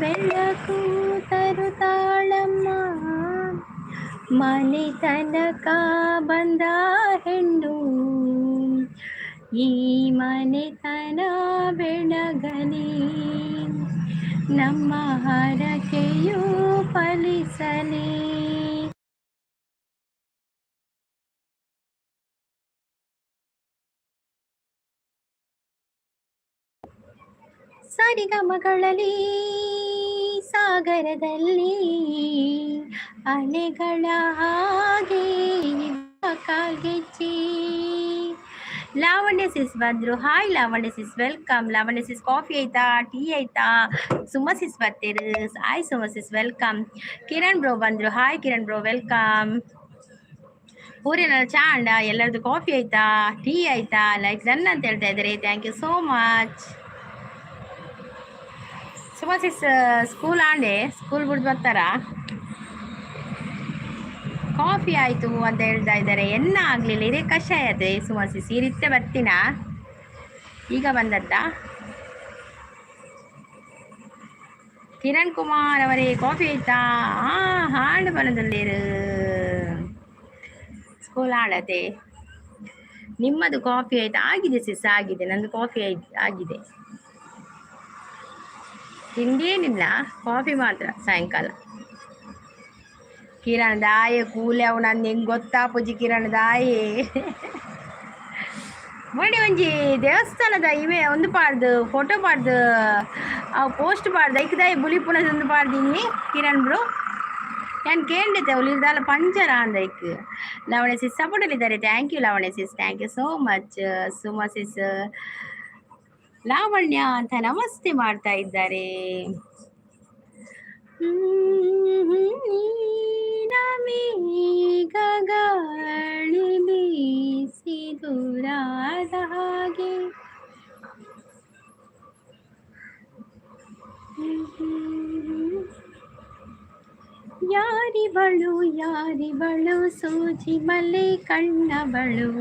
ಬೆಳಕು ತರುತ್ತಾಳಮ್ಮ, ಮನೆ ತನಕ ಬಂದ ಹೆಣ್ಣು, ಈ ಮನೆತನ ಬೆಳಗಲಿ, ನಮ್ಮ ಹರಕೆಯು ಫಲಿಸಲಿ. ಸರಿಗಮಗಳಲ್ಲಿ ಸಾಗರದಲ್ಲಿ ಅಲೆಗಳ ಹಾಗೆ ಕಾಲ್ಗೆಜ್ಜೆ. ಲಾವಣ್ಯ ಸಿಸ್ ಬಂದ್ರು. Hi Lavanya sis, welcome. Lavanya sis, coffee ಆಯ್ತಾ, ಟೀ ಆಯ್ತಾ? ಸುಮ ಸಿಸ್ ಬರ್ತೀರಿ. Hi Suma sis, welcome. Kiran bro ಬಂದ್ರು. Hi Kiran bro, welcome. ಊರಿನ ಚಾ ಅಂಡ, ಎಲ್ಲರದ್ದು ಕಾಫಿ ಆಯ್ತಾ, ಟೀ ಆಯ್ತಾ? ಲೈಕ್ ಡನ್ ಅಂತ ಹೇಳ್ತಾ ಇದ್ದಾರೆ. Thank you so much. Suma sis school ಆಂಡೆ, ಸ್ಕೂಲ್ ಬಿಟ್ಟು ಬರ್ತಾರಾ? ಕಾಫಿ ಆಯ್ತು ಅಂತ ಹೇಳ್ತಾ ಇದ್ದಾರೆ. ಎನ್ನ ಆಗ್ಲಿಲ್ಲ, ಇದೇ ಕಷಾಯ ಅದೇ ಸುಮಾಸಿಸ್. ಈ ರೀತಿ ಬರ್ತೀನಾ? ಈಗ ಬಂದದ್ದ ಕಿರಣ್ ಕುಮಾರ್ ಅವರೇ, ಕಾಫಿ ಆಯ್ತಾ? ಹಾಡು ಬನದಲ್ಲಿರು ಸ್ಕೂಲ್ ಆಡತೆ. ನಿಮ್ಮದು ಕಾಫಿ ಆಯ್ತಾ? ಆಗಿದೆ ಸಿಸ್, ಆಗಿದೆ. ನಂದು ಕಾಫಿ ಆಗಿದೆ. ತಿಂಡೇನಿಲ್ಲ, ಕಾಫಿ ಮಾತ್ರ ಸಾಯಂಕಾಲ. ಕಿರಣ್ ದಾಯೆ ಕೂಲೆ ಅವು ನಂದು ಹೆಂಗೆ ಗೊತ್ತಾ ಪೂಜಿ? ಕಿರಣ್ ದಾಯೆ ಬಡಿ ಒಂಜಿ ದೇವಸ್ಥಾನದ ಇವೆ ಒಂದು ಪಾಡ್ದು ಫೋಟೋ ಪಾಡ್ದು ಅವು ಪೋಸ್ಟ್ ಪಾಡ್ದು ಐಕ್ದಾಯ ಬುಲಿ ಪುನಃ ಒಂದು ಪಾಡ್ದೀನಿ ಕಿರಣ್ ಬ್ರು. ನಾನು ಕೇಳಿದ್ದೆ ಉಳಿದಾಲ ಪಂಚರ ಅಂದ ಐಕ್. ಲಾವಣ್ಯ ಸಿಸ್ ಸಪೋರ್ಟಲ್ಲಿದ್ದಾರೆ. Thank you Lavanya sis, thank you so much. Suma sis Lavanya ಅಂತ ನಮಸ್ತೆ ಮಾಡ್ತಾ ಇದ್ದಾರೆ. ಗಾಳಿ ಬೀಸಿ ದೂರಾದ ಹಾಗೆ ಯಾರಿವಳು ಯಾರಿವಳು ಸೂಜಿ ಮಲೆ ಕಣ್ಣವಳು,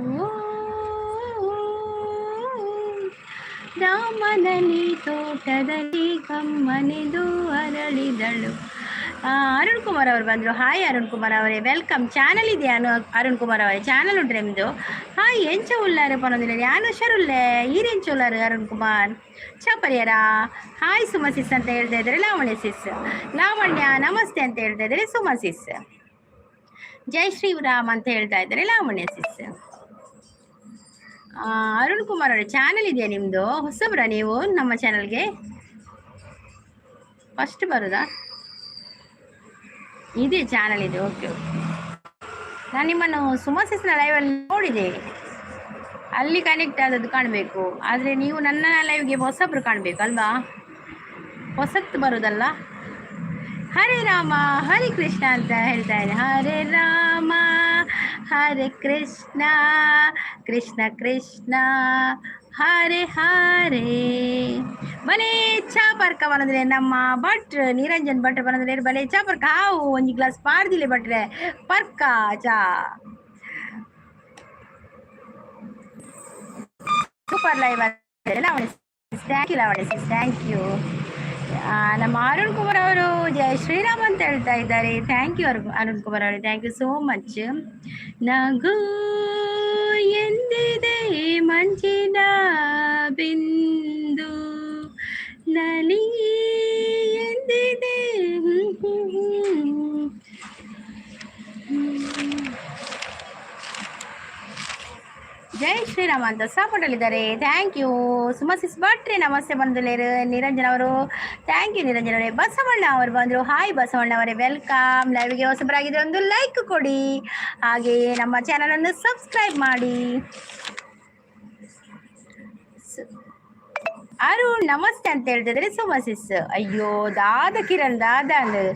ರಾಮನಲ್ಲಿ ತೋಟದಲ್ಲಿ ಕಮ್ಮನೆದು ಅರಳಿದಳು. ಅರುಣ್ ಕುಮಾರ್ ಅವರು ಬಂದರು. ಹಾಯ್ ಅರುಣ್ ಕುಮಾರ್ ಅವರೇ, ವೆಲ್ಕಮ್. ಚಾನಲ್ ಇದೆಯಾ ಅರುಣ್ ಕುಮಾರ್ ಅವರೇ? ಚಾನಲ್ ಉಂಟ್ರೆ ನಿಮ್ಮದು? ಹಾಯ್ ಎಂಚ ಉಳ್ಳಾರೆ ಪನ್ನೋದಿಲ್ಲ, ಯಾನು ಹುಷಾರುಲ್ಲೇ ಈರೆಂಚ ಉಳ್ಳಾರು ಅರುಣ್ ಕುಮಾರ್ ಚಾಪರಿಯರ. ಹಾಯ್ ಸುಮ ಸಿಸ್ ಅಂತ ಹೇಳ್ತಾ ಇದ್ದಾರೆ ಲಾವಣ್ಯ ಸಿಸ್. ಲಾವಣ್ಯ ನಮಸ್ತೆ ಅಂತ ಹೇಳ್ತಾ ಇದ್ದಾರೆ ಸುಮ ಸಿಸ್. ಜೈ ಶ್ರೀರಾಮ್ ಅಂತ ಹೇಳ್ತಾ ಇದ್ದಾರೆ ಲಾವಣ್ಯ ಸಿಸ್. ಅರುಣ್ ಕುಮಾರ್ ಅವರೇ, ಚಾನಲ್ ಇದೆಯಾ ನಿಮ್ಮದು? ಹೊಸಬ್ರ ನೀವು ನಮ್ಮ ಚಾನಲ್ಗೆ? ಫಸ್ಟ್ ಬರೋದಾ? ಇದೆ ಚಾನಲ್ ಇದೆ. Okay okay. ನಾನು ನಿಮ್ಮನ್ನು ಸುಮಾ ಸಿಸ್ನ ಲೈವಲ್ಲಿ ನೋಡಿದೆ, ಅಲ್ಲಿ ಕನೆಕ್ಟ್ ಆದದ್ದು ಕಾಣಬೇಕು. ಆದರೆ ನೀವು ನನ್ನ ಲೈವ್ಗೆ ಹೊಸಬ್ರು ಕಾಣಬೇಕು ಅಲ್ವಾ? ಹೊಸತ್ತು ಬರೋದಲ್ಲ. ಹರೇ ರಾಮ ಹರೇ ಕೃಷ್ಣ ಅಂತ ಹೇಳ್ತಾ ಇದೆ. ಹರೇ ರಾಮ ಹರೇ ಕೃಷ್ಣ ಕೃಷ್ಣ ಕೃಷ್ಣ ಹರೇ ಹರೇ. ಬಲೆ ಚಾಪರ್ಕ ಬಂದ್ರೆ ನಮ್ಮ ಭಟ್ರು ನಿರಂಜನ್ ಭಟ್ರು ಬಂದ್ರೆ ಬಲೆ ಚಾಪರ್ಕ ಹಾವು ಒಂದು ಗ್ಲಾಸ್ ಪಾಡ್ದಿಲ್ಲ ಭಟ್ರೆ ಪರ್ಕ ಚಾ ಸೂಪರ್ ಲೈವ್. ಥ್ಯಾಂಕ್ ಯು ಲಾವಣಿ ಸಿಸ್, ಥ್ಯಾಂಕ್ ಯು. ನಮ್ಮ ಅರುಣ್ ಕುಮಾರ್ ಅವರು ಜೈ ಶ್ರೀರಾಮ್ ಅಂತ ಹೇಳ್ತಾ ಇದ್ದಾರೆ. ಥ್ಯಾಂಕ್ ಯು ಅರುಣ್ ಕುಮಾರ್ ಅವರು, ಥ್ಯಾಂಕ್ ಯು ಸೋ ಮಚ್. ನಗು ಎಂದಿದೆ ಮಂಜಿನ ಬಿಂದು, ನಲಿ ಎಂದಿದೆ ಜೈ ಶ್ರೀರಾಮ್ ಅಂತ ಸಪೋರ್ಟಲ್ಲಿದ್ದಾರೆ. Thank you. ಸುಮಾ ಸಿಸ್ ಭಟ್ರೆ ನಮಸ್ತೆ ಬಂದುಲೇರು. ನಿರಂಜನ್ ಅವರು ಥ್ಯಾಂಕ್ ಯು ನಿರಂಜನ್ ಅವರೇ. ಬಸವಣ್ಣ ಅವರು ಬಂದರು. ಹಾಯ್ ಬಸವಣ್ಣ ಅವರೇ, ವೆಲ್ಕಮ್. ಲೈವ್ಗೆ ಹೊಸಬರಾಗಿದ್ದರೆ ಒಂದು ಲೈಕ್ ಕೊಡಿ, ಹಾಗೆಯೇ ನಮ್ಮ ಚಾನಲನ್ನು ಸಬ್ಸ್ಕ್ರೈಬ್ ಮಾಡಿ. ಅರುಣ್ ನಮಸ್ತೆ ಅಂತ ಹೇಳ್ತಿದ್ರೆ ಸುಮಾ ಸಿಸ್. ಅಯ್ಯೋ ದಾದ ಕಿರಣ್ ದಾದ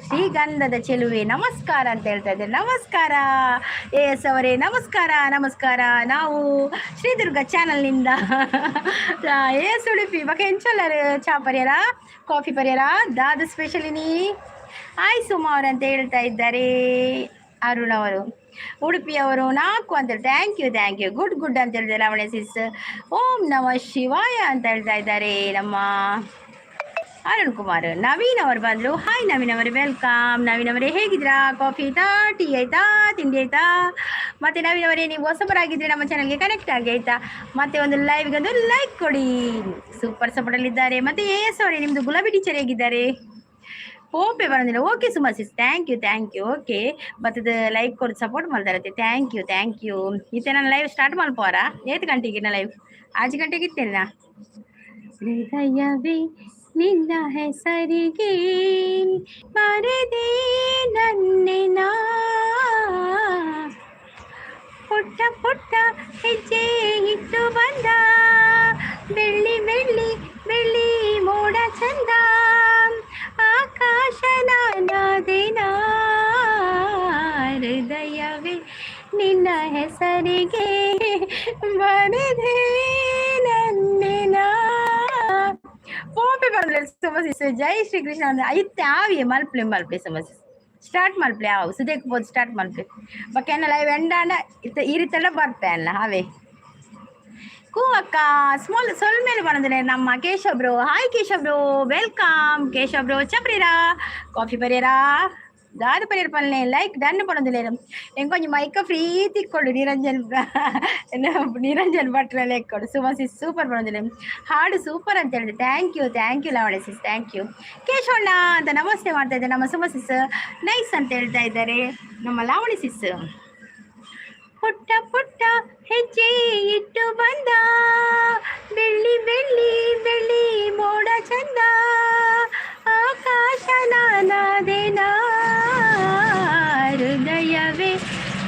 ಶ್ರೀಗಂಧದ ಚೆಲುವೆ ನಮಸ್ಕಾರ ಅಂತ ಹೇಳ್ತಾ ಇದ್ದಾರೆ. ನಮಸ್ಕಾರ ಎಸ್ ಅವರೇ, ನಮಸ್ಕಾರ ನಮಸ್ಕಾರ. ನಾವು ಶ್ರೀದುರ್ಗ ಚಾನಲ್ನಿಂದ ಎಸ್ ಉಡುಪಿ ಬಕ ಎಂಚಲ್ಲರು ಚಾ ಪರಿಯರ ಕಾಫಿ ಪರಿಯರ ದಾದ ಸ್ಪೆಷಲಿನಿ. ಆಯ್ ಸುಮಾ ಅವರು ಅಂತ ಹೇಳ್ತಾ ಇದ್ದಾರೆ ಅರುಣ್ ಅವರು. ಉಡುಪಿಯವರು 4 ಅಂತ ಹೇಳಿ ಥ್ಯಾಂಕ್ ಯು ಗುಡ್ ಗುಡ್ ಅಂತ ಹೇಳಿದ್ದಾರೆ ಲಾವಣ್ಯ ಸಿಸ್. ಓಂ ನಮ ಶಿವಾಯ ಅಂತ ಹೇಳ್ತಾ ಇದ್ದಾರೆ ನಮ್ಮ ಅರುಣ್ ಕುಮಾರ್. ನವೀನ್ ಅವರು ಬಂದರು. ಹಾಯ್ ನವೀನ್ ಅವರೇ, ವೆಲ್ಕಮ್. ನವೀನ್ ಅವರೇ ಹೇಗಿದ್ದೀರಾ? ಕಾಫಿ ಆಯ್ತಾ, ಟೀ ಆಯ್ತಾ, ತಿಂಡಿ ಆಯ್ತಾ? ಮತ್ತೆ ನವೀನ್ ಅವರೇ, ನೀವು ಹೊಸಬರಾಗಿದ್ದರೆ ನಮ್ಮ ಚಾನಲ್ಗೆ ಕನೆಕ್ಟ್ ಆಗಿ ಆಯ್ತಾ? ಮತ್ತೆ ಒಂದು ಲೈವ್ಗೆ ಒಂದು ಲೈಕ್ ಕೊಡಿ. ಸೂಪರ್ ಸಪೋರ್ಟಲ್ಲಿದ್ದಾರೆ. ಮತ್ತೆ ಎಸ್ ಅವರೇ, ನಿಮ್ಮದು ಗುಲಾಬಿ ಟೀಚರ್ ಹೇಗಿದ್ದಾರೆ? ಪೋಪೆ ಬಂದಿಲ್ಲ. Okay Suma sis, thank you. Okay, ಮತ್ತದು ಲೈಕ್ ಕೊಟ್ಟು ಸಪೋರ್ಟ್ ಮಾಡ್ತಾರತ್ತೆ. Thank you. ಇತ್ತೆ ನಾನು ಲೈವ್ ಸ್ಟಾರ್ಟ್ ಮಾಡ್ಕೋರಾ? 8 ಗಂಟೆಗೆ ನಾ ಲೈವ್ 5 ಗಂಟೆಗೆ ಇತ್ತೇನೆ ನಾ. ಹೃದಯವೇ ನಿನ್ನ ಹೆಸರಿಗೆ ಮರೆದೇ ನನ್ನೆನ ಪುಟ್ಟ ಪುಟ್ಟ ಹೆಜ್ಜೆ ಇಟ್ಟು ಬಂದ ಬೆಳ್ಳಿ ಬೆಳ್ಳಿ ಬೆಳ್ಳಿ ಮೋಡ ಚಂದ ಆಕಾಶ ನಾನಾದೇನ ಹೃದಯವೇ ನಿನ್ನ ಹೆಸರಿಗೆ ಮರೆದೇ ನನ್ನೆನ ಪೋಪೆ ಬಂದ್ರೆ ಸಮಸ್ಯೆ. ಜೈ ಶ್ರೀ ಕೃಷ್ಣ ಅಂದ್ರೆ ಐತೆ ಆವಿಯೇ ಮಲ್ಪೆ ಸಮಸ್ಯೆ ಸ್ಟಾರ್ಟ್ ಮಲ್ಪೆ ಆವು ಸುದೇಕ್ ಬೋದು ಸ್ಟಾರ್ಟ್ ಮಲ್ಪೆ ಬಕೆನ ಲೈವ್ ಎಂಡಾಂಡ ಈ ರೀತಿಯೆಲ್ಲ ಬರ್ತೆ ಅಲ್ಲ ಅವೇ ಕೂವಕ್ಕ ಸ್ಮಾಲ್ ಸ್ವಲ್ಪ ಮೇಲೆ ಬಂದ್ರೆ ನಮ್ಮ Keshav bro. Hi Keshav bro, welcome Keshav bro. ಚಪ್ರೀರಾ ಕಾಫಿ ಬರೀರಾ ದಾದ ಪರಿಯರ್ ಪಲ್ಲೆ ಲೈಕ್ ಡನ್ ಪಡೋದಿಲ್ಲ ಎಂಕೊಂಚು ಮೈಕ ಫ್ರೀ ತಿಕ್ಕೊಂಡು ನಿರಂಜನ್ ಭಟ್ರ ಲೆಕ್ಕೊಡು ಸುಮಸಿ ಸೂಪರ್ ಪಡೋದಿಲ್ಲ. ಹಾಡು ಸೂಪರ್ ಅಂತ ಹೇಳಿದೆ. Thank you Lavanya sis, thank you. ಕೇಶವಣ್ಣ ಅಂತ ನಮಸ್ತೆ ಮಾಡ್ತಾ ಇದ್ದಾರೆ. ನಮ್ಮ ಸುಮಸಿಸ್ ನೈಸ್ ಅಂತ ಹೇಳ್ತಾ ಇದ್ದಾರೆ ನಮ್ಮ ಲಾವಣಿ ಸಿಸ್. ಪುಟ್ಟ ಪುಟ್ಟ ಹೆಜ್ಜೆ ಇಟ್ಟು ಬಂದ ಬೆಳ್ಳಿ ಬೆಳ್ಳಿ ಬೆಳ್ಳಿ ಮೋಡ ಚಂದ ಆಕಾಶ ನಾನಾದೇನ ಹೃದಯವೇ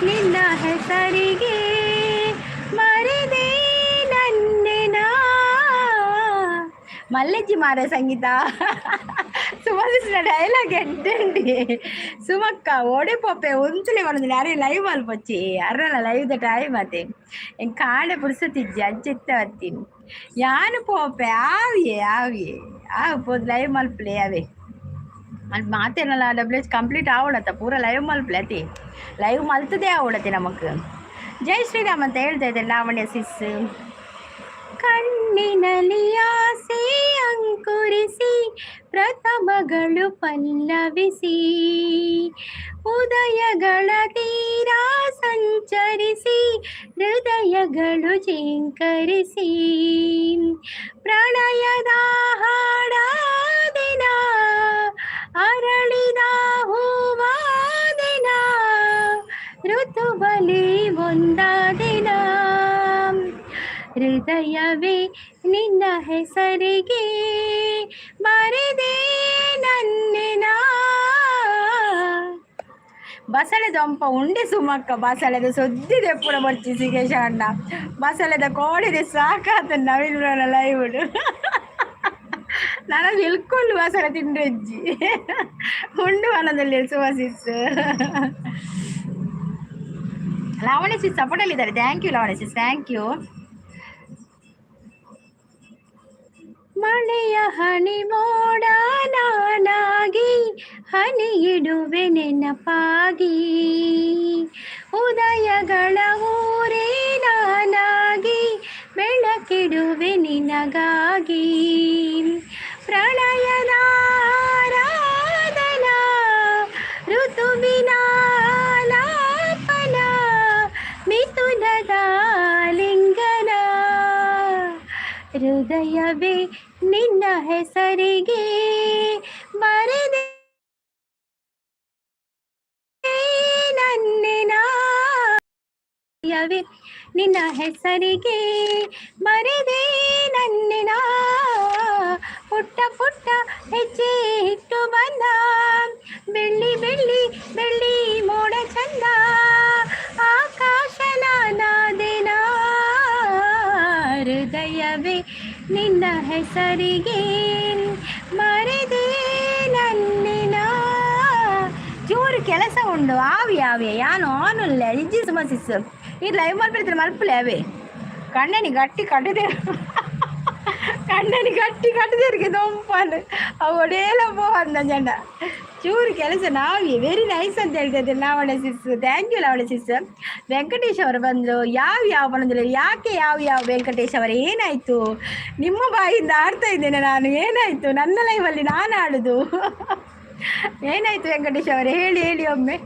ನಿನ್ನ ಹೆಸರಿಗೆ ಮರೆದೇ ನನ್ನೆನ. ಮಲ್ಲೆಜ್ಜಿ ಮಾರ ಸಂಗೀತ ಸುಮಸಿನ ಡೈಲಾಗ್ ಎಂಟಂಡಿ ಸುಮಕ್ಕ ಓಡೆ ಪೊಪ್ಪೆ ಒಂಚಲಿ ಬಂದಿಲ್ಲ ಯಾರೇ ಲೈವ್ ಅಲ್ಪಚ್ಚಿ ಯಾರಲ್ಲ ಲೈವ್ದ ಟೈಮ್ ಮತ್ತೆ ಹೆಂಗೆ ಕಾಡೆ ಪುಡ್ಸತಿಜ್ಜಿ ಅಜ್ಜಿತ್ತ ಹತ್ತೀನಿ ಯಾನು ಪೋಪೆ ಆವಿಯೇ ಪೋದು ಲೈವ್ ಮಲ್ಪಲೆ ಅವೇ ಅಲ್ಲಿ ಮಾತೇನಲ್ಲ WH ಕಂಪ್ಲೀಟ್ ಆವಡತ್ತ ಪೂರ ಲೈವ್ ಮಲ್ಪಲೆ ಅತಿ ಲೈವ್ ಮಲ್ತದೇ ಆವಡತ್ತೆ ನಮಕ್. ಜೈ ಶ್ರೀರಾಮ್ ಅಂತ ಹೇಳ್ತಾ ಇದ್ದೆ ಲಾವಣ್ಯ ಸಿಸ್. ಕಣ್ಣಿನಲ್ಲಿ ಆಸೆ ಅಂಕುರಿಸಿ ಪ್ರಥಮಗಳು ಪಲ್ಲವಿಸಿ ಉದಯಗಳ ತೀರ ಸಂಚರಿಸಿ ಹೃದಯಗಳು ಜಿಂಕರಿಸಿ ಪ್ರಣಯದ ಹಾಡಾದಿನ ಅರಳಿದ ಹೂವಾದಿನ ಋತುಬಲಿ ಒಂದಾದಿನ ಹೃದಯವೇ ನಿನ್ನ ಹೆಸರಿಗೆ ಮರೆದೇ ನನ್ನೆನ. ಬಸಳೆದ ಒಂಪ ಉಂಡೆ ಸುಮಕ್ಕ ಬಸಳೆದ ಸೊದ್ದಿದೆ ಪೂರ ಬರ್ಚಿ ಸಿಗೇಶ ಅಣ್ಣ ಬಸಳೆದ ಕೋಡಿದೆ ಸಾಕಾತ ನವೀನ ಲೈವ್ಡು ನಾನು ಇಲ್ಕೊಂಡು ಬಸಳೆ ತಿಂಡ್ರಜ್ಜಿ ಉಂಡು ವನದಲ್ಲಿ ಸುಮಸಿಸ್. ಲಾವಣಿ ಸಿಸ್ ಸಪೋರ್ಟಲ್ಲಿದ್ದಾರೆ. ಥ್ಯಾಂಕ್ ಯು ಲಾವಣಿ ಸಿಸ್, ಥ್ಯಾಂಕ್ ಯು. ಮಳೆಯ ಹನಿ ಮೋಡ ನಾನಾಗಿ ಹನಿ ಇಡುವೆ ನೆನಪಾಗಿ ಉದಯಗಳ ಊರೇ ನಾನಾಗಿ ಬೆಳಕಿಡುವೆ ನಿನಗಾಗಿ ಪ್ರಣಯದ ಆರಾಧನಾ ಋತುವಿನ ಲಾಪನ ಮಿಥುನದ ಲಿಂಗನ ಹೃದಯವೇ ನಿನ್ನ ಹೆಸರಿಗೆ ಮರೆದೇ ನನ್ನೆನ ನಿನ್ನ ಹೆಸರಿಗೆ ಮರೆದೇ ನನ್ನೆನ ಪುಟ್ಟ ಪುಟ್ಟ ಹೆಜ್ಜೆ ಇಟ್ಟು ಬಂದ ಬೆಳ್ಳಿ ಬೆಳ್ಳಿ ಬೆಳ್ಳಿ ಮೋಡ ಚಂದ ಆಕಾಶ ನಾನಾದೇನ ಹೃದಯವೇ ನಿನ್ನ ಹೆಸರಿಗೆ ಮರೆದೇ ನನ್ನೆನ. ಚೂರು ಕೆಲಸ ಉಂಡು ಆವಿಯೇ ಯಾನು ಆನುಲ್ಲ ಇಜ್ಜಿ ಸುಮಸಿಸ್ ಈ ಲೈವ್ ಮಲ್ಪಿರ್ತಾರೆ ಮಲ್ಪಲೆ ಅವೇ ಕಣ್ಣನಿ ಗಟ್ಟಿ ಕಟ್ಟಿದೆ ಅಣ್ಣನಿಗೆ ಗಟ್ಟಿ ಕಟ್ಟದಿರಿಗೆ ದೊಂಪನು ಅವಡೇಲ ಪೋವಂದ ಜನ ಚೂರು ಕೆಲಸ ನಾವೇ ವೆರಿ ನೈಸ್ ಅಂತ ಹೇಳ್ತಾ Lavanya sis. Thank you Lavanya sis. Venkatesh ಅವರು ಬಂದರು. ಯಾವ ಬಂದ್ರೆ ಯಾಕೆ ಯಾವ ವೆಂಕಟೇಶ್ ಅವರೇ ಏನಾಯ್ತು? ನಿಮ್ಮ ಬಾಯಿಂದ ಆಡ್ತಾ ಇದ್ದೇನೆ ನಾನು. ಏನಾಯ್ತು ನನ್ನ ಲೈವಲ್ಲಿ ನಾನು ಆಡುದು? ಏನಾಯ್ತು ವೆಂಕಟೇಶ್ ಅವರೇ ಹೇಳಿ ಒಮ್ಮೆ.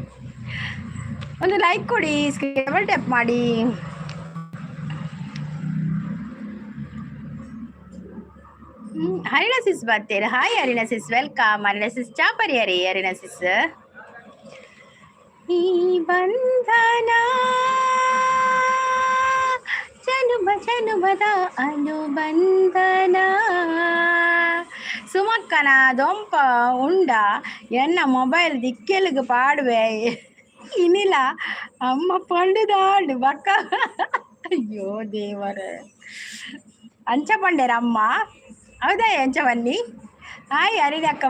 ಒಂದು ಲೈಕ್ ಕೊಡಿ, ಡಬಲ್ ಟ್ಯಾಪ್ ಮಾಡಿ. ಹರಿಣ ಸಿಸ್ ಬರ್ತೀರ? Hi Harini sis, welcome. Harini sis ಚಾಪರಿಯರಿ ಹರಿಣ ಸಿಸ್. ಈ ಬಂಧನ ಜನುಮದ ಅನುಬಂಧನ. ಸುಮಕ್ಕನ ದೊಂಪ ಉಂಡ ಎನ್ನ ಮೊಬೈಲ್ ದಿಕ್ಕೆಲುಗು ಪಾಡುವೆ ಇನಿಲ ಅಮ್ಮ ಪಂಡುದಾಡು ಬಕ್ಕ. ಅಯ್ಯೋ ದೇವರ ಅಂಚ ಪಂಡೇರ ಅಮ್ಮ ಹೌದಾ ಎಂಚವನ್ನಿ. ಹಾಯ್ ಹರಿಣಕ್ಕ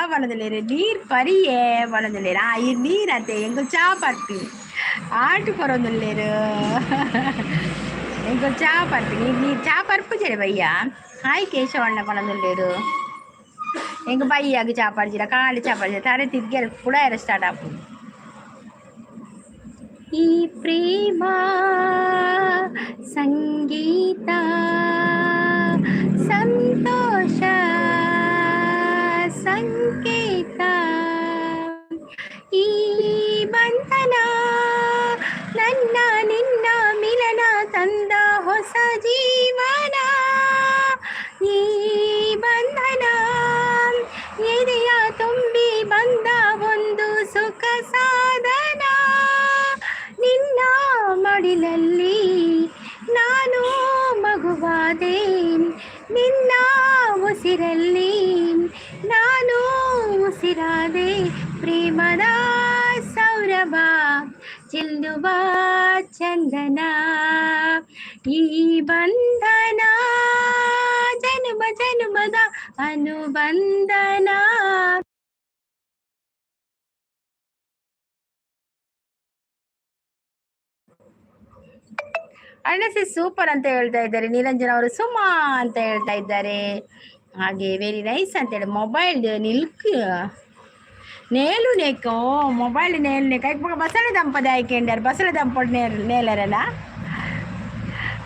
ಬನದಲ್ಲಿ ನೀರು ಪರಿಯೇ ಬನದಲ್ಲಿ ಈ ನೀರತ್ತೆ ಎಂಗು ಚಾ ಪರ್ಪಿ ಆಟು ಕೊರೊಂದುಲ್ಲೇರು ಎಂಗು ಚಾ ಪರ್ಪಿ ನೀರು ಚಾ ಪರ್ಪು ಚೆರೆ ಬಯ್ಯ. ಹಾಯ್ ಕೇಶವಣ್ಣ ಬನದುಲ್ಲೇರು ಎಂಗು ಬಯ್ಯಾಗ ಚಾ ಪಡ್ಜಿರ ಕಾಳಿ ಚಾ ಪಡ್ಜಿರ ತರೆ ತಿರ್ಗೆಲ್ ಕೂಡ ಎರ ಸ್ಟಾರ್ಟ್ ಆಪು. ಈ ಪ್ರೇಮ ಸಂಗೀತ ಸಂತೋಷ ಸಂಕೇತ. ಈ ಬಂಧನ ನನ್ನ ನಿನ್ನ ಮಿಲನ ತಂದ ಹೊಸ ಜೀವನ. ಈ ಬಂಧನ ಎದೆಯ ತುಂಬಿ ಬಂದ ಒಂದು ಸುಖ ಸಾಧನ. ನಿನ್ನ ಮಡಿಲಲ್ಲಿ ನಾನು ಮಗುವಾದೆ, ನಿನ್ನ ಉಸಿರಲ್ಲಿ ನಾನು ಉಸಿರಾದೆ. ಪ್ರೇಮದ ಸೌರಭ ಚೆಲ್ಲುವ ಚಂದನ. ಈ ಬಂಧನ ಜನುಮದ ಅನುಬಂಧನ. ಅಣ್ಣಸಿ ಸೂಪರ್ ಅಂತ ಹೇಳ್ತಾ ಇದ್ದಾರೆ. ನಿರಂಜನ ಅವರು ಸುಮಾ ಅಂತ ಹೇಳ್ತಾ ಇದ್ದಾರೆ. ಹಾಗೆ ವೆರಿ ನೈಸ್ ಅಂತೇಳಿ ಮೊಬೈಲ್ ನೇಲು ನೇಕು ಮೊಬೈಲ್ ನೇಲು ನೇಕ ಬಸಳೆ ದಂಪದ ಆಯ್ಕೆಂಡಾರು. ಬಸಳೆ ದಂಪದ ನೇಲರಲ್ಲ.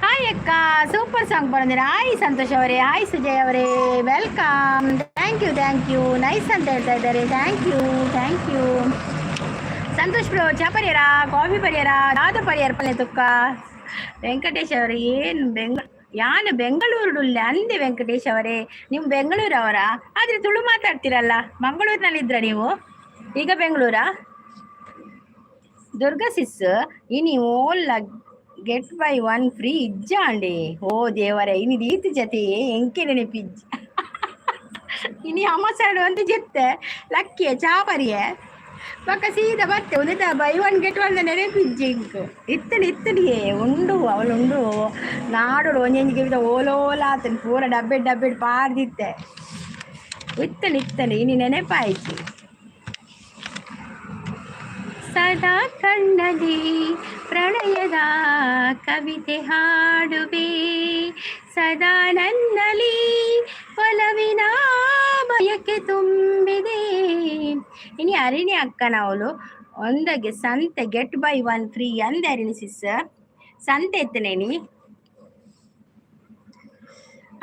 ಹಾಯ್ ಅಕ್ಕ ಸೂಪರ್ ಸಾಂಗ್ ಬಂದಿರ. ಹಾಯ್ ಸಂತೋಷ್ ಅವರೇ, ಹಾಯ್ ಸುಜಯ್ ಅವರೇ, ವೆಲ್ಕಮ್. ಥ್ಯಾಂಕ್ ಯು ನೈಸ್ ಅಂತ ಹೇಳ್ತಾ ಇದ್ದಾರೆ. Thank you Santosh bro. ಚಾ ಪರಿಯರ, ಕಾಫಿ ಪರಿಯರ, ಯಾವುದು ಪರಿಯರ ಪಲ್ಲೆ ತುಕ್ಕ. ವೆಂಕಟೇಶ್ ಅವರೇ ಏನು ಯಾನು ಬೆಂಗಳೂರುಡುಲ್ಲೆ ಅಂದೆ. ವೆಂಕಟೇಶ್ ಅವರೇ ನೀವು ಬೆಂಗಳೂರವರ? ಆದರೆ ತುಳು ಮಾತಾಡ್ತೀರಲ್ಲ. ಮಂಗಳೂರಿನಲ್ಲಿದ್ರ ನೀವು ಈಗ? ಬೆಂಗಳೂರಾ? ದುರ್ಗಾ ಸಿಸ್ ಇನಿ ಓಲ್ಲ ಗೆಟ್ ಬೈ ಒನ್ ಫ್ರೀ ಇಜ್ಜ ಅಂಡಿ. ಓ ದೇವರೇ ಇನಿ ರೀತಿ ಜೊತೆ ಎಂಕೆ ನೆನಪಿಜ್ಜ. ಇನಿ ಅಮ್ಮ ಸೈಡು ಅಂತ ಜೆತ್ತೆ ಲಕ್ಕಿಯ ಚಾಪರಿಯೇ ಪಕ್ಕ ಸೀದಾ ಬರ್ತೆ ಉಳಿದ ಬೈ ಒನ್ ಗೆಟ್ ಒನ್ ನೆನಪಿಜ್ಜಿಂಕು ಇತ್ತಡಿಯೇ ಉಂಡು ಅವಳುಂಡು ನಾಡು ಒಂಜಿ ಓಲೋಲಾತನು ಪೂರ ಡಬ್ಬೆ ಪಾರ್ದಿತ್ತೆ ಇತ್ತಡಿ ಇನಿ ನೆನಪಾಯ್ತು. ಸದಾ ಕಣ್ಣಲ್ಲಿ ಪ್ರಣಯದ ಕವಿತೆ ಹಾಡುವೆ, ಸದಾ ನನ್ನಲ್ಲಿ ಒಲವಿನ ಬಯಕೆ ತುಂಬಿದೆ. ಇನಿ ಅರಿಣಿ ಅಕ್ಕನವಳು ಒಂದಗೆ ಸಂತೆ ಗೆಟ್ ಬೈ ಒನ್ ಫ್ರೀ ಅಂದೆ. ಅರಿಣಿ ಸಿಸ್ ಸಂತೆ ಎತ್ತನೇನಿ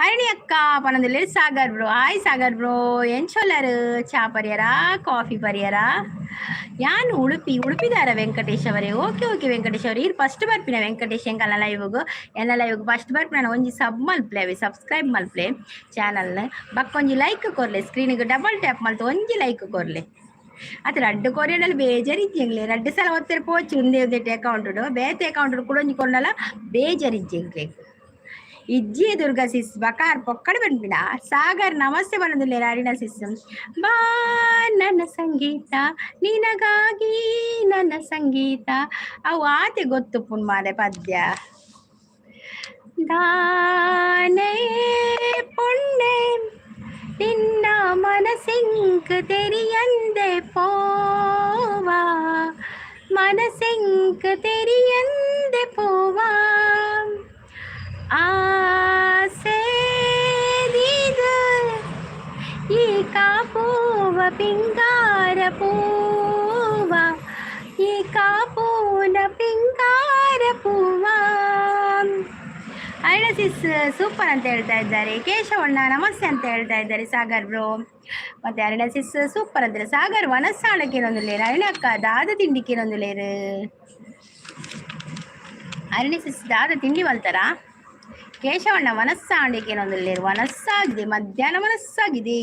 ಅರಿಣಿ ಅಕ್ಕ ಪನದಲ್ಲಿ. Sagar bro, hi Sagar bro. ಏನ್ ಚೊಲ್ಲರು? ಚಾ ಪರಿಯರ, ಕಾಫಿ ಪರಿಯರ? ಯಾನು ಉಡುಪಿದಾರ ವೆಂಕಟೇಶ್ ಅವರೇ? ಓಕೆ ವೆಂಕಟೇಶ್ ಅವರೇ ಇರು ಫಸ್ಟ್ ಬರ್ಪಿನ ವೆಂಕಟೇಶ್ ಎಂಕಲ್ಲ ಲೈವ್ಗು ಎನ್ನ ಲೈವ್ಗು ಫಸ್ಟ್ ಬರ್ಪಿನ ಒಂಜಿ ಸಬ್ಸ್ಕ್ರೈಬ್ ಮಲ್ಪ್ಲೆ ಚಾನಲ್ನ ಬಕ್ಕೊಂಜಿ ಲೈಕ್ ಕೊರ್ಲೆ, ಸ್ಕ್ರೀನಿಗೆ ಡಬಲ್ ಟ್ಯಾಪ್ ಮಲ್ತು ಒಂಜಿ ಲೈಕ್ ಕೊರ್ಲೆ. ಅದು ರಡ್ಡು ಕೊರಿಯನಲ್ಲಿ ಬೇಜಾರಿಜ್ಜೆಂಗ್ಲೆ 2 ಸಲ ಒತ್ತರ ಪೋಚು ಒಂದೇ ಅಕೌಂಟ್ ಬೇತೆ ಅಕೌಂಟ್ ಕೂಡ ಒಂಜಿ ಕೊಂಡಲ್ಲ ಬೇಜಾರಿಜ್ಜೆಂಗ್ಲೆ ಇಜ್ಜಿ. ದುರ್ಗಾ ಸಿಸ್ ಬಕಾರ್ ಪೊಕ್ಕಡ ಬಂದ್ಬಿಡ. ಸಾಗರ್ ನಮಸ್ತೆ ಬಂದಿಲ್ಲ. ಅರಿಣಾ ಸಿಸ್ ಬಾ ನನ್ನ ಸಂಗೀತ ನಿನಗಾಗಿ ನನ್ನ ಸಂಗೀತ. ಅವು ಆತೆ ಗೊತ್ತು ಪುಣ್ಮಾದೆ ಪದ್ಯ. ದಾನೇ ಪುಣ್ಣೆ ನಿನ್ನ ಮನಸ್ಸಿಂಕ್ ತೆರಿಯಂದೆ ಪೋವಾ, ಮನಸ್ಸಿಂಕ್ ತೆರಿಯಂದೆ ಪೋವಾ. ಆಸೆ ಪಿಂಗಾರ ಪೂವ ಈ ಕಾಪುನ ಪಿಂಗಾರ ಪೂವ. ಐಡಸಿಸ್ ಸೂಪರ್ ಅಂತ ಹೇಳ್ತಾ ಇದ್ದಾರೆ. ಕೇಶವಣ್ಣ ನಮಸ್ತೆ ಅಂತ ಹೇಳ್ತಾ ಇದ್ದಾರೆ ಸಾಗರ್ ಬ್ರೋ. ಮತ್ತೆ ಐಡಸಿಸ್ ಸೂಪರ್ ಅಂತಾರೆ. ಸಾಗರ್ ವನಸ್ಸಾಳಕ್ಕೆ ಇನ್ನೊಂದುಲೇರು, ಅಕ್ಕ ದಾದ ತಿಂಡಿಗೆ ಇನ್ನೊಂದುಲೇರು. ಐಡಸಿಸ್ ದಾದ ತಿಂಡಿ ಮಲ್ತಾರ. ಕೇಶವಣ್ಣ ವನಸ್ಸಾಂಡಿಗೆ ಇನ್ನೊಂದುಲೇರು. ವನಸ್ಸಾಗಿದೆ, ಮಧ್ಯಾಹ್ನ ಮನಸ್ಸಾಗಿದೆ.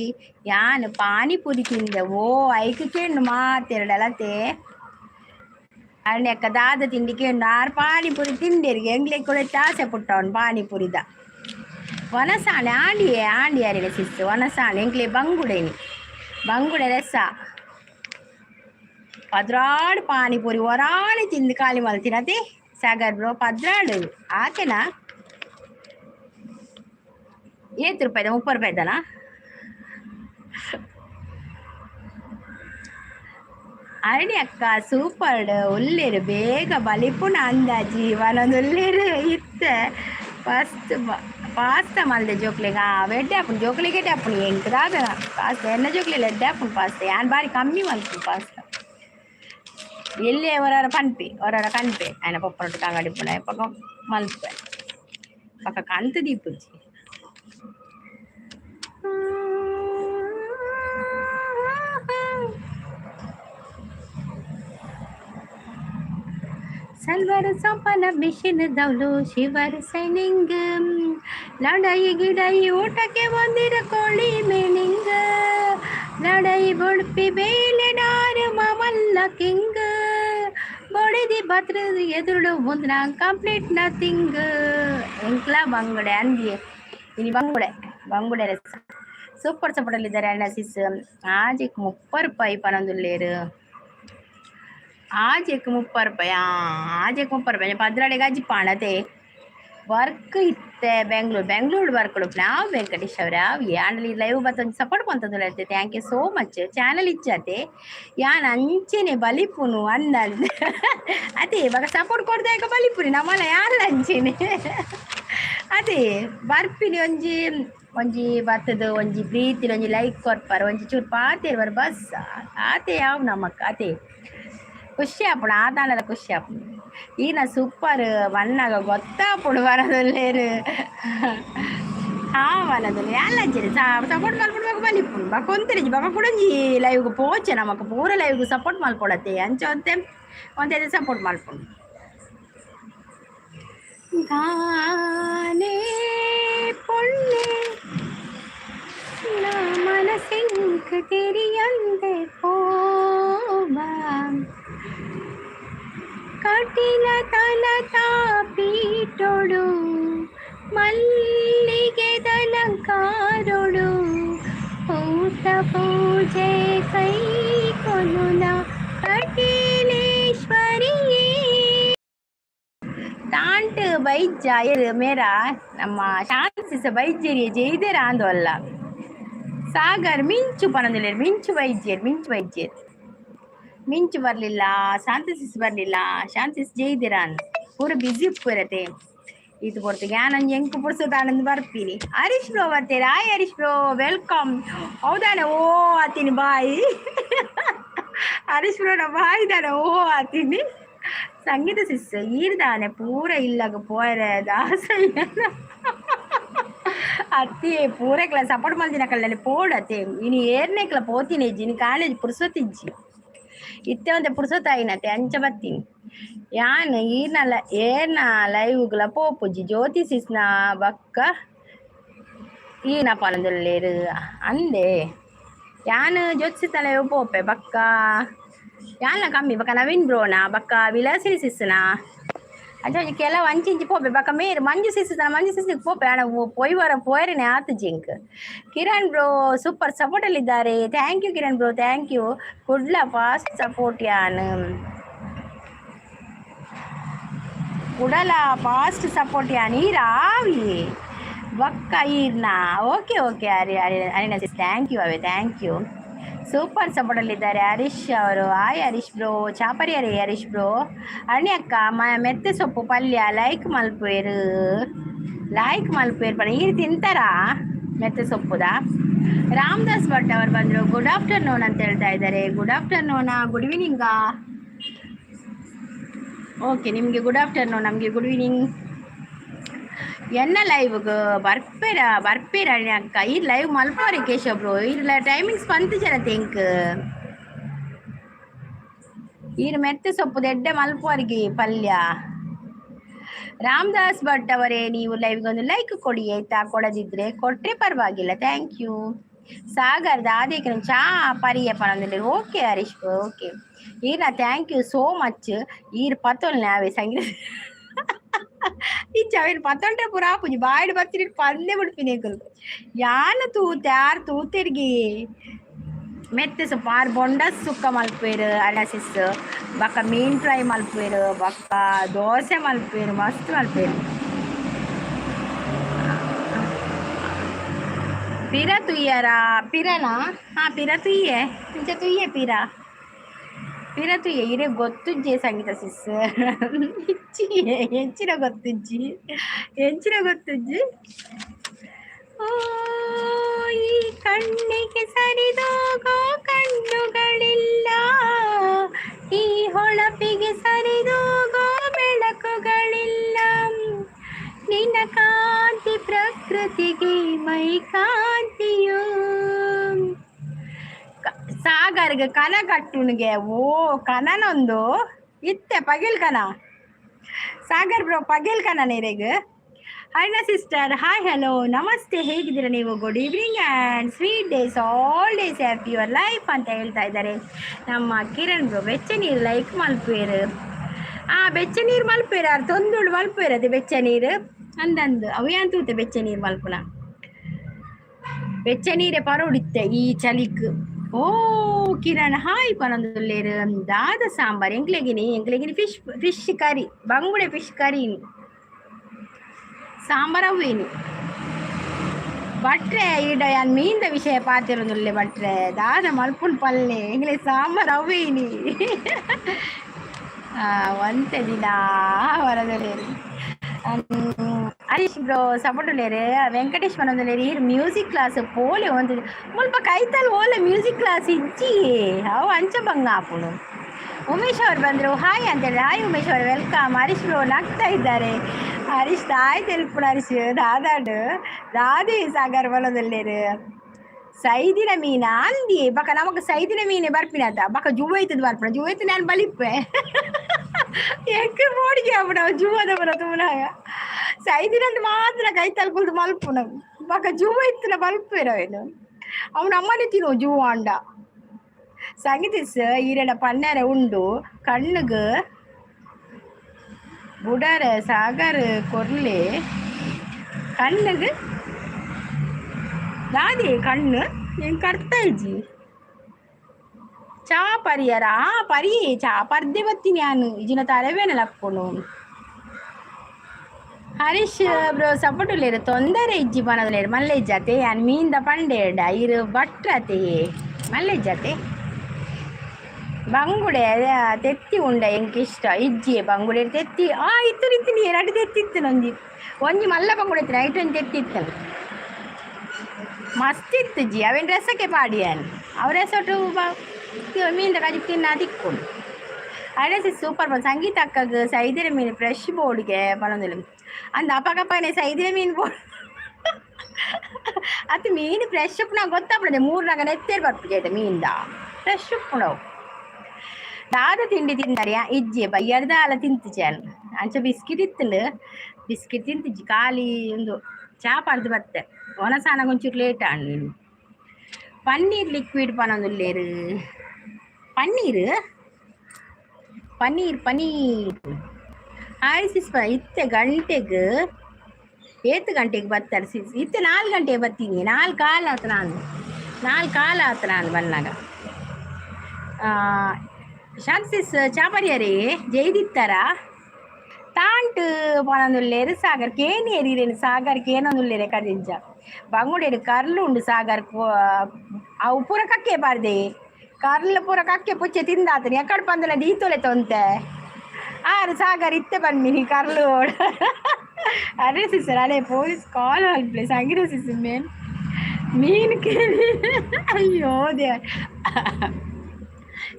ಯಾನು ಪಾನಿಪುರಿ ತಿಂದೆ ಓ ಐಕೆ ಮಾತೆರಡಲತೆ. ಅಕ್ಕ ದಾದ ತಿಂಡಿಗೆ 6 ಪಾನಿಪುರಿ ತಿಂಡಿರಿಗೆ ಎಂಗ್ಲೆ ಕೂಡ ಚಾಸೆ ಪುಟ್ಟವನು ಪಾನಿಪುರಿದ. ವನಸಾಣೆ ಆಂಡಿ ಅರಿನ ಸಿಸ್ಸು ವನಸಾಣೆ ಎಂಗ್ಲೆ ಬಂಗುಡೆ ರೆಸ ಪದ್ರಾಡು ಪಾನಿಪುರಿ ಒರಾಣಿ ತಿಂದು ಖಾಲಿ ಮಲ್ತಿನತಿ ಸಾಗರ್ ಬ್ರೋ. ಪದ್ರಾಡು ಆಕೆನಾ ₹30 ₹30 ಅರಡಿ ಅಕ್ಕ ಸೂಪರ್ ಒಳ್ಳೆರು ಬೇಗ ಬಲಿಪುನ ಅಂದಾಜಿ ಒಲ್ಲೊಂದು ಇತ್ತ ಫಸ್ಟ್ ಪಾಸ್ತಾ ಮಲ್ದೆ ಜೋಕ್ಲಿಗ ವೆಡ್ಡೆ ಹಾಪುನು ಜೋಕ್ಲಿಗೆ ಹಾಪುನು ಎಂಕದಾದ ಪಾಸ್ತಾ ಎನ್ನ ಜೋಕ್ಲಿಲ್ಲ ಎಡ್ಡೆ ಹಾಪುನು ಪಾಸ್ತಾ ಯಾನ್ ಬಾರಿ ಕಮ್ಮಿ ಮಲ್ಪುನು ಪಾಸ್ತಾ. ಎಲ್ಲೇ ಹೊರ ಕಣ್ಪೆ ఆయన ಪಪ್ಪನೊಟ್ಟು ಕಾಂಗಡಿಪುನ ಪಕ್ಕ ಮಲ್ಪೆ ಪಕ್ಕ ಕಂತು ದೀಪುಜಿ. ಸಲ್ವಾರ ಸೊಪ್ಪನ ಮಿಷಿನ್ ದೌಲು ಶಿವರ್ ಸೈನಿಂಗ್ ಲಡಾಯಿ ಗಿಡಾಯಿ ಊಟಕ್ಕೆ ಬಂದಿರ ಕೋಳಿ ಮೇನಿಂಗ್ ಲಡಾಯಿ ಬುಡ್ಪಿ ಬೇಲೆ ಡಾರು ಮಮಲ್ಲ ಕಿಂಗ್ ಬೊಡಿದಿ ಬತ್ರದ ಎದುರು ಮುಂದಿನ ಕಂಪ್ಲೀಟ್ ನಥಿಂಗ್ ಎಂಕ್ಲ ಬಂಗುಡೆ ಅಂದಿ ಇನಿ ಬಂಗುಡೆ ರೆಸ್ ಸೂಪರ್ ಸಪೋರ್ಟಲ್ಲಿದ್ದಾರೆ. ಅಣ್ಣಸಿಸ್ ಆಜಿಕ್ ₹30 ಪನೊಂದುಲ್ಲೇರು. ಆಜೆಕ್ ₹30 ಆಜೆಕ್ ₹30 ಪದ್ರಾಡೆಗೆ ಅಜ್ಜಿ ಪಾಣತೆ ವರ್ಕ್ ಇತ್ತೆ ಬೆಂಗಳೂರು ವರ್ಕ್ ನಾವು ವೆಂಕಟೇಶ್ ಅವ್ರೆ ಅವಿ ಆಂಡಲಿ ಲೈವ್ ಬತ್ತೊಂದು ಸಪೋರ್ಟ್ ಬಂತಂದು ಹೇಳ್ತೆ. Thank you so much. Channel ಇಚ್ಚಾತೆ ಯಾನ್ ಅಂಚೆನೆ ಬಲಿಪುನು ಅಂದಂದು ಅದೇ ಇವಾಗ ಸಪೋರ್ಟ್ ಕೊಡ್ದಾಗ ಬಲಿಪುರಿ ನಮ್ಮಲ್ಲ ಯಾರ ಅಂಚೆನೆ ಅದೇ ಬರ್ಪಿನಿ ಒಂಜಿ ಬತ್ತದು ಒಂಜಿ ಪ್ರೀತಿಲಿ ಒಂಜಿ ಲೈಕ್ ಕೊರ್ಪಾರ ಒಂಜಿ ಚೂರು ಪಾತೇರ್ವರ್ ಬಸ್ ಆತೆ ಯಾವ ನಮ್ಮಕ್ಕ ಅದೇ ಖುಷಿ ಆಪುಣ ಆದಾನದ ಖುಷಿ ಆಪುಣ. ಈನ ಸೂಪರ್ ಮಣ್ಣಾಗ ಗೊತ್ತಾಪುಡು ಬರೋದಲ್ಲೇರು ವನದಲ್ಲಿ ಎಲ್ಲಂಚೇರಿ ಸಪೋರ್ಟ್ ಮಲ್ಪಡ್ಬೇಕು ಬಲಿಪುಣ್ ಬಕೊಂತಿರಿ ಬಕ ಕುಡಂಜಿ ಲೈವ್ಗೆ ಪೋಚೆ ನಮಕ್ ಪೂರ ಲೈವ್ಗೆ ಸಪೋರ್ಟ್ ಮಲ್ಪಡತ್ತೆ ಅಂಚ ಒಂದೇ ಸಪೋರ್ಟ್ ಮಲ್ಪುಣ್. ಗಾನೆ ಪೊಣ್ಣೆ ನಾ ಮನಸಿಂಕ ತೆರಿಯಂದೆ ಪೋಬಾ ಕಟಿಲ ತಲತ ಪೀಟೊಡು ಮಲ್ಲಿಗೆ ದಲಂಕಾರೊಡು ಊಟ ಪೂಜೆ ಕೈ ಕೊನುನ ಕಟೀಲೇಶ್ವರಿಯೇ ತಾಂಟ್ ಬೈಜ್ಜ ಮೇರಾ ನಮ್ಮ ಶಾಂತಿಸ ಬೈಜ್ಜೇರಿಯ ಜೈದೇರ ಆಂದೋಲ್ಲ ಸಾಗರ್ ಮಿಂಚು ಪನೊಂದಿಲ್ಲ ಮಿಂಚು ಬೈಜ್ಜೇರ್ ಮಿಂಚು ಬರಲಿಲ್ಲ ಶಾಂತಿಸ್ ಬರಲಿಲ್ಲ ಶಾಂತಿಸ್ ಜೈದಿರಾನ್ ಪೂರ ಬಿಸಿ ಉಪ್ಪಿರತ್ತೆ ಇದು ಬರ್ತು ಯಾನಂಜ್ ಎಂಕು ಪುಡ್ಸೋದಾನಂದು ಬರ್ತೀನಿ. ಹರೀಶ್ ಬ್ರೋ ಬರ್ತೀರಾ? Hi Harish bro welcome. ಹೌದಾನೆ ಓ ಆತೀನಿ ಬಾಯ್ ಹರೀಶ್ ಬ್ರೋನ ಬಾಯ್ ದಾನೆ ಓ ಆತೀನಿ. ಸಂಗೀತ ಸಿಸ್ ಈರ್ದಾನೆ ಪೂರ ಇಲ್ಲಾಗ ಪೋಯರ ದಾಸಯ್ಯ ಅತ್ತಿ ಪೂರಕ್ಲ ಸಪೋರ್ಟ್ ಮಲ್ದಿನ ಕಲ್ಲಲ್ಲಿ ಪೋಡತ್ತೆ ಇನಿ ಏರ್ನೇಕ್ಲ ಪೋತೀನಿ ಇನಿ ಕಾಲೇಜ್ ಪುರ್ಸೊತ್ತಿಜ್ಜಿ ಇತ್ತೆ ಒಂತೆ ಪುರ್ಸೊತ್ತಾಯಿನತ್ತೆ ಅಂಚ ಬತ್ತೀನಿ ಯಾನ್ ಈರ್ನಲ್ಲ ಏನ ಲೈವ್ಗ್ಲ ಪೋಪುಜ್ಜಿ ಜ್ಯೋತಿ ಸಿಸ್ನ ಬಕ್ಕ ಈನ ಪನದಲ್ಲೇರು ಅಂದೆ ಯಾನ್ ಜ್ಯೋತಿ ಸಿಸ್ನ ಲೈವ್ ಪೋಪೆ ಬಕ್ಕ ಯಾನ್ಲ ಕಮ್ಮಿ ಬಕ್ಕ ನವೀನ್ ಬ್ರೋನ ಬಕ್ಕ ವಿಲಾಸಿನಿ ಸಿಸ್ನ ಅಂಚ ಕೆಲವು ಅಂಚಿಂಚಿ ಪೋಪೆ ಬಕ್ಕ ಮೇರು ಮಂಜು ಸಿಸ್ಸಿಗೆ ಪೋಪೆ ಹಣ ಪೋಯರನೆ ಆತು ಜಿಂಕ್. ಕಿರಣ್ ಬ್ರೋ ಸೂಪರ್ ಸಪೋರ್ಟಲ್ಲಿದ್ದಾರೆ. Thank you Kiran bro thank you. Kudla fast support ಯಾನ್ ಕುಡಲ ಫಾಸ್ಟ್ ಸಪೋರ್ಟ್ ಯಾನ್ ಈರಾವಿ ಬಕ್ಕ ಈರ್ನ okay Harini sis thank you ಅವೇ ಥ್ಯಾಂಕ್ ಯು. ಸೂಪರ್ ಸಪೋರ್ಟಲ್ಲಿದ್ದಾರೆ ಹರೀಶ್ ಅವರು. ಹಾಯ್ ಹರೀಶ್ ಬ್ರೋ ಚಾಪರಿ ಹರೀಶ್ ಬ್ರೋ. ಅಣ್ಣಿ ಅಕ್ಕ ಮೆತ್ತೆ ಸೊಪ್ಪು ಪಲ್ಯ ಲೈಕ್ ಮಲ್ಪೇರು ಪಣ ಈರು ತಿಂತಾರಾ ಮೆತ್ತೆ ಸೊಪ್ಪುದ ರಾಮದಾಸ್ ಭಟ್ ಅವರು ಬಂದರು. ಗುಡ್ ಆಫ್ಟರ್ನೂನ್ ಅಂತ ಹೇಳ್ತಾ ಇದ್ದಾರೆ. ಗುಡ್ ಆಫ್ಟರ್ನೂನಾ, ಗುಡ್ ಈವ್ನಿಂಗಾ? ಓಕೆ, ನಿಮಗೆ ಗುಡ್ ಆಫ್ಟರ್ನೂನ್, ನಮಗೆ ಗುಡ್ ಈವ್ನಿಂಗ್. ಎನ್ನ ಲೈವ್ಗೆ ಬರ್ಪೇರ ಅಕ್ಕ. ಈ ಲೈವ್ ಮಲ್ಪೋರಿ ಕೇಶವ್ ಬ್ರೋ. ಇಲ್ಲ ಟೈಮಿಂಗ್ಸ್ ಪಂತು ಜನ ತಿಂಕ್ ಈರು ಮೆತ್ತೆ ಸೊಪ್ಪು ದೆಡ್ಡೆ ಮಲ್ಪೋರಿಗೆ ಪಲ್ಯ. ರಾಮದಾಸ್ ಭಟ್ ಅವರೇ, ನೀವು ಲೈವ್ಗೆ ಒಂದು ಲೈಕ್ ಕೊಡಿ ಆಯ್ತಾ. ಕೊಡದಿದ್ರೆ ಕೊಟ್ರೆ ಪರವಾಗಿಲ್ಲ, ಥ್ಯಾಂಕ್ ಯು. ಸಾಗರ್ ದಾದೇಕ ಚಾ ಪರಿಯಪ್ಪ ನಂದಲ್ಲಿ. ಓಕೆ ಹರೀಶ್, ಓಕೆ ಈರ್ನ ಥ್ಯಾಂಕ್ ಯು ಸೋ ಮಚ್. ಈರ್ ಪತ್ತೊಲ್ ನಾವೇ ಸಂಗೀತ ಈ ಚವೇರ್ ಪತ್ತೊಂಡ್ರೆ ಪುರಾ ಪೂಜಿ ಬಾಯ್ಡ್ ಬರ್ತೀನಿ ಪಂದೆ ಬಿಡ್ಪಿನೇಕಲ್ ಯಾನ ತೂತೆ ಯಾರು ತೂತಿರ್ಗಿ ಮೆತ್ತೆ ಸೊಪ್ಪು ಆರು ಬೊಂಡ ಸುಕ್ಕ ಮಲ್ಪೇರು ಅನಾಸಿಸ್ ಬಕ್ಕ ಮೀನ್ ಫ್ರೈ ಮಲ್ಪೇರು ಬಕ್ಕ ದೋಸೆ ಮಲ್ಪೇರು ಮಸ್ತ್ ಮಲ್ಪೇರು. ಪಿರ ತುಯ್ಯಾರ ಪಿರನಾ? ಹಾ ಪಿರ ತುಯ್ಯೆ ಇಂಚ ತುಯ್ಯೆ ಪಿರ ತುಯ್ಯೆ ಇರೇ ಗೊತ್ತುಜ್ಜಿ ಸಂಗೀತ ಸಿಸ್. ಹೆಚ್ಚಿನ ಗೊತ್ತುಜ್ಜಿ. ಈ ಕಣ್ಣಿಗೆ ಸರಿದೋಗೋ ಕಣ್ಣುಗಳಿಲ್ಲ, ಈ ಹೊಳಪಿಗೆ ಸರಿದೋಗೋ ಬೆಳಕುಗಳಿಲ್ಲ, ನಿನ್ನ ಕಾಂತಿ ಪ್ರಕೃತಿಗೆ ಮೈ ಕಾಂತಿಯೋ. ಸಾಗರ್ಗೆ ಕನ ಕಟ್ಟುಣಿಗೆ ಓ ಕನನೊಂದು ಇತ್ತೆ ಪಗಿಲ್ ಕನ. ಸಾಗರ್ ಬ್ರೋ ಪಗಿಲ್ ಕನ ನೀರಿಗೆ. ಹೈನಾ ಸಿಸ್ಟರ್, ಹಾಯ್ ಹಲೋ ನಮಸ್ತೆ, ಹೇಗಿದ್ದೀರಾ ನೀವು? Good evening and sweet days, all days happy your life ಅಂತ ಹೇಳ್ತಾ ಇದ್ದಾರೆ ನಮ್ಮ ಕಿರಣ್ ಬ್ರೋ. ಬೆಚ್ಚ ನೀರು ಲೈಕ್ ಮಲ್ಪೇರು. ಬೆಚ್ಚ ನೀರು ಮಲ್ಪೇರು ಅವ್ರು ತೊಂದುಳು ಮಲ್ಪೇರು. ಅದು ಬೆಚ್ಚ ನೀರು ಅಂದಂದು ಅವು ತೂತೆ ಬೆಚ್ಚ ನೀರು ಮಲ್ಪುನ. ಬೆಚ್ಚ ನೀರೇ ಪರೋಡಿತ್ತೆ ಈ ಚಲಿಕ್. ಓ ಕಿರಣ್ ಹಾಯ್ ಪನೊಂದುಲ್ಲೇರು. ದಾದ ಸಾಂಬಾರ್ ಎಂಕ್ಲೆಗಿನಿ ಫಿಶ್ ಕರಿ ಬಂಗುಡೆ ಫಿಶ್ ಕರಿ ಸಾಂಬಾರ್ ಅವೇನು ಬಟ್ರೆ ಈಡ ಯಾನ್ ಮೀನ್ದ ವಿಷಯ ಪಾತಿರೋದುಲ್ಲೆ ಬಟ್ರೆ ದಾದ ಮಲ್ಪುನ್ ಪಲ್ಲೆ ಎಂಗ್ಲೆ ಸಾಂಬಾರ್ ಅವೇನಿ ಒಂತೆ ದಿನ ಹೊರದಲೇರು. ಹರೀಶ್ ಬ್ರೋ ಸಪೋರ್ಟುಲೇರು. ವೆಂಕಟೇಶ್ ಮನೊಂದುಲೇರು ಈರು ಮ್ಯೂಸಿಕ್ ಕ್ಲಾಸ್ ಪೋಲೆ ಒಂದು ಮುಲ್ಪ ಕೈತಲ್ ಓಲೆ ಮ್ಯೂಸಿಕ್ ಕ್ಲಾಸ್ ಇಜ್ಜಿ ಅವು ಅಂಚ ಬಂಗ ಆಪುನು. ಉಮೇಶ್ ಅವ್ರು ಬಂದರು, ಹಾಯ್ ಅಂತೇಳಿ. ಹಾಯ್ ಉಮೇಶ್ ಅವರು, ವೆಲ್ಕಮ್. ಹರೀಶ್ ಬ್ರೋ ನಗ್ತಾ ಇದ್ದಾರೆ. ಹರೀಶ್ ತಾಯಿ ತೆಲ್ಪುಣ ಹರೀಶ್ ದಾದಿ ಸಾಗರ್ ಬಲದಲ್ಲೇರು. ಸೈದಿನ ಮೀನ ಅಂದಿ ಬಕ ನಮಕ್ ಸೈದಿನ ಮೀನೆ ಬರ್ಪಿನ ಅಂತ ಬಕ ಜುವೈತದ ಬರ್ಪಣ ಜುವೈತು ನಾನು ಬಲಿಪ್ಪೆ ಎಕ್ಕೆ ಬೋಡಿಗೆ ಆಗ್ಬಿಡ ಜುವದ ಬರ ತುಮನಾಗ ಸೈದಿನಂತ ಮಾತ್ರ ಕೈ ತಲ್ಪುದು ಮಲ್ಪುನ ಬಕ ಜುವೈತನ ಬಲ್ಪೇರವೇನು ಅವನ ಅಮ್ಮನೇ ತಿನ್ನು ಜುವ ಅಂಡ. ಸಂಗೀತಿಸ್ ಈರೆಡ ಪನ್ನೆರ ಉಂಡು ಕಣ್ಣುಗು ಬುಡರ ಸಾಗರ್ ಕೊರ್ಲೆ ಕಣ್ಣುಗು ದಾದಿ ಕಣ್ಣು ಹೆಂಗ್ ಕರ್ತಾ ಇಜ್ಜಿ ಚಾ ಪರಿಯರ ಪರಿ ಚಾ ಪರ್ದೆ ಬತ್ತೀನಿ ನಾನು ಇಜಿನ ತರವೇನ ಲಪ್ಪುನು. ಹರೀಶ್ ಬ್ರೋ ಸಪೋರ್ಟುಲೇರು ತೊಂದರೆ ಇಜ್ಜಿ ಬನದಲೇರು ಮಲ್ಲೆ ಇಜ್ಜತೆ ಯಾನ್ ಮೀಂದ ಪಂಡೇಡ ಇರು ಭಟ್ರತೆ ಮಲ್ಲೆ ಇಜ್ಜತೆ ಬಂಗುಡೆ ತೆತ್ತಿ ಉಂಡ ಎಂಕಿಷ್ಟ ಇಜ್ಜಿ ಬಂಗುಡೆ ತೆತ್ತಿ ಇತ್ತು ನಿಂತೀನಿ ಎರಡು ತೆತ್ತಿತ್ತು ನಂದಿ ಒಂಜಿ ಮಲ್ಲ ಬಂಗುಡೆ ಇತ್ತು ನೈಟ್ ಒಂದು ತೆತ್ತಿತ್ತನು ಮಸ್ತ್ ಇತ್ತು ಜಿ ಅವೇನು ರಸಕ್ಕೆ ಪಾಡಿಯಾನು ಅವ್ರ ಹೆಸರು ಮೀನಿಂದ ಕಜಿ ತಿನ್ನ ತಿಕ್ಕೊಂಡು ಅಡಸಿ ಸೂಪರ್ ಬಂದು ಸಂಗೀತ ಅಕ್ಕಗೆ ಸೈದಿನ ಮೀನು ಫ್ರೆಶ್ ಬೋರ್ಡ್ಗೆ ಬರೋದಿಲ್ಲ ಅಂದ ಅಪ್ಪಗಪ್ಪನೇ ಸೈದಿನ ಮೀನು ಬೋರ್ಡ್ ಅದು ಮೀನು ಫ್ರೆಶ್ ಉಪ್ಪು ಗೊತ್ತಾಗ್ಬಿಡದೆ 3 ನಾಗ ನೆತ್ತೇರು ಬರ್ತಿದೆ ಮೀನಿಂದ ಫ್ರೆಶ್ ಉಪ್ಪು ನಾವು ದಾದ ತಿಂಡಿ ತಿಂದಾರೆ ಇಜ್ಜಿ ಬಯ್ಯರ್ದ ಅಲ್ಲ ತಿಂತಿಜಾನು ಅಂಚ ಬಿಸ್ಕಿಟ್ ಇತ್ತಂಡು ಬಿಸ್ಕಿಟ್ ತಿಂತಿಜ್ಜಿ ಖಾಲಿ ಒಂದು ಚಾ ಪಡ್ದು ಬತ್ತೆ ಒನಸಾನ ಒಂಚೂರು ಲೇಟ್ ನೀನು ಪನ್ನೀರ್ ಲಿಕ್ವಿಡ್ ಪನೊಂದುಲ್ಲೇರು ಪನ್ನೀರ್ ಪನ್ನೀರ್ ಪನ್ನೀರ್ ಆಯ್ಸಿಸ್ಪ ಇತ್ತೆ ಗಂಟೆಗೆ 8 ಗಂಟೆಗೆ ಬರ್ತಾರೆ ಸಿಸ್ ಇತ್ತೆ 4 ಗಂಟೆಗೆ ಬರ್ತೀನಿ 4 ಕಾಲ ಆತ ನಾನು ಬಂದಾಗ ಶಾನ್ಸಿಸ್ ಚಾಪರಿಯರೇ ಜೈದಿತ್ತಾರ ತಾಂಟು ಪನೊಂದುಲ್ಲೇರು ಸಾಗರ್ ಕೇನಿಯರಿರೇನು ಸಾಗರ್ ಕೇನೊಂದುಲ್ಲೇರೆ ಕದಿಂಜ ಬಂಗುಡೇರು ಕರ್ಲು ಉಂಡು ಸಾಗರ್ ಅವು ಪೂರ ಕಕ್ಕೆ ಬಾರ್ದೆ ಕರ್ಲು ಪೂರ ಕಕ್ಕೆ ಪುಚ್ಚೆ ತಿಂದಾತನಿ ಎಕ್ಕಡ ಪಂದಲ ದೀತೊಲೆ ತೊಂತೆ ಆರು ಸಾಗರ್ ಇತ್ತೆ ಬನ್ನಿ ಕರ್ಲು ಅರೆ ಸಿಸ್ಟರ್ ಅಲೆ ಪೊಲೀಸ್ ಕಾಲ್ ಪ್ಲೇಸ್ ಹಂಗಿರೋ ಸಿಸ್ ಮೇನ್ ಮೀನು ಕೇಳಿ ಅಯ್ಯೋ ದೇ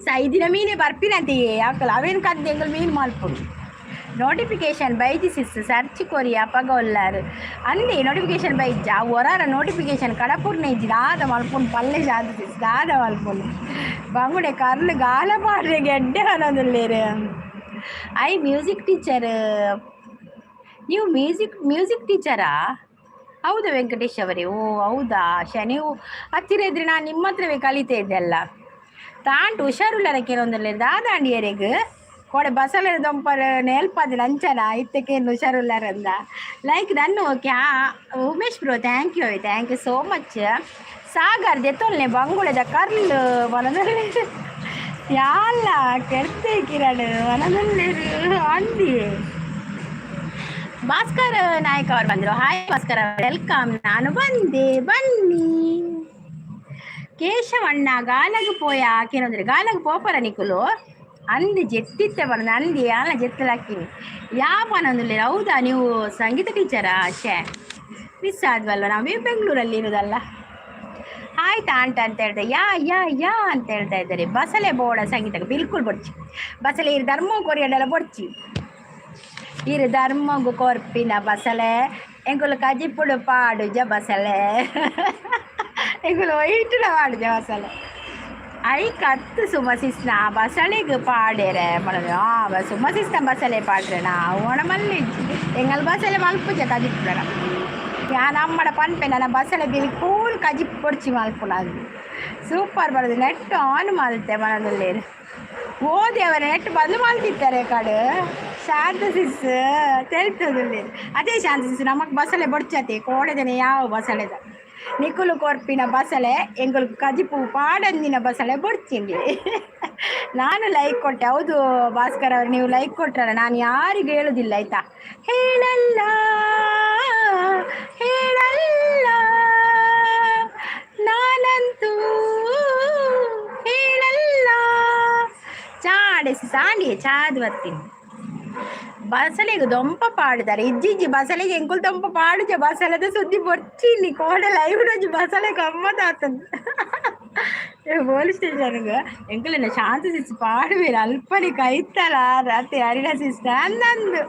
ಸೈದಿನ ಮೀನೇ ಬರ್ಪಿನಂತೆಯೇ ಯಾಕಲ್ಲ ಅವೇನು ಕದ್ದು ಎಂಗಳು ಮೀನು ಮಲ್ಪುಡು ನೋಟಿಫಿಕೇಶನ್ ಬೈದಿಸಿಸ್ ಸರ್ಚ್ ಕೊರಿ ಅಪಗೊಲ್ಲಾರು ಅಂದಿ ನೋಟಿಫಿಕೇಶನ್ ಬೈಜ್ಜ ಒರಾರ ನೋಟಿಫಿಕೇಶನ್ ಕಡಪುರ್ನ ಇಜ್ಜಿ ದಾದ ಮಲ್ಪುಂಡು ಪಲ್ಲೆ ಶಾದಿಸಿಸ್ ದಾದ ಮಲ್ಪುಂಡು ಬಂಗುಡೆ ಕರ್ಲು ಗಾಲ ಪಾಡ್ರೆ ಗೆಡ್ಡೆ ಅನ್ನೋದಿಲ್ಲೇರು ಐ ಮ್ಯೂಸಿಕ್ ಟೀಚರ್ ನೀವು ಮ್ಯೂಸಿಕ್ ಟೀಚರಾ ಹೌದಾ ವೆಂಕಟೇಶ್ ಅವರೇ? ಓ ಹೌದಾ ನೀವು ಹತ್ತಿರ ಇದ್ರೆ ನಾನು ನಿಮ್ಮ ಹತ್ರವೇ ಕಲಿತಾ ಇದ್ದೆ ಅಲ್ಲ. ತಾಂಟು ಹುಷಾರುಳ್ಳರಕ್ಕೆ ಒಂದಲ್ಲ ದಾದಾಂಡಿಯರೆಗೆ ಕೊಡೆ ಬಸಲ ದೊಂಪರ್ ನೆಲ್ಪದ ಲಂಚನ ಇತ್ತಕ್ಕೇನು ಹುಷಾರುಳ್ಳಾರಂದ ಲೈಕ್ ನನ್ನ okay Umesh bro thank you so much. Sagar ದೆತ್ತೊಲ್ನೆ ಬಂಗುಳದ ಕರ್ಲು ಮನದಲ್ಲಿ ಯಾಲ್ಲ ಕೆಡ್ತೆ ಕಿರಣ್ ಮನದಲ್ಲೇರು ಅಂದಿ ಭಾಸ್ಕರ್ ನಾಯಕ್ ಅವ್ರು ಬಂದರು. Hi Bhaskar welcome. ನಾನು ಬಂದೆ ಬನ್ನಿ. ಕೇಶವಣ್ಣ ಗಾಲಗ್ ಪೋಯ ಹಾಕೇನಂದ್ರೆ ಗಾಲಗ್ ಪೋಪರ ನಿಕುಲು ಅಂದು ಜೆತ್ತಿತ್ತೆ ಬಂದ ಅಂದಿ ಅಲ್ಲ ಜೆತ್ತಲಾಕಿನಿ ಯಾಪನಂದಿಲ್ಲ. ಹೌದಾ ನೀವು ಸಂಗೀತ ಟೀಚರಾ? ಮಿಸ್ ಆದ್ವಲ್ವ, ನಾವು ಬೆಂಗಳೂರಲ್ಲಿ ಇರೋದಲ್ಲ. ಆಯ್ತಾ ಆಂಟ ಅಂತ ಹೇಳ್ದೆ ಯಾ ಅಂತ ಹೇಳ್ತಾ ಇದ್ದಾರೆ. ಬಸಲೆ ಬೋಡ ಸಂಗೀತಕ್ಕೆ ಬಿಲ್ಕುಲ್ ಬೊಡ್ಚಿ ಬಸಲೆ ಇರು ಧರ್ಮ ಕೊರಿಯಡೆಲ್ಲ ಬೊಡ್ಚಿ ಇರು ಧರ್ಮಗು ಕೊರ್ಪಿನ ಬಸಲೆ ಎಂಗುಲು ಕಜಿಪುಡು ಪಾಡುಜ ಬಸಲೆ ಎಂಗುಲು ಒಯ್ಟುಲ ಪಾಡುಜ ಬಸಲೆ ಐ ಕತ್ತು ಸುಮಸಿಸ್ನ ಬಸಳೆಗೆ ಪಾಡೇರೆ ಮನ ಸುಮಸಿಸ್ನ ಬಸಳೆ ಪಾಡ್ರೆನ ಓಣಮಲ್ಲಿ ಎಂಗಲ್ ಬಸಳೆ ಮಲ್ಪುಜ ಕಜಿಪುಡ ಯಾ ನಮ್ಮಡ ಪನ್ಪೆ ನನ್ನ ಬಸಳೆ ಬಿಲ್ ಕೂಲ್ ಕಜಿ ಪೊಡ್ಚಿ ಮಲ್ಪುನ ಅದು ಸೂಪರ್ ಬರೋದು. ನೆಟ್ ಆನ್ ಮಲ್ತೆ ಮನದಲ್ಲಿ ಓದೇವರ ನೆಟ್ ಬಂದು ಮಲ್ತಿರ್ತಾರೆ ಕಡೆ ಶಾಂತ ಸಿಸ್ ತೆಲ್ತದಲ್ಲಿ ಅದೇ ಶಾಂತ ಸಿಸ್ ನಮಗ್ ಬಸಳೆ ಬೊಡ್ಚತೆ ಕೋಡೆದನೆ ಯಾವ ಬಸಳೆದ ನಿಕುಲು ಕೊರ್ಪಿನ ಬಸಳೆ ಎಂಗಳು ಕಜಿಪು ಪಾಡಂದಿನ ಬಸಳೆ ಬೊಡ್ಚಿಂಡಿ. ನಾನು ಲೈಕ್ ಕೊಟ್ಟೆ. ಹೌದು ಭಾಸ್ಕರ್ ಅವ್ರು ನೀವು ಲೈಕ್ ಕೊಟ್ರಲ್ಲ, ನಾನು ಯಾರಿಗೂ ಹೇಳುದಿಲ್ಲ ಆಯ್ತಾ. ಹೇಳಲ್ಲ ನಾನಂತೂ ಹೇಳಲ್ಲ ಚಾಡೆಸಿ ಸಾಂಡಿಗೆ ಚಾದ್ ಬರ್ತೀನಿ. ಬಸಳೆಗೆ ದೊಂಪ ಪಾಡಿದ್ದಾರೆ ಇಜ್ಜಿಜ್ಜಿ ಬಸಳೆಗೆ ಎಂಕುಲ್ ದೊಂಪ ಪಾಡುಜ ಬಸಳೆದ ಸುದ್ದಿ ಬೊಚ್ಚಿಲ್ಲಿ ಕೋಡೆ ಲೈವ್ ರಜು ಬಸಳೆ ಗಮ್ಮತ್ ಆತಂದು ಪೊಲೀಸ್ ಸ್ಟೇಷನ್ಗೆ ಎಂಕುಲಿನ ಶಾಂತ ಸಿಸ್ ಪಾಡುವೇರು ಅಲ್ಪನಿ ಕೈತಲ ರಾತ್ರಿ ಹರಿಣ ಸಿಸ್ಟ ಅಂದಂದು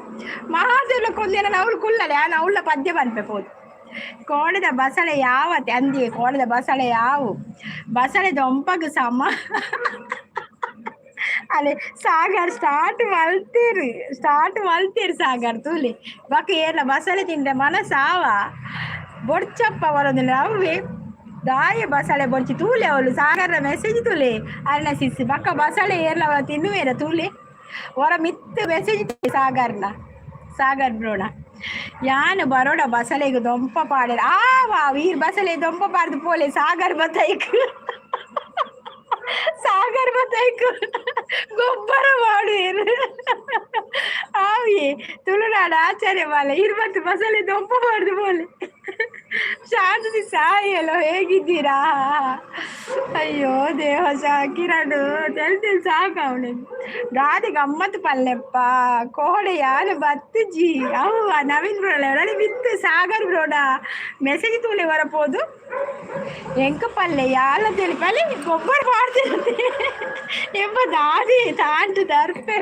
ಮಹಾದೇವ್ಲ ಕೊಂದೇನ ಅವ್ಳು ಕುಳ್ಳಲೆ ನಾನು ಅವಳ ಪದ್ಯ ಬಂದ್ಬೇಕು. ಕೋಣದ ಬಸಳೆ ಯಾವತ್ತೆ ಅಂದಿ ಕೋಣದ ಬಸಳೆ ಯಾವು ಬಸಳೆ ದೊಂಪಗೆ ಸಮ ಅಲ್ಲೇ ಸಾಗರ್ ಸ್ಟಾರ್ಟ್ ಮಲ್ತೀರಿ ಸಾಗರ್ ತೂಲಿ ಬಕ ಏನ ಬಸಳೆ ತಿಂದ್ರೆ ಮನಸ್ಸಾವ ಬೊಡ್ಚಪ್ಪ ಬರೋದಿಲ್ಲ ಅವೇ ದಾಯ ಬಸಳೆ ಬೊಡ್ಚಿ ತೂಲೆ ಅವಳು ಸಾಗರ ಮೆಸೇಜ್ ತೂಲೆ ಅರ್ಣ ಸಿಸಿ ಬಕ್ಕ ಬಸಳೆ ಏರ್ಲವ ತಿನ್ನುವೇರ ತೂಲೆ ಹೊರ ಮಿತ್ತು ಮೆಸೇಜ್ ಸಾಗರ್ ಬ್ರೋಣ ಯಾನು ಬರೋಡ ಬಸಳೆಗೆ ದೊಂಪ ಪಾಡ ವೀರ್ ಬಸಳೆ ದೊಂಪ ಪಾಡ್ದು ಪೋಲೆ ಸಾಗರ್ ಬತ್ತೈಕು ಗೊಬ್ಬರ ಮಾಡುವೇನು ಆವಿಯೇ ತುಳುನಾಡು ಆಚಾರ್ಯ ಮಾಲ ಇರ್ಬತ್ತು ಬಸಳೆ ದೊಂಪ ಮಾಡುದು ಬೋಲೆ ಶಾಂತಿ ಸಾಯಲ್ಲೋ ಹೇಗಿದ್ದೀರಾ? ಅಯ್ಯೋ ದೇವ ಕಿರಣ್ ತೆಲ್ ಸಾಕ ಅವನಿಗೆ ಗಾದೆ ಗಮ್ಮತ್ತು ಪಲ್ಲೆಪ್ಪ ಕೋಡೆ ಯಾರು ಬತ್ತುಜಿ ಅವ್ವ ನವೀನ್ ಬ್ರೋಡ ಒಳ್ಳೆ ಬಿತ್ತು ಸಾಗರ್ ಬ್ರೋಡ ಮೆಸೇಜ್ ತೂಲೆ ಬರಪೋದು ಎಂಕ ಪಲ್ಲೆ ಯಾಲ ತೆಲಿ ಪಲ್ಲೆ ಗೊಬ್ಬರ ಮಾಡ್ತಿರುತ್ತೆ ಎಂಬ ದಾದಿ ತಾಂಟು ದರ್ಪೆ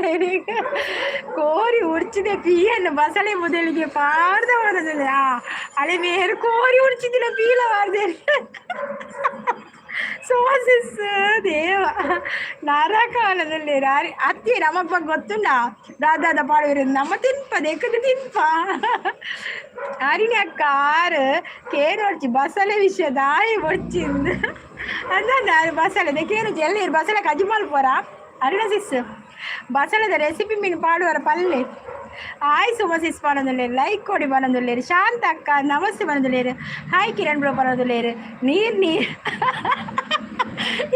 ಕೋರಿ ಉಡ್ಚಿದೆ ಪೀಯನ್ನು ಬಸಳೆ ಮೊದಲಿಗೆ ಪಾಡ್ದ ಮಾಡೋದಿಲ್ಲ ಅಳೆ ಮೇರು ಕೋರಿ ಉಡ್ಚಿದಿಲ್ಲ ಪೀಲ ಮಾಡ್ದೆ ಸೋಸಿಸ್ ದೇವ ನರಕಾಲದಲ್ಲಿ ಅತ್ತಿ ನಮ್ಮಪ್ಪ ಗೊತ್ತುಂಡ ದಾದಾದ ಪಾಡುವಿರೋದು ನಮ್ಮ ತಿನ್ಪ ದೇಕದು ತಿನ್ಪ ಅರಿಣಿ ಅಕ್ಕ ಆರು ಕೇನೊಡ್ಚಿ ಬಸಳೆ ವಿಷಯ ದಾಯಿ ಬೊಡ್ಚಿಂದು ಅಂದ ಬಸಳೆ ಕೇನೊಚ್ಚಿ ಎಲ್ಲಿ ಬಸಳೆ ಕಜಿ ಮಲ್ಪೋರ ಅರಿಣ ಸಿಸ್ ಬಸಳೆದ ರೆಸಿಪಿ ಮೀನು ಪಾಡುವರ ಪಲ್ಲೆ ಹಾಯ್ ಸುಮಸಿಸ್ ಬರೋದಿಲ್ಲೇರು ಲೈಕ್ ಕೊಡಿ ಬರೋದಿಲ್ಲೇರು ಶಾಂತ ಅಕ್ಕ ನಮಸ್ತೆ ಬರೋದಿಲ್ಲೇರು ಹಾಯ್ ಕಿರಣ್ ಬ್ರೋ ಬರೋದಿಲ್ಲೇರು ನೀರು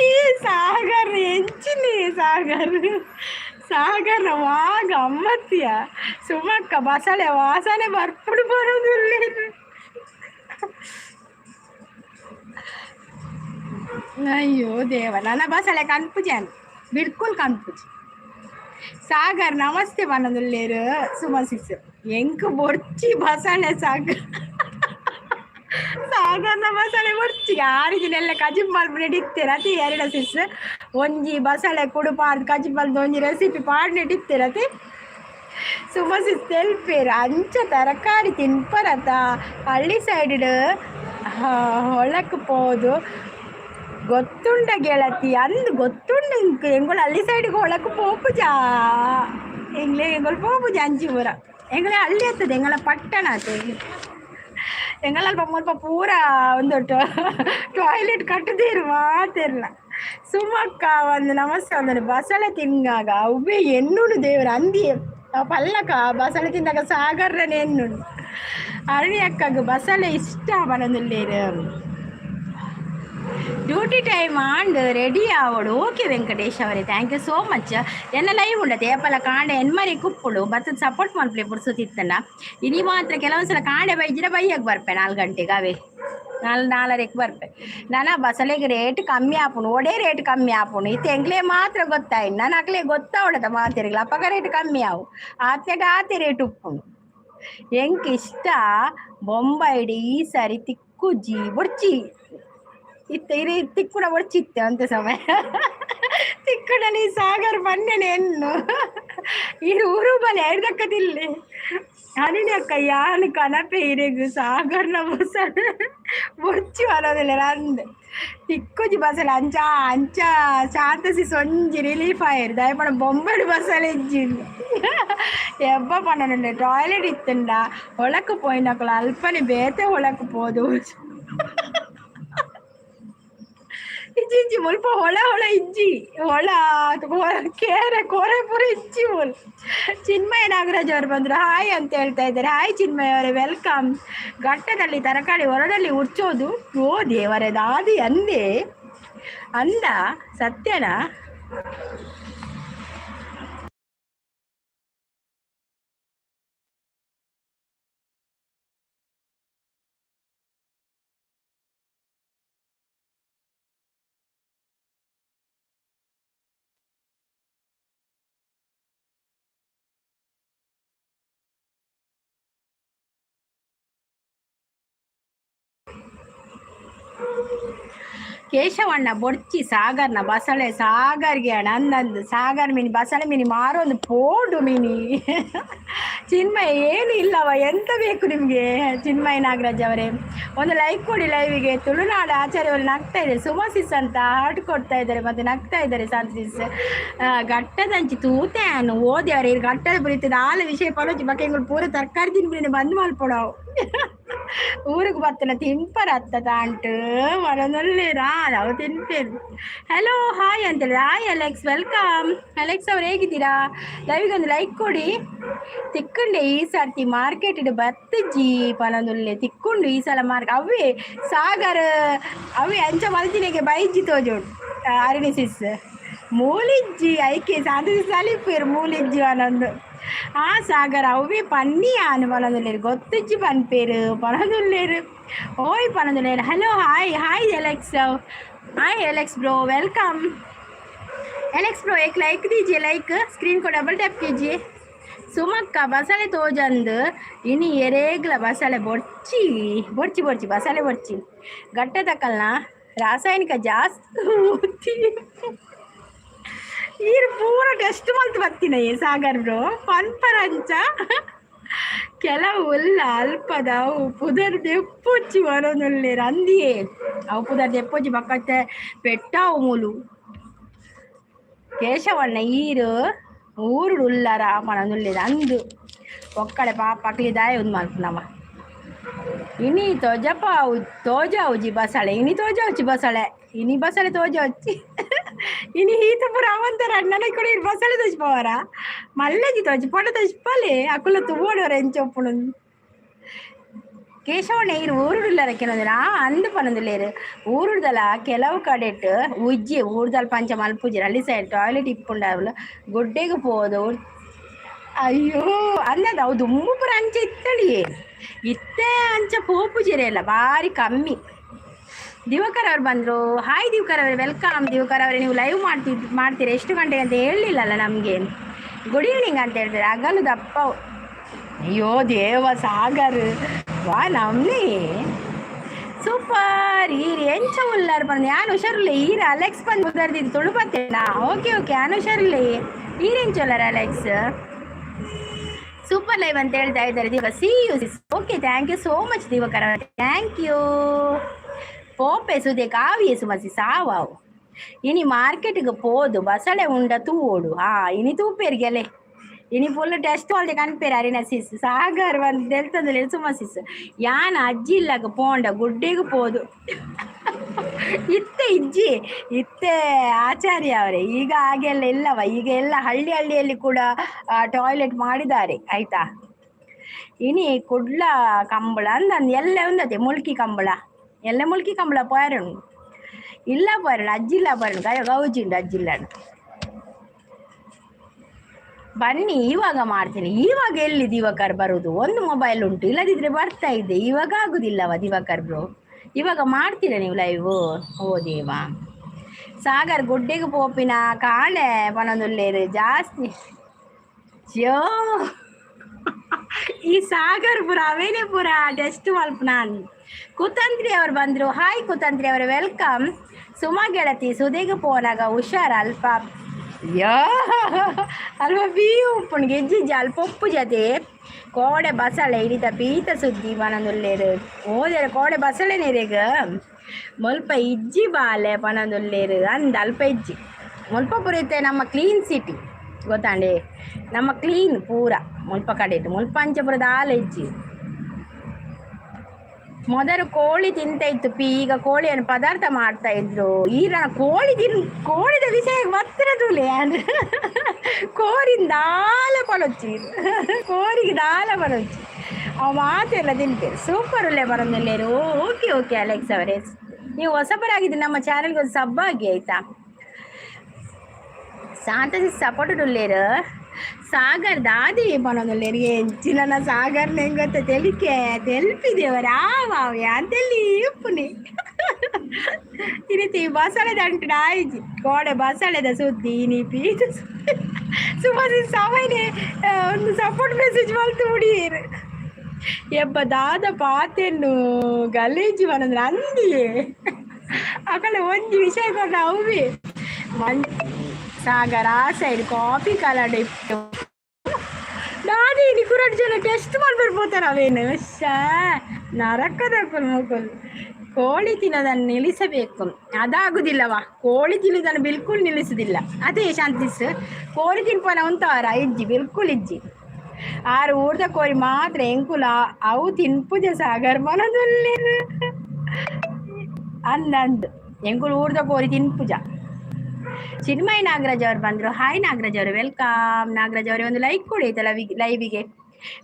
ಈ ಸಾಗರ್ ಹೆಂಚಿನಿ ಸಾಗರ ವಾಗ ಅಮ್ಮತ್ತಿಯ ಸುಮಕ್ಕ ಬಸಳೆ ವಾಸನೆ ಬರ್ಪುಡು ಬರೋದಿಲ್ಲೇರು. ಅಯ್ಯೋ ದೇವ ನನ್ನ ಬಸಳೆ ಕನ್ಪುಜನ್ ಬಿಡ್ಕುಲ್ ಕನ್ಪುಜ್ ಸಾಗರ್ ನಮಸ್ತೆ ಬನ್ನದುಲ್ಲೇರು ಸುಮಸಿಸ್ ಎಂಕ್ ಬೊಡ್ಚಿ ಬಸಳೆ ಸಾಗರ್ ಸಾಗರ್ನ ಬಸಳೆ ಮುರ್ಚಿಗೆ ಆರಿಜಿನೆಲ್ಲ ಕಜಿಂಬಲ್ ನೆಡಿತ್ತೇರತಿ ಎರಡು ಸಿಸ್ ಒಂಜಿ ಬಸಳೆ ಕುಡುಪಾರ್ದು ಕಜಿಂಬಲ್ದು ಒಂಜಿ ರೆಸಿಪಿ ಪಾಡ್ ನೆಡಿತ್ತೇರತಿ ಸುಮಸಿ ತೆಲ್ಪೇರು ಅಂಚ ತರಕಾರಿ ತಿನ್ಪರತ ಹಳ್ಳಿ ಸೈಡ್ ಹೊಳಕ್ಕೆ ಪೋದು ಗೊತ್ತುಂಡ ಗೆಳತಿ ಅಂದು ಗೊತ್ತುಂಡು ಎಂಗಳು ಹಳ್ಳಿ ಸೈಡ್ಗೆ ಹೊಳಕ್ಕೆ ಪೋಪುಜಾ ಎಂಗಳು ಪೋಪುಜಾ ಅಂಚಿ ಊರ ಎಂಗಳೇ ಹಳ್ಳಿ ಆಗ್ತದೆ ಎಂಗಳ ಪಟ್ಟಣ ಆಗ್ತದೆ ಎಂಗಳಲ್ಪ ಮುಲ್ಪ ಪೂರ ಒಂದು ಟಾಯ್ಲೆಟ್ ಕಟ್ಟದಿರು ಮಾತಿರಲ್ಲ ಸುಮಕ್ಕ ಒಂದು ನಮಸ್ತೆ ಒಂದು ಬಸಳೆ ತಿನ್ನಾಗ ಉಬ್ಬೆ ಎನ್ನುಡು ದೇವರು ಅಂದಿ ಪಲ್ಲಕ ಬಸಳೆ ತಿಂದಾಗ ಸಾಗರ್ರನೇ ಎನ್ನುಡು ಅರಣಿ ಅಕ್ಕಗ ಬಸಳೆ ಇಷ್ಟ ಬರೋದಿಲ್ಲೇರು ಡ್ಯೂಟಿ ಟೈಮ್ ಆಂಡ್ ರೆಡಿ ಆವಡು ಓಕೆ ವೆಂಕಟೇಶ್ ಅವರೇ ಥ್ಯಾಂಕ್ ಯು ಸೋ ಮಚ್ ಎನ್ನ ಲೈವ್ ಉಂಡತೆ ಏಪಲ ಕಾಂಡೆ ಎನ್ಮರಿ ಕುಪ್ಪುಡು ಬತ್ತದ ಸಪೋರ್ಟ್ ಮಲ್ಪ್ಲೆ ಪುಡ್ಸುತ್ತಿತ್ತನ ಇನಿ ಮಾತ್ರ ಕೆಲವೊಂದ್ಸಲ ಕಾಂಡೆ ಬೈಜಿರ ಬೈಯಕ್ಕೆ ಬರ್ಪೆ 4 ಗಂಟೆಗೆ ಅವೇ 4:30ಕ್ಕೆ ಬರ್ಪೆ ನಾನು ಬಸಳೆಗೆ ರೇಟ್ ಕಮ್ಮಿ ಆಪುಣು ಒಡೆ ರೇಟ್ ಕಮ್ಮಿ ಆಪುಣು ಇತ್ತು ಎಂಗ್ಲೇ ಮಾತ್ರ ಗೊತ್ತಾಯಿಲ್ಲ ನಾನು ಅಕ್ಲೇ ಗೊತ್ತಾವಡದ ಮಾತಿರಲ್ಲ ಅಪ್ಪಗ ರೇಟ್ ಕಮ್ಮಿ ಆವು ಆತ್ಯಾಗ ಆತೆ ರೇಟ್ ಉಪ್ಪುಣು ಎಂಕ್ ಇಷ್ಟ ಬೊಂಬೈಡಿ ಈ ಸಾರಿ ತಿಕ್ಕುಜ್ಜಿ ಬುಡ್ಚಿ ಇತ್ತ ಇರಿ ತಿಕ್ಕುಡ ಒಡ್ಚಿತ್ತೆ ಅಂತ ಸಮಯ ತಿಕ್ಕುಡಲಿ ಸಾಗರ್ ಬನ್ನೆನೆ ಎನ್ನು ಈ ಊರು ಬಲೆ ಐದಕ್ಕದಿಲ್ಲಿ ಹನಿನಿ ಅಕ್ಕ ಯಾನು ಕನಪೆ ಇರೆಗು ಸಾಗರ್ನ ಬಸಳೆ ಬೊಡ್ಚಿ ಬರೋದಿಲ್ಲ ನಂದು ತಿಕ್ಕುಜಿ ಬಸಳೆ ಅಂಚ ಅಂಚ ಶಾಂತಸಿ ಸೊಂಜಿ ರಿಲೀಫ್ ಆಯ್ರು ದಯಪಡ ಬೊಂಬಡಿ ಬಸಳೆ ಇಜ್ಜಿ ಎಬ್ಬ ಪಣ್ಣನುಂಡೆ ಟಾಯ್ಲೆಟ್ ಇತ್ತಂಡ ಒಳಕ್ಕೆ ಪೋಯಿನಕ್ಕಳು ಅಲ್ಪನೆ ಬೇತೆ ಒಳಕ್ಕೆ ಪೋದು ಇಜ್ಜಿ ಇಜ್ಜಿ ಮುಲ್ಪ ಹೊಳ ಇಜ್ಜಿ ಹೊಳ ಕೇರೆ ಕೊರೆ ಪುರ ಇಜ್ಜಿ ಮುಲ್ ಚಿನ್ಮಯ ನಾಗರಾಜ್ ಅವರು ಬಂದರು ಹಾಯ್ ಅಂತ ಹೇಳ್ತಾ ಇದ್ದಾರೆ ಹಾಯ್ ಚಿನ್ಮಯ ಅವರೇ ವೆಲ್ಕಮ್ ಘಟ್ಟದಲ್ಲಿ ತರಕಾರಿ ಹೊರದಲ್ಲಿ ಉರ್ಚೋದು ಓ ದೇವರೇ ದಾದಿ ಅಂದೆ ಅಂದ ಸತ್ಯನಾ ಕೇಶವಣ್ಣ ಬೊಡ್ಚಿ ಸಾಗರ್ನ ಬಸಳೆ ಸಾಗರ್ಗೆ ಅಣ್ಣ ಅಂದಂದು ಸಾಗರ್ ಮೀನಿ ಬಸಳೆ ಮೀನಿ ಮಾರೊಂದು ಪೋಡು ಮೀನಿ ಚಿನ್ಮಯ ಏನು ಇಲ್ಲವ ಎಂತ ಬೇಕು ನಿಮಗೆ ಚಿನ್ಮಯ ನಾಗರಾಜ್ ಅವರೇ ಒಂದು ಲೈಕ್ ಕೊಡಿ ಲೈವಿಗೆ ತುಳುನಾಡು ಆಚಾರ್ಯ ಅವರು ನಗ್ತಾ ಇದ್ದಾರೆ ಸುಮಸಿಸ್ ಅಂತ ಹಾರ್ಟ್ ಕೊಡ್ತಾ ಇದ್ದಾರೆ ಮತ್ತು ನಗ್ತಾ ಇದ್ದಾರೆ ಸಂತಿಸ್ ಘಟ್ಟದಂಚಿ ತೂತೇನು ಓದಿ ಅವರೇ ಘಟ್ಟದ ಬರೀತದೆ ಆಲ ವಿಷಯ ಪರೋಚಿ ಬಗ್ಗೆ ಪೂರ ತರಕಾರಿ ತಿನ್ಬಿಡಿ ಬಂದು ಮಲ್ಪಡವು ಊರಿಗೆ ಬರ್ತನ ತಿಂಪರ ಹತ್ತದ ಅಂಟು ಮರನಲ್ಲಿರಾ ನಾವು ತಿಂತೇವೆ ಹಲೋ ಹಾಯ್ ಅಂತೇಳಿ ಹಾಯ್ ಅಲೆಕ್ಸ್ ವೆಲ್ಕಮ್ ಅಲೆಕ್ಸ್ ಅವ್ರು ಹೇಗಿದ್ದೀರಾ ಲೈವಿಗೊಂದು ಲೈಕ್ ಕೊಡಿ ತಿಕ್ಕೊಂಡೆ ಈ ಸರ್ತಿ ಮಾರ್ಕೆಟ್ ಬತ್ತಜ್ಜಿ ಪನೊಂದುಲ್ಲೆ ತಿಕ್ಕೊಂಡು ಈ ಸಲ ಅವೇ ಸಾಗರ್ ಅವೇ ಅಂಚ ಮಲ್ತಿನಿಗೆ ಬೈಜ್ಜಿ ತೋಜೋಡು ಅರಣಿಸಿಸ್ ಮೂಲಿಜ್ಜಿ ಐಕೆ ಸಾಧು ಸಲಿಪೇರು ಮೂಲಿಜ್ಜಿ ಅನ್ನೊಂದು ಆ ಸಾಗರ್ ಅವೇ ಪನ್ನಿ ಆನು ಪನೊಂದುಲ್ಲೇರು ಗೊತ್ತಜ್ಜಿ ಪನ್ಪೇರು ಪನೊಂದುಲ್ಲೇರು ಓಯ್ ಪನೊಂದುಲ್ಲೇರು hello hi Alex hi Alex bro welcome Alex bro एक लाइक दीजिए लाइक स्क्रीन को डबल टैप कीजिए ಸುಮಕ್ಕ ಬಸಳೆ ತೋಜಂದು ಇನಿ ಎರೇಗ್ಲ ಬಸಳೆ ಬೊಡ್ಚಿ ಬೊಡ್ಚಿ ಬೊಡ್ಚಿ ಬಸಳೆ ಬೊಡ್ಚಿ ಗಟ್ಟೆ ತಕ್ಕಲ್ನ ರಾಸಾಯನಿಕ ಜಾಸ್ತಿ ಈರು ಪೂರ ಟೆಸ್ಟ್ ಮಲ್ತು ಬರ್ತೀನಿ ಸಾಗರ್ ಬ್ರೋ ಪನ್ಪರಂಚ ಕೆಲವು ಉಲ್ಲ ಅಲ್ಪದ ಅವು ಪುದರ್ ದೆಪ್ಪೊಚ್ಚಿ ಬರೋನುಲ್ಲೆ ರಂದಿಯೇ ಅವು ಪುದರ್ ದೆಪ್ಪೊಚ್ಚಿ ಬಕ್ಕತ್ತೆ ಪೆಟ್ಟಾವು ಮೂಲು ಕೇಶವಣ್ಣ ಈರು ಊರು ಉಲ್ಲರ ಮನನುಲ್ಲೇದು ಅಂದು ಒಕ್ಕಳೆ ಪಾಪಕ್ಲಿ ದಾಯ ಒಂದು ಮಲ್ಪನವ ಇನಿ ತೋಜಾವುಜಿ ಬಸಳೆ ಇನಿ ತೋಜಾವುಚಿ ಬಸಳೆ ಇನಿ ಬಸಳೆ ತೋಜಾವುಚಿ ಇನಿ ಈತ ಪುರ ಅವಂತರ ಅಣ್ಣನ ಕೂಡ ಬಸಳೆ ತೋಜಿಪವರ ಮಲ್ಲೆಜಿ ತೋಜಿ ಪೊಡ ತೋಜಿಪಲೆ ಅಕ್ಕುಲ ತುಬೋಡವರ ಎಂಚೊಪ್ಪುಣ ಕೇಶವಣ್ಣ ಇರು ಊರುಡುಲ್ಲರ ಕೆಲವೊಂದಿನ ಅಂದು ಪನೊಂದುಲ್ಲೇರು ಊರುಡ್ದಲ ಕೆಲವು ಕಡೆಟ್ ಉಜ್ಜಿ ಊರ್ದಲ್ ಪಂಚ ಮಲ್ಪುಜಿರ ಹಳ್ಳಿ ಸೈಡ್ ಟಾಯ್ಲೆಟ್ ಇಪ್ಪುಂಡವಳು ಗೊಡ್ಡೆಗೆ ಪೋದು ಅಯ್ಯೋ ಅನ್ನದ ಅವು ದುಮ್ಮು ಪುರ ಅಂಚೆ ಇತ್ತಳಿ ಇತ್ತೇ ಅಂಚ ಪೋಪುಜಿರೆ ಅಲ್ಲ ಭಾರಿ ಕಮ್ಮಿ ದಿವಕರ್ ಅವ್ರು ಬಂದರು ಹಾಯ್ ದಿವಕರ್ ಅವರೇ ವೆಲ್ಕಮ್ ದಿವಕರ್ ಅವರೇ ನೀವು ಲೈವ್ ಮಾಡ್ತೀರಾ ಎಷ್ಟು ಗಂಟೆಗೆ ಅಂತ ಹೇಳಲಿಲ್ಲಲ್ಲ ನಮಗೆ ಗುಡ್ ಈವ್ನಿಂಗ್ ಅಂತ ಹೇಳ್ತಾರೆ ಹಗಲು ದಪ್ಪ ಅಯ್ಯೋ ದೇವ ಸಾಗರ್ ವಾ ನಮ್ಮನೆ ಸೂಪರ್ ಈರಿ ಎಂಚ ಉಲ್ಲಾರ ಬಂದು ಯಾನು ಹುಷಾರಿಲ್ಲ ಈರ ಅಲೆಕ್ಸ್ ಬಂದು ಉದಾರ್ದಿದ್ದು ತುಳು ಬರ್ತೇನಾ ಓಕೆ ಓಕೆ ಯಾನು ಹುಷಾರಿಲ್ಲ ಈರೆಂಚೊಲ್ಲರ ಅಲೆಕ್ಸ್ ಸೂಪರ್ ಲೈವ್ ಅಂತ ಹೇಳ್ತಾ ಇದ್ದಾರೆ Deepa see you okay thank you so much ದೀಪಕರ ಥ್ಯಾಂಕ್ ಯು ಪೋಪೆ ಸುದೆ ಕಾವಿಯ ಸುಮಸಿ ಸಾವಾವು ಇನಿ ಮಾರ್ಕೆಟ್ಗೆ ಪೋದು ಬಸಳೆ ಉಂಡ ತೂಡು ಇನಿ ತೂಪೇರಿಗೆಲೆ ಇನಿ ಫುಲ್ ಟೆಸ್ಟ್ ಅಲ್ದೆ ಕನ್ಪೇರು ಅರಿನ ಸಿಸ್ ಸಾಗರ್ ಒಂದು ತೆಲ್ತಂದ್ರೆ ಸುಮ ಸಿಸ್ ಯಾನ ಅಜ್ಜಿ ಇಲ್ಲಾಗ ಪೋಂಡ ಗುಡ್ಡೆಗೂ ಪೋದು ಇತ್ತೆ ಇಜ್ಜಿ ಇತ್ತೆ ಆಚಾರ್ಯ ಅವರೇ ಈಗ ಹಾಗೆಲ್ಲ ಇಲ್ಲವ ಈಗ ಎಲ್ಲ ಹಳ್ಳಿಯಲ್ಲಿ ಕೂಡ ಟಾಯ್ಲೆಟ್ ಮಾಡಿದ್ದಾರೆ ಆಯ್ತಾ ಇನಿ ಕುಡ್ಲ ಕಂಬಳ ಅಂದ್ ಎಲ್ಲ ಉಂದತೆ ಮುಲ್ಕಿ ಕಂಬಳ ಎಲ್ಲ ಮುಲ್ಕಿ ಕಂಬಳ ಪೋಯರಣು ಇಲ್ಲ ಪೋಯರಣು ಅಜ್ಜಿಲ್ಲ ಪೋಯರಣು ಗೌಜಿಂಡು ಅಜ್ಜಿಲ್ಲ ಬನ್ನಿ ಇವಾಗ ಮಾಡ್ತೀನಿ ಇವಾಗ ಎಲ್ಲಿ ದಿವಾಕರ್ ಬರುದು ಒಂದು ಮೊಬೈಲ್ ಉಂಟು ಇಲ್ಲದಿದ್ರೆ ಬರ್ತಾ ಇದ್ದೆ ಇವಾಗ ಆಗುದಿಲ್ಲವ ದಿವಾಕರ್ ಬ್ರೋ ಇವಾಗ ಮಾಡ್ತೀರಾ ನೀವು ಲೈವ್ ಓ ದೇವಾ ಸಾಗರ್ ಗುಡ್ಡೆಗೆ ಪೋಪಿನ ಕಾಳೆ ಪನೊಂದುಲ್ಲೇರು ಜಾಸ್ತಿ ಜೋ ಈ ಸಾಗರ್ ಪುರ ಅವೇನೇ ಪುರ ಟೆಸ್ಟ್ ಮಲ್ಪನಾನ್ ಕುತಂತ್ರಿ ಅವ್ರು ಬಂದ್ರು ಹಾಯ್ ಕುತಂತ್ರಿ ಅವರು ವೆಲ್ಕಮ್ ಸುಮಾ ಗೆಳತಿ ಸುದೇಗೆ ಪೋನಾಗ ಹುಷಾರ ಅಲ್ಪ ಯಾ ಅಲ್ವ ಬೀ ಉಪ್ಪುಣ್ಗೆ ಗೆಜ್ಜಿಜ್ಜಿ ಅಲ್ಪ ಉಪ್ಪು ಜತೆ ಕೋಡೆ ಬಸಳೆ ಹಿಡಿತ ಪೀತ ಸುದ್ದಿ ಪನೊಂದುಲ್ಲೇರು ಓದೇರು ಕೋಡೆ ಬಸಳೆ ನೀರೇಗ ಮುಲ್ಪ ಇಜ್ಜಿ ಬಾಲೆ ಪನೊಂದುಲ್ಲೇರು ಅಂದ ಅಲ್ಪ ಇಜ್ಜಿ ಮುಲ್ಪ ಪುರಿತೆ ನಮ್ಮ ಕ್ಲೀನ್ ಸಿಟಿ ಗೊತ್ತಾಂಡೆ ನಮ್ಮ ಕ್ಲೀನ್ ಪೂರ ಮುಲ್ಪ ಕಡೆ ಮುಲ್ಪ ಅಂಚಪುರದ ಹಾಲು ಇಜ್ಜಿ ಮೊದಲು ಕೋಳಿ ತಿಂತ ಇತ್ತು ಈಗ ಕೋಳಿಯನ್ನು ಪದಾರ್ಥ ಮಾಡ್ತಾ ಇದ್ರು ಈಗ ಕೋಳಿದ ವಿಷಯ ಮತ್ತಿರದುಲೆ ಅಂದ್ರೆ ಕೋರಿಂದ ದಾಲ ಪಲೊಚ್ಚಿ ಕೋರಿಗೆ ದಾಲ ಪಲೊಚ್ಚಿ ಅವ ಮಾತೆಲ್ಲ ತಿಂತೇವೆ ಸೂಪರ್ ಉಲ್ಲೆ ಬರೋದಲ್ಲೇರು ಓಕೆ ಓಕೆ ಅಲೆಕ್ಸ್ ಅವರೇ ನೀವು ಹೊಸಬರಾಗಿದ್ದು ನಮ್ಮ ಚಾನೆಲ್ಗೆ ಒಂದು ಸಬ್ ಆಗಿ ಆಯ್ತಾ ಶಾಂತಸಿ ಸಪೋರ್ಟ್ ಉಳ್ಳೇರು ಸಾಗರ್ ದಾದಿ ಪನೊಂದುಲ್ಲೇರಿಗೆ ಹೆಂಚಿನ ಸಾಗರ್ ನೆಂಗೊತ್ತ ತೆಲ್ಪಿದೇವರ ಅಂತೆಲ್ಲಿ ಉಪ್ಪುನಿ ಈ ರೀತಿ ಬಸಳೆದ ಅಂಟು ಆಯ್ಜಿ ಕೋಡೆ ಬಸಳೆದ ಸುದ್ದಿ ನೀ ಪೀತ ಸುಮಾರು ಸಮಯನೇ ಒಂದು ಸಪೋರ್ಟ್ ಮೆಸೇಜ್ ಮಲ್ತು ಹುಡಿಯರು ಎಬ್ಬ ದಾದ ಪಾತೆನ್ನು ಗಲೀಜು ಬಂದ್ರೆ ಅಂದಿಯೇ ಆ ಕಡೆ ಒಂದು ವಿಷಯ ಕೊಟ್ಟ ಅವಿ ಸಾಗರ ಆ ಸೈಡ್ ಕಾಫಿ ಕಲರ್ ಇಟ್ಟು ದಾದಿ ನಿಕುರಡ್ ಜನ ಟೆಸ್ಟ್ ಮಾಡ್ಬಿಡ್ಬೋತಾರ ಅವೇನು ನರಕದ ಮುಗುಲ್ ಕೋಳಿ ತಿನ್ನೋದನ್ನು ನಿಲ್ಲಿಸಬೇಕು ಅದಾಗುದಿಲ್ಲವಾ ಕೋಳಿ ತಿನ್ನೋದನ್ನು ಬಿಲ್ಕುಲ್ ನಿಲ್ಲಿಸುದಿಲ್ಲ ಅದೇ ಶಾಂತಿಸ್ ಕೋಳಿ ತಿನ್ಪನ ಉಂಟವರ ಇಜ್ಜಿ ಬಿಲ್ಕುಲ್ ಇಜ್ಜಿ ಆರು ಊರ್ದ ಕೋಳಿ ಮಾತ್ರ ಎಂಕುಲ ಅವು ತಿನ್ಪುಜ ಸಾಗರ್ ಮನದಲ್ಲಿ ಅಂದಂದು ಎಂಕುಲು ಊರ್ದ ಕೋಳಿ ತಿನ್ಪುಜ ಚಿನ್ಮಯ್ ನಾಗರಾಜ್ ಅವ್ರು ಬಂದ್ರು ಹಾಯ್ ನಾಗರಾಜ್ ಅವರು ವೆಲ್ಕಮ್ ನಾಗರಾಜ್ ಅವರೇ ಒಂದು ಲೈಕ್ ಕೊಡಿ ಐತಲ್ಲ ಲೈವಿಗೆ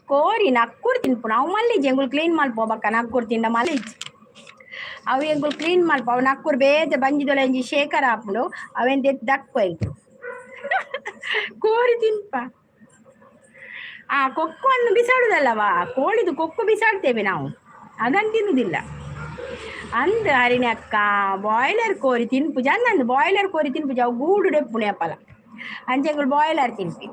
ಕೋರಿ ನಕ್ಕೂರ್ ತಿನ್ಪು ನಾವು ಮಲ್ಲಿಜಿ ಎಂಗುಳು ಕ್ಲೀನ್ ಮಲ್ಪೋಬಕ್ಕ ನಕ್ಕೂರ್ ತಿಂಡ ಮಲ್ಲಿಜಿ ಅವು ಎಂಗುಳು ಕ್ಲೀನ್ ಮಲ್ಪ ಅವು ನಕ್ಕೂರ್ ಬೇಜ ಬಂಜಿದೊಳೆ ಎಂಜಿ ಶೇಖರ ಹಾಕೊಂಡು ಅವೆಂತ ದಕ್ಕು ಎಂಟು ಕೋರಿ ತಿನ್ಪ ಕೊಕ್ಕನ್ನು ಬಿಸಾಡುದಲ್ಲವಾ ಕೋಳಿದು ಕೊಕ್ಕು ಬಿಸಾಡ್ತೇವೆ ನಾವು ಅದನ್ನು ತಿನ್ನುವುದಿಲ್ಲ ಅಂದ ಹರಿಣಿ ಅಕ್ಕ ಬಾಯ್ಲರ್ ಕೋರಿ ತಿನ್ಪುಜ ಅಂದಂದು ಬಾಯ್ಲರ್ ಕೋರಿ ತಿನ್ಪುಜ ಅವು ಗೂಡು ಡೆಪ್ಪುಣೆ ಅಪ್ಪಲ ಅಂಚೆಗಳು ಬಾಯ್ಲರ್ ತಿನ್ಪಿ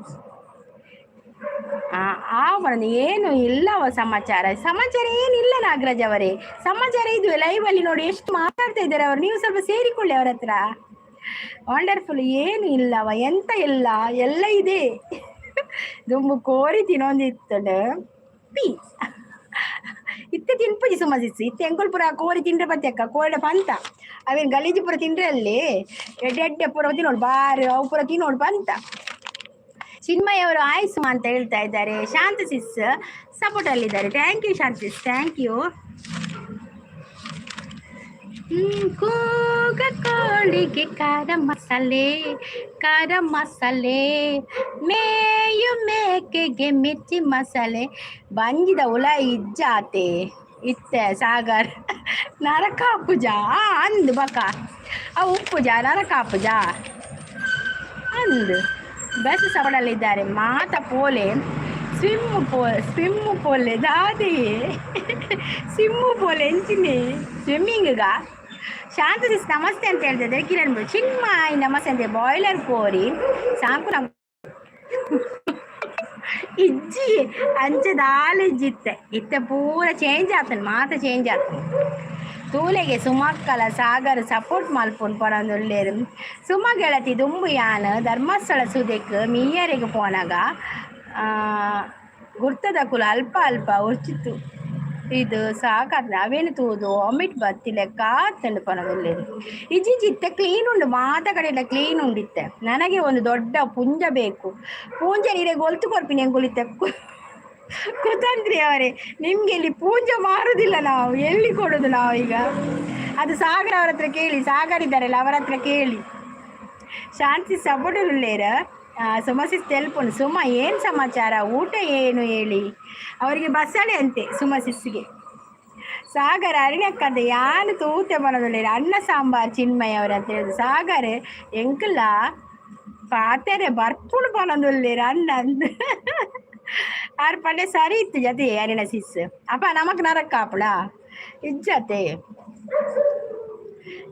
ಬರೋದು ಏನು ಇಲ್ಲವ ಸಮಾಚಾರ ಏನಿಲ್ಲ ನಾಗರಾಜ್ ಅವರೇ ಸಮಾಚಾರ ಇದು ಲೈವಲ್ಲಿ ನೋಡಿ ಎಷ್ಟು ಮಾತಾಡ್ತಾ ಇದ್ದಾರೆ ಅವರು ನೀವು ಸ್ವಲ್ಪ ಸೇರಿಕೊಳ್ಳಿ ಅವ್ರ ಹತ್ರ ವಂಡರ್ಫುಲ್ ಏನು ಇಲ್ಲವ ಎಂತ ಇಲ್ಲ ಎಲ್ಲ ಇದೆ ದುಂಬು ಕೋರಿ ತಿನ್ನೊಂದಿತ್ತು ಪಿ ಇತ್ತೆ ತಿನ್ಪುಜಿ ಸುಮಸಿಸ್ ಇತ್ತೆ ಎಂಕುಲ್ ಪುರ ಕೋರಿ ತಿಂಡ್ರೆ ಬತ್ತಕ್ಕ ಕೋರಿಡ ಪಂತ ಅವೇನು ಗಲೀಜು ಪುರ ತಿಂಡ್ರೆ ಅಲ್ಲಿ ಎಡ್ಡೆ ಪುರ ತಿನ್ನೋಡು ಬಾರು ಅವು ಪುರ ತಿನ್ನೋಡು ಪಂತ ಚಿನ್ಮಯ್ ಅವರು ಆಯ್ಸು ಅಂತ ಹೇಳ್ತಾ ಇದ್ದಾರೆ ಶಾಂತಸಿಸ್ ಸಪೋರ್ಟ್ ಅಲ್ಲಿದ್ದಾರೆ thank you Shanta sis thank you ಕೂಗ ಕೋಳಿಗೆ ಖಾರ ಮಸಾಲೆ ಮೇಯು ಮೇಕೆಗೆ ಮಿರ್ಚಿ ಮಸಾಲೆ ಬಂಜಿದ ಹುಳ ಇಜ್ಜಾತೆ ಇತ್ತೆ ಸಾಗರ್ ನರಕ ಪೂಜ ಅಂದು ಬಕ ಅವು ಉಪ್ಪುಜ ನರಕ ಪೂಜ ಅಂದು ಬೆಸ್ಟ್ ಸಪಡಲ್ಲಿದ್ದಾರೆ ಮಾತ ಪೋಲೆ ಸ್ವಿಮ್ಮು ಪೋಲೆ ದಾದಿ ಸ್ವಿಮ್ಮು ಪೋಲೆ ಎಂಚಿನಿ ಸ್ವಿಮ್ಮಿಂಗ್ಗ ಶಾಂತಸಿಸ್ ನಮಸ್ತೆ ಅಂತ ಹೇಳ್ತಿದ್ದಾರೆ ಕಿರಣ್ ಚಿನ್ಮಯ್ ನಮಸ್ತೆ ಅಂತ ಬಾಯ್ಲರ್ ಕೋರಿ ಸಾಕು ಇಜ್ಜಿ ಅಂಚದ ಹಾಲು ಇಜ್ಜಿತ್ತೆ ಇತ್ತೆ ಪೂರ ಚೇಂಜ್ ಆಗ್ತಾನೆ ಮಾತ ಚೇಂಜ್ ಆಗ್ತಾನೆ ತೂಲೆಗೆ ಸುಮಕ್ಕಲ ಸಾಗರ ಸಪೋರ್ಟ್ ಮಲ್ಪುನ್ ಪನೊಂದುಲ್ಲೆರ್. ಸುಮ ಗೆಳತಿ ದುಂಬು ಯಾನ್ ಧರ್ಮಸ್ಥಳ ಸುದೆಕ್ ಮೀಯರೆಗ್ ಪೋನಗ ಗುರ್ತದ ಕುಲ ಅಲ್ಪ ಅಲ್ಪ ಉರ್ಚಿತ್ತು. ಇದು ಸಾಕಾದ ಅವೇನು ತೂದು ಒಮಿಟ್ ಬತ್ತಿ ಲೆಕ್ಕ ಆತಂಡು ಪನೊಂದುಲ್ಲೆರ್. ಇಜ್ಜಿತ್ತೆ ಕ್ಲೀನ್ ಉಂಡು ಮಾತ ಕಡೆಲ್ಲ ಕ್ಲೀನ್ ಉಂಡಿತ್ತೆ. ನನಗೆ ಒಂದು ದೊಡ್ಡ ಪುಂಜ ಬೇಕು. ಪೂಂಜ ನೀರೆ ಗೊಲ್ತು ಕೊರ್ಪಿನಿ ಎಂಗುಳಿತ್ತೆ ಕುತಂತ್ರಿ ಅವರೇ. ನಿಮ್ಗೆ ಇಲ್ಲಿ ಪೂಂಜ ಮಾರುದಿಲ್ಲ, ನಾವು ಎಲ್ಲಿ ಕೊಡೋದು ನಾವು ಈಗ? ಅದು ಸಾಗರ ಅವ್ರ ಹತ್ರ ಕೇಳಿ, ಸಾಗರ್ ಇದ್ದಾರಲ್ಲ ಅವರ ಹತ್ರ ಕೇಳಿ. ಶಾಂತಿ ಸಬಡುಲ್ಲೇರ ಸುಮಸಿಸ್ ತೆಲ್ಪುಂಡು. ಸುಮ ಏನು ಸಮಾಚಾರ, ಊಟ ಏನು ಹೇಳಿ? ಅವರಿಗೆ ಬಸಳೆ ಅಂತೆ ಸುಮಸಿಸ್ಗೆ. ಸಾಗರ ಅರಣ್ಯಕ್ಕಂತ ಯಾನು ತೂತೆ ಬರೋದಿಲ್ಲ. ಅನ್ನ ಸಾಂಬಾರ್ ಚಿನ್ಮಯ ಅವ್ರ ಅಂತ ಹೇಳಿದ್ರು. ಸಾಗರ್ ಎಂಕಲ್ಲ ಪಾತೆರೆ ಬರ್ಪುಣ್ ಪನೊಂದುಲ್ಲೇರ ಅನ್ನ ಅಂದ ಆರು ಪಂಡೆ ಸರಿ ಇತ್ತು ಜತೆ ಅರಿಣ ಸಿಸ್ ಅಪ್ಪ ನಮಕ್ ನರಕ ಆಪಳ ಇಜ್ಜತೆ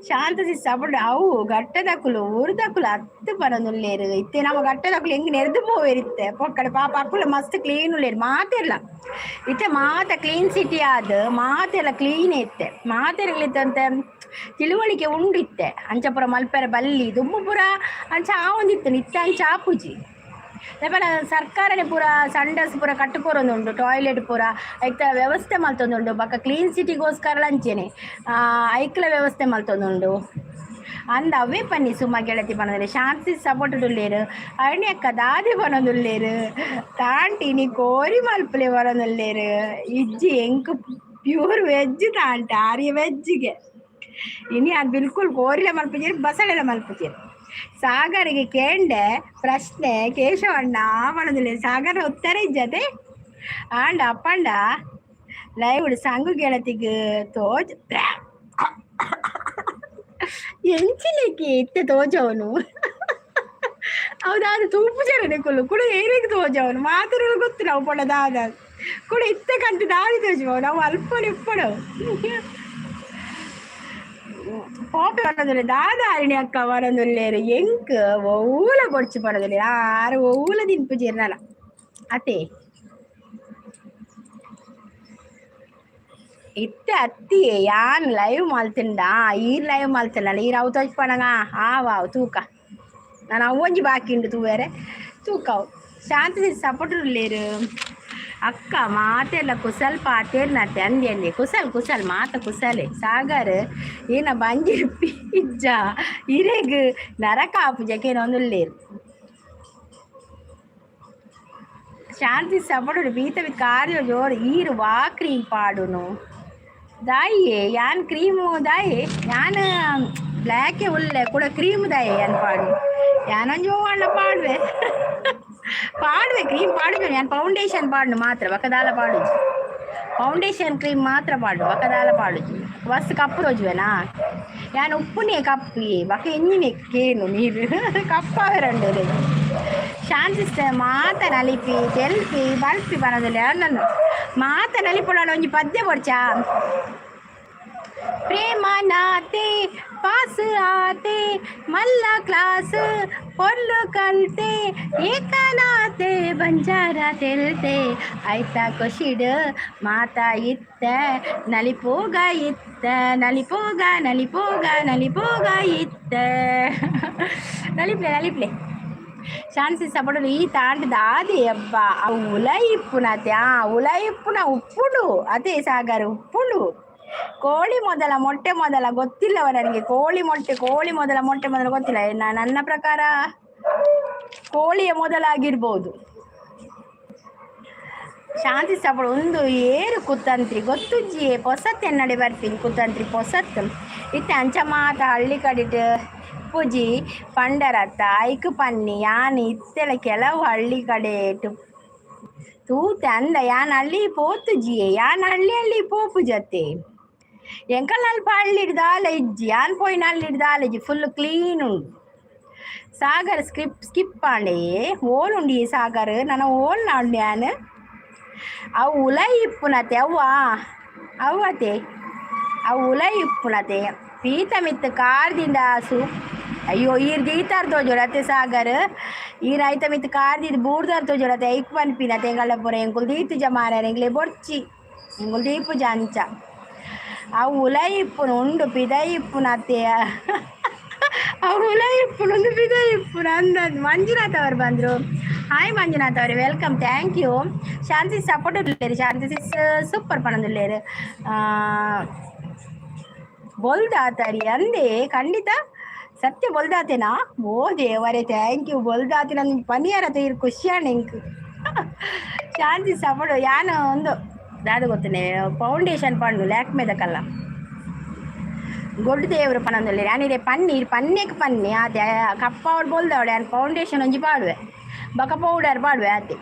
ಶಾಂತ ಸಿಸ್ ಅಪ್ಪಡು ಅವು ಗಟ್ಟದಕ್ಕುಲು ಊರ್ದಕ್ಕುಲು ಹತ್ತು ಪನೊಂದುಲ್ಲೇರು ಇತ್ತೆ. ನಮ್ಮ ಗಟ್ಟದಕ್ಕುಲು ಹೆಂಗೆ ನೆರೆದು ಹೋಗಿರುತ್ತೆ ಪೊಕ್ಕಡೆ ಪಾಪ ಅಕ್ಕುಲು ಮಸ್ತ್ ಕ್ಲೀನ್ ಉಳ್ಳೇರು ಮಾತೆಲ್ಲ ಇತ್ತೆ. ಮಾತ ಕ್ಲೀನ್ ಸಿಟಿ ಆದ ಮಾತೆಲ್ಲ ಕ್ಲೀನ್ ಇತ್ತೆ. ಮಾತೆರಗಳಿತ್ತಂತೆ ತಿಳುವಳಿಕೆ ಉಂಡಿತ್ತೆ. ಅಂಚಪುರ ಮಲ್ಪೆರ ಬಲ್ಲಿ ದುಮ್ಮು ಪುರ ಅಂಚ ಆವೊಂದಿತ್ತು ನಿತ್ಯ ಅಂಚ ಆಪುಜಿ ಲೆಪನ ಸರ್ಕಾರನೇ ಪೂರ ಸಂಡಸ್ ಪೂರ ಕಟ್ಟುಕೊರೊಂದುಂಡು. ಟಾಯ್ಲೆಟ್ ಪೂರ ಐತ ವ್ಯವಸ್ಥೆ ಮಲ್ತೊಂದುಂಡು. ಬಕ್ಕ ಕ್ಲೀನ್ ಸಿಟಿಗೋಸ್ಕರ ಅಂಚೆನೆ ಐಕ್ಲ ವ್ಯವಸ್ಥೆ ಮಲ್ತೊಂದುಂಡು ಅಂದ ಅವೇ ಪನ್ನಿ ಸುಮ್ಮ ಗೆಳತಿ ಪನೊಂದುಲ್ಲೇರು. ಶಾಂತಿ ಸಪೋರ್ಟ್ ಉಳ್ಳೇರು. ಅರಣ್ಯಕ್ಕ ದಾದಿ ಪನೊಂದುಲ್ಲೇರು. ತಾಂಟಿ ನೀ ಕೋರಿ ಮಲ್ಪಲೆ ಪನೊಂದುಲ್ಲೇರು. ಇಜ್ಜಿ ಎಂಕ್ ಪ್ಯೂರ್ ವೆಜ್ ತಾಂಟ ಆರ್ಯ ವೆಜ್ಜಿಗೆ ಇನಿ ಅದು ಬಿಲ್ಕುಲ್ ಕೋರಿಲೆ ಮಲ್ಪುಜೇರು ಬಸಳೆಲ್ಲ ಮಲ್ಪುಜೇರು. ಸಾಗರಿಗೆ ಕೇಂಡೆ ಪ್ರಶ್ನೆ ಕೇಶವಣ್ಣ ಮಾಡೋದಿಲ್ಲ. ಸಾಗರ ಉತ್ತರ ಇಜ್ಜತೆ ಆಂಡ ಅಪ್ಪಂಡ ಲೈವ್ಡು ಸಂಗು ಗೆಳತಿಗೆ ತೋಜ್ ಎಂಚಿಲಿಕ್ಕೆ ಇತ್ತೆ ತೋಜವನು ಹೌದಾದ ತೂಪು ಜರನೆ ಕೊಲ್ಲು ಕೂಡ ಏನಿಗೆ ತೋಜವನು ಮಾತ್ರ ಗೊತ್ತು ನಾವು ಪೊಡದಾದ ಕೂಡ ಇತ್ತೆ ಕಂತು ದಾರಿ ತೋಜುವ ನಾವು ಅಲ್ಪನು ಇಪ್ಪಡು போப்பி வரதில்லை தாதா அரணி அக்கா வரதில்லைரு எங்க ஒவ்வொல பொடிச்சு படதில்லை யாரு ஒவ்வொல தின்பு சேரனால அத்தே ಇತ್ತೆ ಅತ್ತಿ ಯಾನ್ ಲೈವ್ ಮಲ್ತಿಂಡ ಈ ಲೈವ್ ಮಲ್ತಿಲ್ಲ ಈ ರಾವು ತೋಚ್ ಪಣಗ ಆವಾವು ತೂಕ ನಾನು ಅವೊಂಜಿ ಬಾಕಿ ಉಂಡು ತೂವೇರೆ ತೂಕವು ಶಾಂತಿ ಸಪೋರ್ಟ್ ಇರ್ಲೇರು ಅಕ್ಕ ಮಾತೆಲ್ಲ ಕುಸಲ್ ಪಾತೇರ್ನತ್ತೆ ಅಂದಿ ಅಂದಿ ಕುಸಲ್ ಕುಸಲ್ ಮಾತ ಕುಸಲೆ ಸಾಗರ್ ಏನ ಬಂಜಿ ಪಿಜ್ಜ ಇರೆಗ್ ನರಕಾಪು ಜಕೇನೊಂದುಲ್ಲೇರು ಶಾಂತಿ ಸಪೋರ್ಟ್ ಬೀತ ಬಿತ್ ಕಾರ್ಯ ಜೋರು ಈರು ವಾ ಕ್ರೀಮ್ ಪಾಡುನು ದಾಯೆ ಯಾನ್ ಕ್ರೀಮು ದಾಯೆ ಯಾನ್ ಬ್ಲ್ಯಾಕೆ ಉಳ್ಳೆ ಕೂಡ ಕ್ರೀಮ್ ದಾಯೆ ಯಾನ್ ಪಾಡು ಯಾನಂಜೋ ಅಣ್ಣ ಪಾಡ್ವೆ ಪಾಡುವೆ ಕ್ರೀಮ್ ಪಾಡುವೆ ನಾನು ಫೌಂಡೇಶನ್ ಪಾಡು ಮಾತ್ರ ಬಕದಾಲ ಪಾಡು ಫೌಂಡೇಶನ್ ಕ್ರೀಮ್ ಮಾತ್ರ ಪಾಡು ಬಕದಾಲ ಪಾಡು ವಸ್ತು ಕಪ್ಪು ರೋಜುವೆನಾ ನಾನು ಉಪ್ಪುನೇ ಕಪ್ಪಿ ಬಕ ಎಣ್ಣಿನೇ ಕೇನು ನೀರು ಕಪ್ಪಾವೆ ರಂಡು ಶಾಂತಿ ಮಾತ ನಲಿಪಿ ತೆಲ್ಪಿ ಬಲ್ಪಿ ಬರೋದಿಲ್ಲ ನನ್ನ ಮಾತ ನಲಿಪೊಡ ಒಂಜಿ ಪದ್ಯ ಕೊಡ್ಚಾ ಪ್ರೇಮ ನಾತೆ ಪಾಸ್ ಆತೆ ಮಲ್ಲ ಕ್ಲಾಸ್ ಪೊರ್ಲು ಕಲ್ತೆ ಏಕನಾತೆ ಬಂಜಾರ ತೆಲ್ತೆ ಆಯ್ತಾ ಕೊಶಿಡ್ ಮಾತಾ ಇತ್ತ ನಲಿಪೋಗ ಇತ್ತ ನಲಿಪೋಗ ನಲಿಪೋಗ ನಲಿಪೋಗ ಇತ್ತ ನಲಿಪ್ಲೆ ನಲಿಪ್ಲೆ ಶಾನ್ಸಿ ಸಪೋರ್ಟ್ ಈ ತಾಂಡದ ಆದಿ ಹಬ್ಬ ಅವು ಉಲ ಇಪ್ಪುನತೆ ಉಲ ಇಪ್ಪುನ ಉಪ್ಪುಡು ಅದೇ ಸಾಗರ ಉಪ್ಪುಡು ಕೋಳಿ ಮೊಟ್ಟೆ ಮೊದಲ ಗೊತ್ತಿಲ್ಲವ ನನಗೆ ಕೋಳಿ ಮೊದಲ ಮೊಟ್ಟೆ ಮೊದಲ ಗೊತ್ತಿಲ್ಲ ನನ್ನ ಪ್ರಕಾರ ಕೋಳಿಯ ಮೊದಲಾಗಿರ್ಬೋದು ಶಾಂತಿ ಸಪೋರ್ಟ್ ಒಂದು ಏರು ಕುತಂತ್ರಿ ಗೊತ್ತುಜ್ಜಿ ಪೊಸತ್ ಎನ್ನಡೆ ಬರ್ತೀನಿ ಕುತಂತ್ರಿ ಪೊಸತ್ ಇತ್ತೆ ಅಂಚ ಮಾತ ಹಳ್ಳಿ ಕಡಿಟ್ ಪೂಜಿ ಪಂಡರತ್ತ ಐಕ್ ಪನ್ನಿ ಯಾನ್ ಇತ್ತೆಲ ಕೆಲವು ಹಳ್ಳಿ ಕಡೆ ತೂತೆ ಅಂದ ಯಾನ್ ಹಳ್ಳಿ ಪೋತುಜಿಯೇ ಯಾನ್ ಹಳ್ಳಿ ಪೋಪು ಜತೆ ಎಂಕಲ್ ಅಲ್ಪ ಹಳ್ಳಿಡ್ದಾಲ ಇಜ್ಜಿ ಯಾನ್ ಪೋಯಿನ ಹಳ್ಳಿಡ್ದಾಲ ಇಜ್ಜಿ ಫುಲ್ ಕ್ಲೀನ್ ಉಂಡು ಸಾಗರ್ ಸ್ಕಿಪ್ ಆಂಡೆ ಓಲುಂಡಿ ಸಾಗರ್ ನನ್ನ ಓಲ್ನ ಉಂಡು ಯಾನ್ ಅವು ಉಲ ಇಪ್ಪುನತೆ ಅವ್ವತೆ ಅವು ಉಲ ಇಪ್ಪುನತೆ ಪೀತ ಮಿತ್ ಕಾರ್ದಿಂದ ಸು ಅಯ್ಯೋ ಈರ್ ದೀತಾರ್ ತೋಜೋಡತೆ ಸಾಗರ್ ಈರ್ ಐತ ಮಿತ್ ಕಾರ್ದಿದ್ ಬೂರ್ದಾರ್ ತೋಜೋಡತೆ ಐಕ್ ಪನ್ಪಿನತೆ ಎಂಗಳ ಪುರ ಎಂಕುಲ್ ದೀತು ಜಮಾರ ಎಂಗ್ಲೆ ಬೊರ್ಚಿ ಎಂಕುಲ್ ದೀಪು ಜಂಚ ಆ ಹುಲ ಇಪ್ಪುನು ಉಂಡು ಪಿದ ಇಪ್ಪುನ ಅತ್ತೆಯ ಆ ಹುಲ ಇಪ್ಪುನು ಒಂದು ಪಿದ ಇಪ್ಪುನ ಅಂದ ಮಂಜುನಾಥ್ ಅವರು ಬಂದರು. ಹಾಯ್ ಮಂಜುನಾಥ್ ಅವರೇ, welcome, thank you. Shanti support ಇರ್ಲೇರು, ಶಾಂತಿ ಸೂಪರ್ ಪಣದಿಲ್ಲೇರು. ಬೊಲ್ದಾತರಿ ಅಂದೆ ಖಂಡಿತ ಸತ್ಯ ಬೊಲ್ದಾತೆನಾ? ಓ ದೇವರೇ, ಥ್ಯಾಂಕ್ ಯು ಬೊಲ್ದಾತಿ. ನನ್ನ ಪನಿಯರ ತೀರು ಖುಷಿಯಾಣ ಇಂಕ್ ಶಾಂತಿ ಸಪೋರ್ಟ್ ಯಾನು ಒಂದು ದಾದು ಗೊತ್ತನೆ ಫೌಂಡೇಶನ್ ಪಂಡು ಲ್ಯಾಕ್ಮೇದಕ್ಕಲ್ಲ ಗೊಡ್ಡು ದೇವರು ಪನೊಂದುಲ್ಲೆ ಯಾನಿದೆ ಪನ್ನೀರ್ ಪನ್ನೆಕ್ ಪನ್ನಿ ಆತೆ ಕಪ್ಪ ಅವ್ರು ಬೋಲ್ದವಡೆ ನಾನು ಫೌಂಡೇಶನ್ ಒಂಜಿ ಪಾಡುವೆ ಬಕ ಪೌಡರ್ ಪಾಡುವೆ ಆತೆ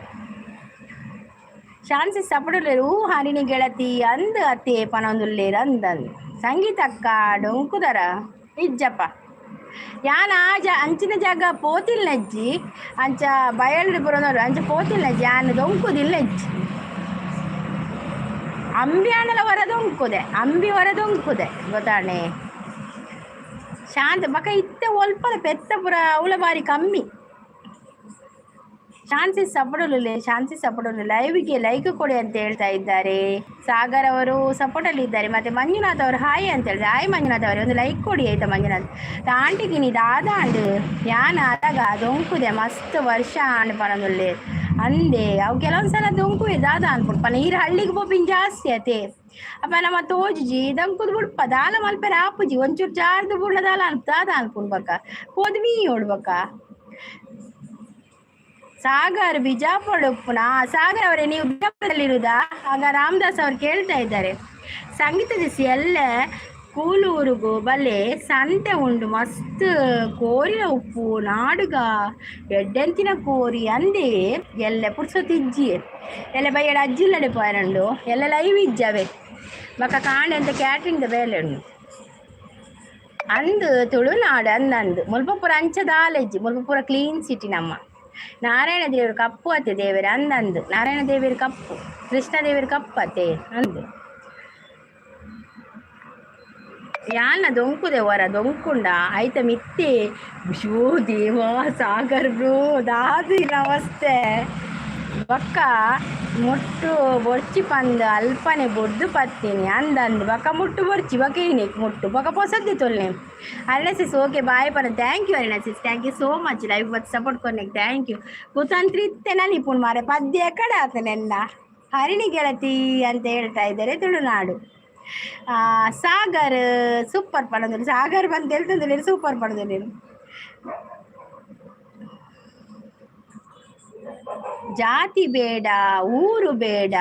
ಶಾಂತಿ ಸಪೋರ್ಟ್ ಹರಿಣಿ ಗೆಳತಿ ಅಂದು ಅತ್ತೆ ಪನೊಂದುಲ್ಲೇರು ಅಂದಂದು ಸಂಗೀತಕ್ಕ ಡೊಂಕುದರ ಇಜ್ಜಪ್ಪ ಯಾನ ಅಂಚಿನ ಜಾಗ ಪೋತಿಲ್ನಜ್ಜಿ ಅಂಚ ಬಯಲು ಬರೋನವ್ರು ಅಂಚ ಪೋತಿಲ್ನಜ್ಜಿ ಯಾನು ದೊಂಕುದಿಲ್ಲಜ್ಜಿ ಅಂಬಿ ಹಣ್ಣಲ ಹೊರದೊಂಕುದೆ ಅಂಬಿ ಹೊರದೊಂಕುದೆ ಗೊತ್ತಾಣೆ ಶಾಂತಿ ಬಕ ಇತ್ತೆ ಒಲ್ಪಲ ಪೆತ್ತ ಪುರ ಅವಳ ಬಾರಿ ಕಮ್ಮಿ. ಶಾಂತಿ ಸಪೋರ್ಟಲ್ಲಿ ಲೈವ್ಗೆ ಲೈಕ್ ಕೊಡಿ ಅಂತ ಹೇಳ್ತಾ ಇದ್ದಾರೆ. ಸಾಗರ್ ಅವರು ಸಪೋರ್ಟಲ್ಲಿ ಇದ್ದಾರೆ. ಮತ್ತೆ ಮಂಜುನಾಥ್ ಅವರು ಹಾಯ್ ಅಂತ ಹೇಳಿದ್ರೆ ಹಾಯ್ ಮಂಜುನಾಥ್ ಅವರೇ ಒಂದು ಲೈಕ್ ಕೊಡಿ ಆಯ್ತಾ ಮಂಜುನಾಥ್. ಆಂಟಿಗೆ ನೀ ದಾದಾಂಡು ಯಾನ ಅದಾಗ ದೊಂಕುದೆ ಮಸ್ತ್ ವರ್ಷ ಆಂಡ್ ಪನೊಂದುಲ್ಲೆ ಅಂದೆ ಅವು ಕೆಲವೊಂದ್ಸಲ ದೊಂಕುವೆ ದಾದ ಅನ್ಬಿಡ್ಪ ನೀರು ಹಳ್ಳಿಗೆ ಬೋಪಿನ್ ಜಾಸ್ತಿ ಆತೆ ಅಪ್ಪ ನಮ್ಮ ತೋಜಿ ದಂಕುದು ಬಿಡ್ಪ ದಾಲ ಮಲ್ಪೆರ ಆಪುಜಿ ಒಂಚೂರು ಜಾರ್ದು ಬುಡ್ಲ ದಾಲ ಅನ್ಪ ದಾದ ಅನ್ಪುನ್ಬಕ್ಕ ಪೋದ್ಮೀ ಓಡ್ಬಕ್ಕ. ಸಾಗರ್ ಬಿಜಾಪುರ ಉಪ್ಪುನ ಸಾಗರ್ ಅವರೇ ನೀವು ಬಿಜಾಪುರದಲ್ಲಿರುವುದಾ? ಆಗ ರಾಮದಾಸ್ ಅವರು ಕೇಳ್ತಾ ಇದ್ದಾರೆ. ಸಂಗೀತ ದಿಸಿ ಎಲ್ಲ ಕೂಲೂರುಗು ಬಲೆ ಸಂತೆ ಉಂಡು ಮಸ್ತ್ ಕೋರಿನ ಉಪ್ಪು ನಾಡುಗ ಎಡ್ಡೆಂತಿನ ಕೋರಿ ಅಂದೇ ಎಲ್ಲ ಪುಡ್ಸೋತಿಜ್ಜಿ ಎಲ್ಲ ಬೈಯಡ ಅಜ್ಜಿಲ್ಲಡೆ ಪೋಯರಂಡು ಎಲ್ಲ ಲೈವ್ ಇಜ್ಜವೆ ಬಕ್ಕ ಕಾಂಡೆ ಅಂತ ಕ್ಯಾಟ್ರಿಂಗ್ ಬೇಲೆ ಉಂಡು ಅಂದು ತುಳುನಾಡು ಅಂದಂದು ಮುಲ್ಪಪುರ ಅಂಚದಾಲೆಜ್ಜಿ ಮುಲ್ಪಪುರ ಕ್ಲೀನ್ ಸಿಟಿ ನಮ್ಮ ನಾರಾಯಣ ದೇವರು ಕಪ್ಪು ಅತ್ತೆ ದೇವರ ಅಂದಂದು ನಾರಾಯಣ ದೇವಿಯರು ಕಪ್ಪು ಕೃಷ್ಣ ದೇವಿಯರು ಕಪ್ಪು ಅತ್ತೆ ಅಂದು ಯಾನ ದೊಂಕುದೆ ಹೊರ ದೊಂಕುಂಡ ಆಯ್ತ ಮಿತ್ತೆ ಶೋ ದೇವಾ ಸಾಗರ್ ಬ್ರೋ ದಾದಿ ನಮಸ್ತೆ ಬಕ್ಕ ಮುಟ್ಟು ಬೊರ್ಚಿ ಪಂದ ಅಲ್ಪನೆ ಬೊಡ್ದು ಪತ್ತೀನಿ ಅಂದಂದು ಬಕ್ಕ ಮುಟ್ಟು ಬೊರ್ಚಿ ಬಕ ಏನಿಕ್ ಮುಟ್ಟು ಬಕ ಪೊಸದ್ದಿ ತೊಲ್ಲೆ. ಅರ್ಣಸಿಸ್ ಓಕೆ ಬಾಯ್ ಪರ ಥ್ಯಾಂಕ್ ಯು ಅರ್ಣಸಿಸ್, thank you so much live ಬತ್ ಸಪೋರ್ಟ್ ಕೊನೆಗೆ ಥ್ಯಾಂಕ್ ಯು. ಕುತಂತ್ರಿತ್ತೆನ ನಿಪುಣ್ ಮಾರೆ ಪದ್ಯ ಕಡೆ ಆತನೆಲ್ಲ ಹರಿಣಿ ಗೆಳತಿ ಅಂತ ಹೇಳ್ತಾ ಇದ್ದಾರೆ ತುಳುನಾಡು. ಸಾಗರ್ ಸೂಪರ್ ಪಡೋದಿಲ್ಲ ಸಾಗರ್ ಬಂದು ಹೇಳ್ತಂದ್ರೆ ಸೂಪರ್ ಪಡೋದಿಲ್ಲ. ಜಾತಿ ಬೇಡ ಊರು ಬೇಡ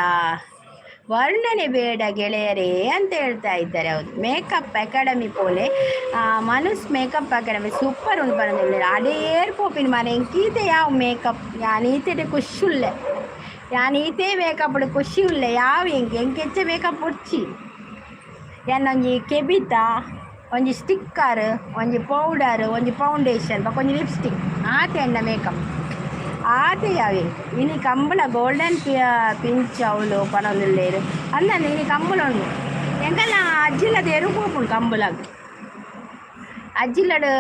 ವರ್ಣನೆ ಬೇಡ ಗೆಳೆಯರೇ ಅಂತ ಹೇಳ್ತಾ ಇದ್ದಾರೆ. ಹೌದು ಮೇಕಪ್ ಅಕಾಡೆಮಿ ಪೋಲೆ ಮನುಸ್ ಮೇಕಪ್ ಅಕಾಡೆಮಿ ಸೂಪರ್ ಉಂಟು ಪಡೋದಿಲ್ಲ ಅಡೇರ್ ಪೋಪಿನ ಮನೆ ಎಂಕೀತೆ ಯಾವ ಮೇಕಪ್ ಯಾನೀತೆ ಖುಷಿಲ್ಲೆ ಯಾನೀತೆ ಮೇಕಪ್ ಖುಷಿ ಉಳ್ಳೆ ಯಾವ ಎಂಕೆಚ್ಚೆ ಮೇಕಪ್ ಉಚ್ಚಿ ಒಂಜಿ ಕೆಬಿತ ಒಂಜಿ ಸ್ಟಿಕ್ಕರ್ ಒಂಜಿ ಪೌಡರ್ ಒಂಜಿ ಫೌಂಡೇಶನ್ ಒಂಜಿ ಲಿಪ್ಸ್ಟಿಕ್ ಆತೆ ಎಣ್ಣ ಮೇಕಪ್ ಆತೆ ಯಾವೆ ಇನಿ ಕಂಬಳ ಗೋಲ್ಡನ್ ಪಿಂಚ್ ಅವಳು ಪನೊಂದುಲ್ಲೇರು ಅಂದಂದು ಇನಿ ಕಂಬಳ ಉಂಡು ಎಂಕಲ್ಲ ಅಜ್ಜಿಲ್ಲದ ಎರುಪೋಪುಂಡು ಕಂಬಳಾಗ ಅಜ್ಜಿಲ್ಲಡು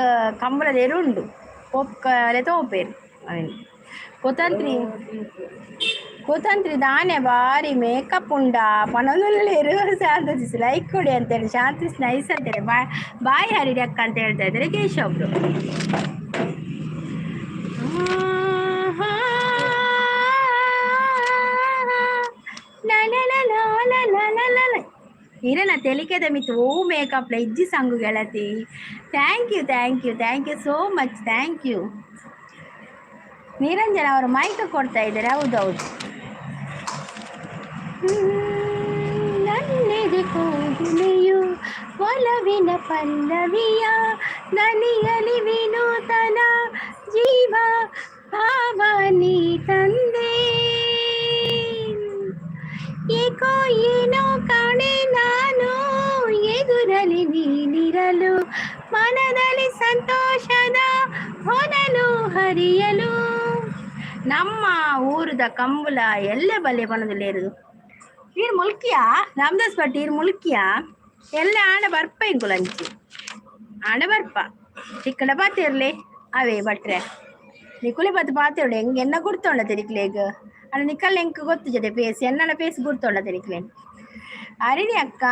ಕಂಬಳದ ಎರುಂಡು ಪೊಕ್ಕಲೆ ತೋಪೇರು ಅವನು ಕುತಂತ್ರಿ ದಾನೆ ಬಾರಿ ಮೇಕಪ್ ಉಂಡ ಪನೊಂದುಲ್ಲೇರು ಶಾಂತಿಸಿ ಲೈಕ್ ಕೊಡಿ ಅಂತೇಳಿ ಶಾಂತಿಸಿ ನೈಸ್ ಅಂತೇಳಿ ಬಾಯ್ ಹರಿಡಿ ಅಕ್ಕ ಅಂತ ಹೇಳ್ತಾ ಇದ್ದಾರೆ ಕೇಶವ್ರು. ಇರಲ್ಲ ತೆಲಿಕೆದ ಮಿತ್ತು ಓ ಮೇಕಪ್ಲ ಇಜ್ಜಿ ಸಂಗು ಗೆಳತಿ thank you so much thank you. Niranjan ಅವರು ಮೈಕ್ ಕೊಡ್ತಾ ಇದ್ದಾರೆ. ಹೌದೌದು ನನ್ನೆದೆ ಕೋಗಿಲೆಯು ಒಲವಿನ ಪಲ್ಲವಿಯ ದನಿಯಲಿ ವಿನೂತನ ಜೀವ ಭಾವ ನೀ ತಂದೆ ಏಕೋ ಏನೋ ಕಾಣೆ ನಾನು ಎದುರಲಿ ನೀನಿರಲು ಮನದಲ್ಲಿ ಸಂತೋಷದ ಹೊನಲು ಹರಿಯಲು. ನಮ್ಮ ಊರದ ಕಂಬಳ ಎಲ್ಲ ಬಲ್ಲೆ ಪಣದಲ್ಲಿ ಇರೋದು ಈರು ಮುಲ್ಕಿಯ ರಾಮದಾಸ್ ಭಟ್ ಈರು ಮುಲ್ಕಿಯ ಎಲ್ಲ ಆಡ ಬರ್ಪ ಇಂಕುಲಂಚಿ ಆಡ ಬರ್ಪ ಚಿಕ್ಕಡ ಪಾತಿರ್ಲಿ ಅವೇ ಭಟ್ರೆ ನಿಕುಲೆ ಬತ್ತು ಪಾತಿರ್ಲಿ ಹೆಂಗೆ ಎನ್ನ ಗುರ್ತೊಂಡ ತಿರಿಕ್ಲೇಗ ಅಣ್ಣ ನಿಕ್ಕಲ್ಲ ಹೆಂಗೆ ಗೊತ್ತು ಜೊತೆ ಪೇಸ್ ಎನ್ನ ಪೇಸ್ ಗುರ್ತೊಂಡ ತಿರಿಕ್ಲೇನು ಅರಿಣಿ ಅಕ್ಕ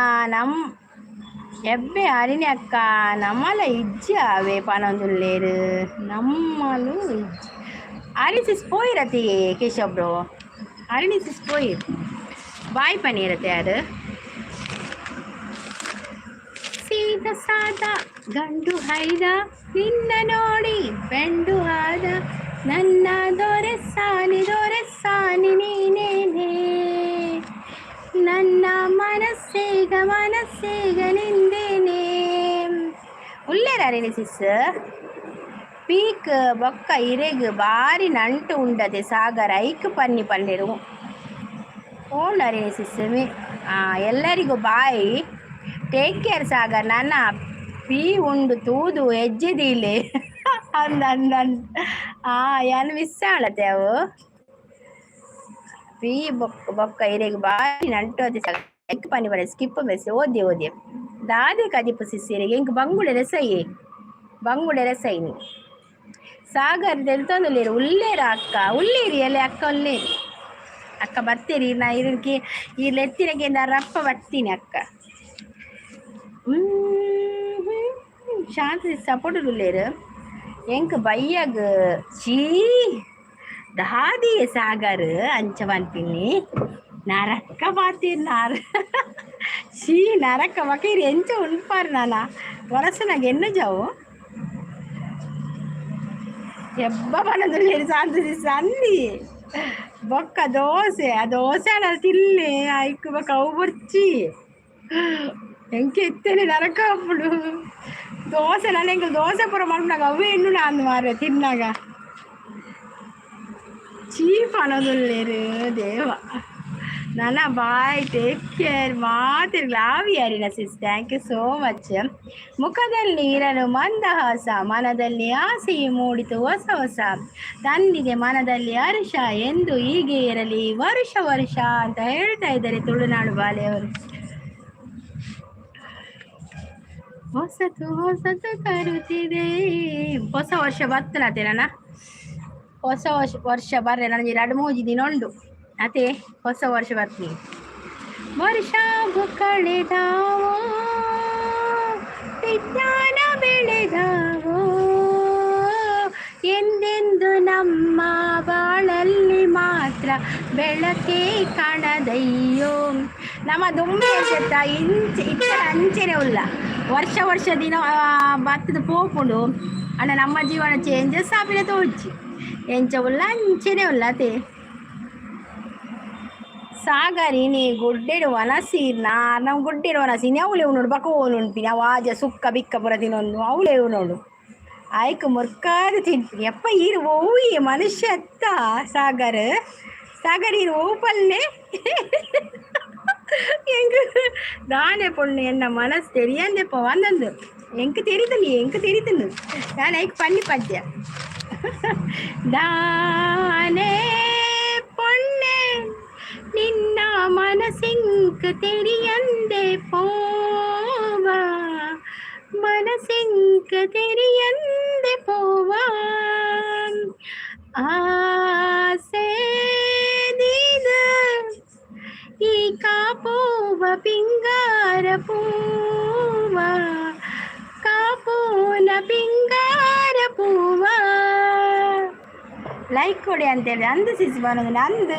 ఎబ్బే అరిని అక్క నమ్మల ఇజ్జి అవే పనందులేరు నమ్మలు ఇజ్జి అరిసిస్ పోయిరతి కేశవ్ బ్రో అరినిసిస్ పోయి ಬಾಯ್ ಪನೀರತ್ತೆ ಅದು ಸೀದ ಸಾದ ಗಂಡು ಹೈದ ನಿನ್ನ ನೋಡಿ ಬೆಂಡು ಆದ ನನ್ನ ದೊರೆಸಾನಿ ನೀನೇನೆ ನನ್ನ ಮನಸ್ಸೇಗ ನಿಂದೇನೆ ಉಳ್ಳೇರಾರೇನೆ ಸಿಸ್ ಪೀಕ್ ಬೊಕ್ಕ ಇರೆಗ್ ಬಾರಿ ನಂಟು ಉಂಡದೆ ಸಾಗರ ಐಕ್ ಪನ್ನಿ ಪನ್ನೆರು ಓನರಿ ಸಿಸ್ಟಮಿ ಎಲ್ಲರಿಗೂ ಬಾಯ್ ಟೇಕ್ ಕೇರ್ ಸಾಗರ್ ನನ್ನ ಪೀ ಉಂಡು ತೂದು ಹೆಜ್ಜೆದಿಲೆ ಅಂದ ಏನು ಮಿಸ್ ಆಳತ್ತೆ ಅವು ಪೀ ಬೊಕ್ಕ ಇರೆಗ್ ಬಾರಿ ನಂಟು ಅದೇ ಸಾಗರ್ ಪನಿ ಬರ ಸ್ಕಿಪ್ ಮೆಸ್ ಓದಿ ದಾದೆ ಕದಿಪು ಸಿಸ್ಸಿರಿಗೆ ಇಂಕ ಬಂಗುಡೆ ರಸೈನಿ ಸಾಗರ್ ತೆಲ್ತೊಂದುಲ್ಲೇರು ಉಳ್ಳೇರ ಅಕ್ಕ ಉಳ್ಳೇರಿ ಎಲೆ ಅಕ್ಕ ಉಳ್ಳೇರಿ ಅಕ್ಕ ಬರ್ತೀರಿ ನಾ ಇದಕ್ಕೆ ಈ ಲೆತ್ತಿನಕ್ಕೆ ರಪ್ಪ ಬರ್ತೀನಿ ಅಕ್ಕ ಶಾಂತಿ ಸಪೋರ್ಟ್ ಉಳ್ಳೇರು ಎಂಕ್ ಬಯ್ಯಾಗ ಚೀ ದಾದಿ ಸಾಗರ್ ಅಂಚವಂತೀನಿ ನರಕ್ಕ ಪಾತೀರಿ ನಾರು ಚೀ ನರಕ್ಕ ಮಕೀರಿ ಎಂಚ ಉಂಪಾರು ನಾನ ವರಸನಾಗ ಎನ್ನು ಜಾವು ಎಬ್ಬ ಬಣ್ಣದಲ್ಲಿ ಶಾಂತಿ ಸಂದಿ ಬೊಕ್ಕ ದೋಸೆ ಆ ದೋಸೆ ತಿಲ್ಲಿ ಐಕ್ ಬೊಕ್ಕ ಅವು ಬರ್ಚಿ ಎಂಕೆ ಎತ್ತೇನೆ ನರಕ ಅಪ್ಪಡು ದೋಸೆ ನನಗೆ ದೋಸೆ ಪುರ ಮಾಡ್ಬಿಡಾಗ ಅವೇ ಹೆಣ್ಣು ನಾನು ಮಾರ ತಿನ್ನಾಗ ಚೀಪ್ ಅನ್ನೋದುಲ್ಲೇರು ದೇವ ನನ್ನ ಬಾಯ್ ಟೇಕ್ ಕೇರ್ ಮಾತಿರ್ಲಿ ಆವಿಯಾರಿನ sis thank you so much ಮುಖದಲ್ಲಿ ಇರಲು ಮಂದಹಾಸ ಮನದಲ್ಲಿ ಆಸೆಯು ಮೂಡಿತು ಹೊಸ ತಂದಿದೆ ಮನದಲ್ಲಿ ಹರ್ಷ ಎಂದು ಹೀಗೆ ಇರಲಿ ವರ್ಷ ಅಂತ ಹೇಳ್ತಾ ಇದ್ದಾರೆ ತುಳುನಾಡು ಬಾಲೆಯವರು ಹೊಸತು ತರುತ್ತಿದೆ ಹೊಸ ವರ್ಷ ಬರ್ತನತೆ ನನ್ನ ಹೊಸ ವರ್ಷ ಬರ್ರೆ ನನಗೆ 2-3 ದಿನ ಉಂಡು ಅದೇ ಹೊಸ ವರ್ಷ ಬರ್ತೀನಿ ವರ್ಷ ಕಳೆದಾವೋ ವಿಜ್ಞಾನ ಬೆಳೆದಾವೋ ಎಂದೆಂದು ನಮ್ಮ ಬಾಳಲ್ಲಿ ಮಾತ್ರ ಬೆಳಕೆ ಕಾಣದಯ್ಯೋ ನಮ್ಮ ದುಂಬೆ ಇತ್ತ ಅಂಚೆನೆ ಉಲ್ಲ ವರ್ಷ ದಿನ ಬತ್ತದ ಪೋಪುಂಡು ಅಣ್ಣ ನಮ್ಮ ಜೀವನ ಚೇಂಜಸ್ ಆಪಿನ ತೋಚಿ ಎಂಚ ಉಲ್ಲ ಅಂಚೆನೆ ಉಲ್ಲ ಅದೇ ಸಾಗರಿ ನೀ ಗುಡ್ಡೆಡು ವನಸೀರ್ ನಮ್ಮ ಗುಡ್ಡೆಡು ವನಸೀನಿ ಅವಳೆ ನೋಡು ಬಕ ಓನು ಉಂಪಿನಿ ಅವು ಆಜ ಸುಕ್ಕ ಬಿಕ್ಕ ಪುರ ತಿನ್ನೊಂದು ಅವಳೆ ನೋಡು ಆಯ್ಕೆ ಮುರ್ಕಾದ ತಿಂತೀನಿ ಅಪ್ಪ ಈರು ಓಯಿ ಮನುಷ್ಯ ಅತ್ತ ಸಾಗರ್ ಈರು ಓವು ಪಲ್ಲೆ ಎಂಗ ದಾನೆ ಪೊಣ್ಣು ಎನ್ನ ಮನಸ್ಸು ತೆರಿಯಂದೆಪ್ಪ ಒಂದೊಂದು ಎಂಕ ತೆರಿತನು ನಾನು ಐಕ್ ಪನ್ನಿ ಪದ್ಯ ದಾನೆ ಪೊಣ್ಣೆ ನಿನ್ನ ಮನಸ್ಸಿಂಕ ತೆರಿಯಂದೆ ಪೋವ ಮನಸ್ಸಿಂಕ ತೆರಿಯಂದೆ ಪೋವ ಆಸೆ ದೀದ ಈ ಕಾಪೋವ ಪಿಂಗಾರ ಪೂವ ಕಾಪೋಲ ಪಿಂಗಾರ ಪೂವ ಲೈಕ್ ಕೊಡಿ ಅಂತೇಳಿ ಅಂದು ಸಿಸಿ ಬರೋದು ನಂದು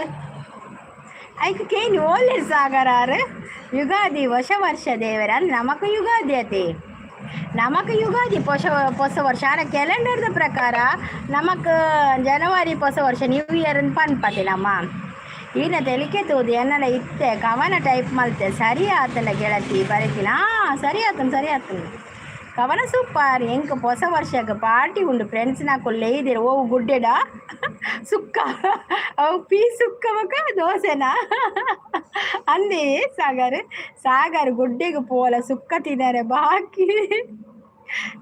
ಐಕೆ ಕೇಳಿ ಒಳ್ಳೆ ಸಾಗರಾರು ಯುಗಾದಿ ಹೊಸ ವರ್ಷ ದೇವರ ಅಂದ್ರೆ ನಮಕ ಯುಗಾದಿ ಅತಿ ನಮಕ ಯುಗಾದಿ ಹೊಸ ವರ್ಷ ಆನ ಕ್ಯಾಲೆಂಡರ್ದ ಪ್ರಕಾರ ನಮಕ್ ಜನವರಿ ಹೊಸ ವರ್ಷ ನ್ಯೂ ಇಯರ್ ಅಂತ ಪನ್ಪತಿ ನಮ್ಮ ಈನ ತೆಲಿಕೆ ತೋದು ಎನ್ನಡ ಇತ್ತೆ ಕವನ ಟೈಪ್ ಮಲ್ತೆ ಸರಿ ಆತಲ್ಲ ಗೆಳತಿ ಬರೀತೀನಿ ಸರಿ ಆತನು ಕವನ ಸೂಪರ್ ಎಂಕ ಹೊಸ ವರ್ಷಕ್ಕೆ ಪಾರ್ಟಿ ಉಂಡು ಫ್ರೆಂಡ್ಸ್ ನಾಕೊಲ್ಲೆ ಇದ್ದೀರ ಓ ಗುಡ್ಡೆಡ ಸುಕ್ಕ ಅವು ಪೀ ಸುಕ್ಕ ಮಕ್ಕ ದೋಸೆನಾ ಅಂದೇ ಸಾಗರ್ ಗುಡ್ಡೆಗೆ ಪೋಲ ಸುಕ್ಕ ತಿನ್ನರೆ ಬಾಕಿ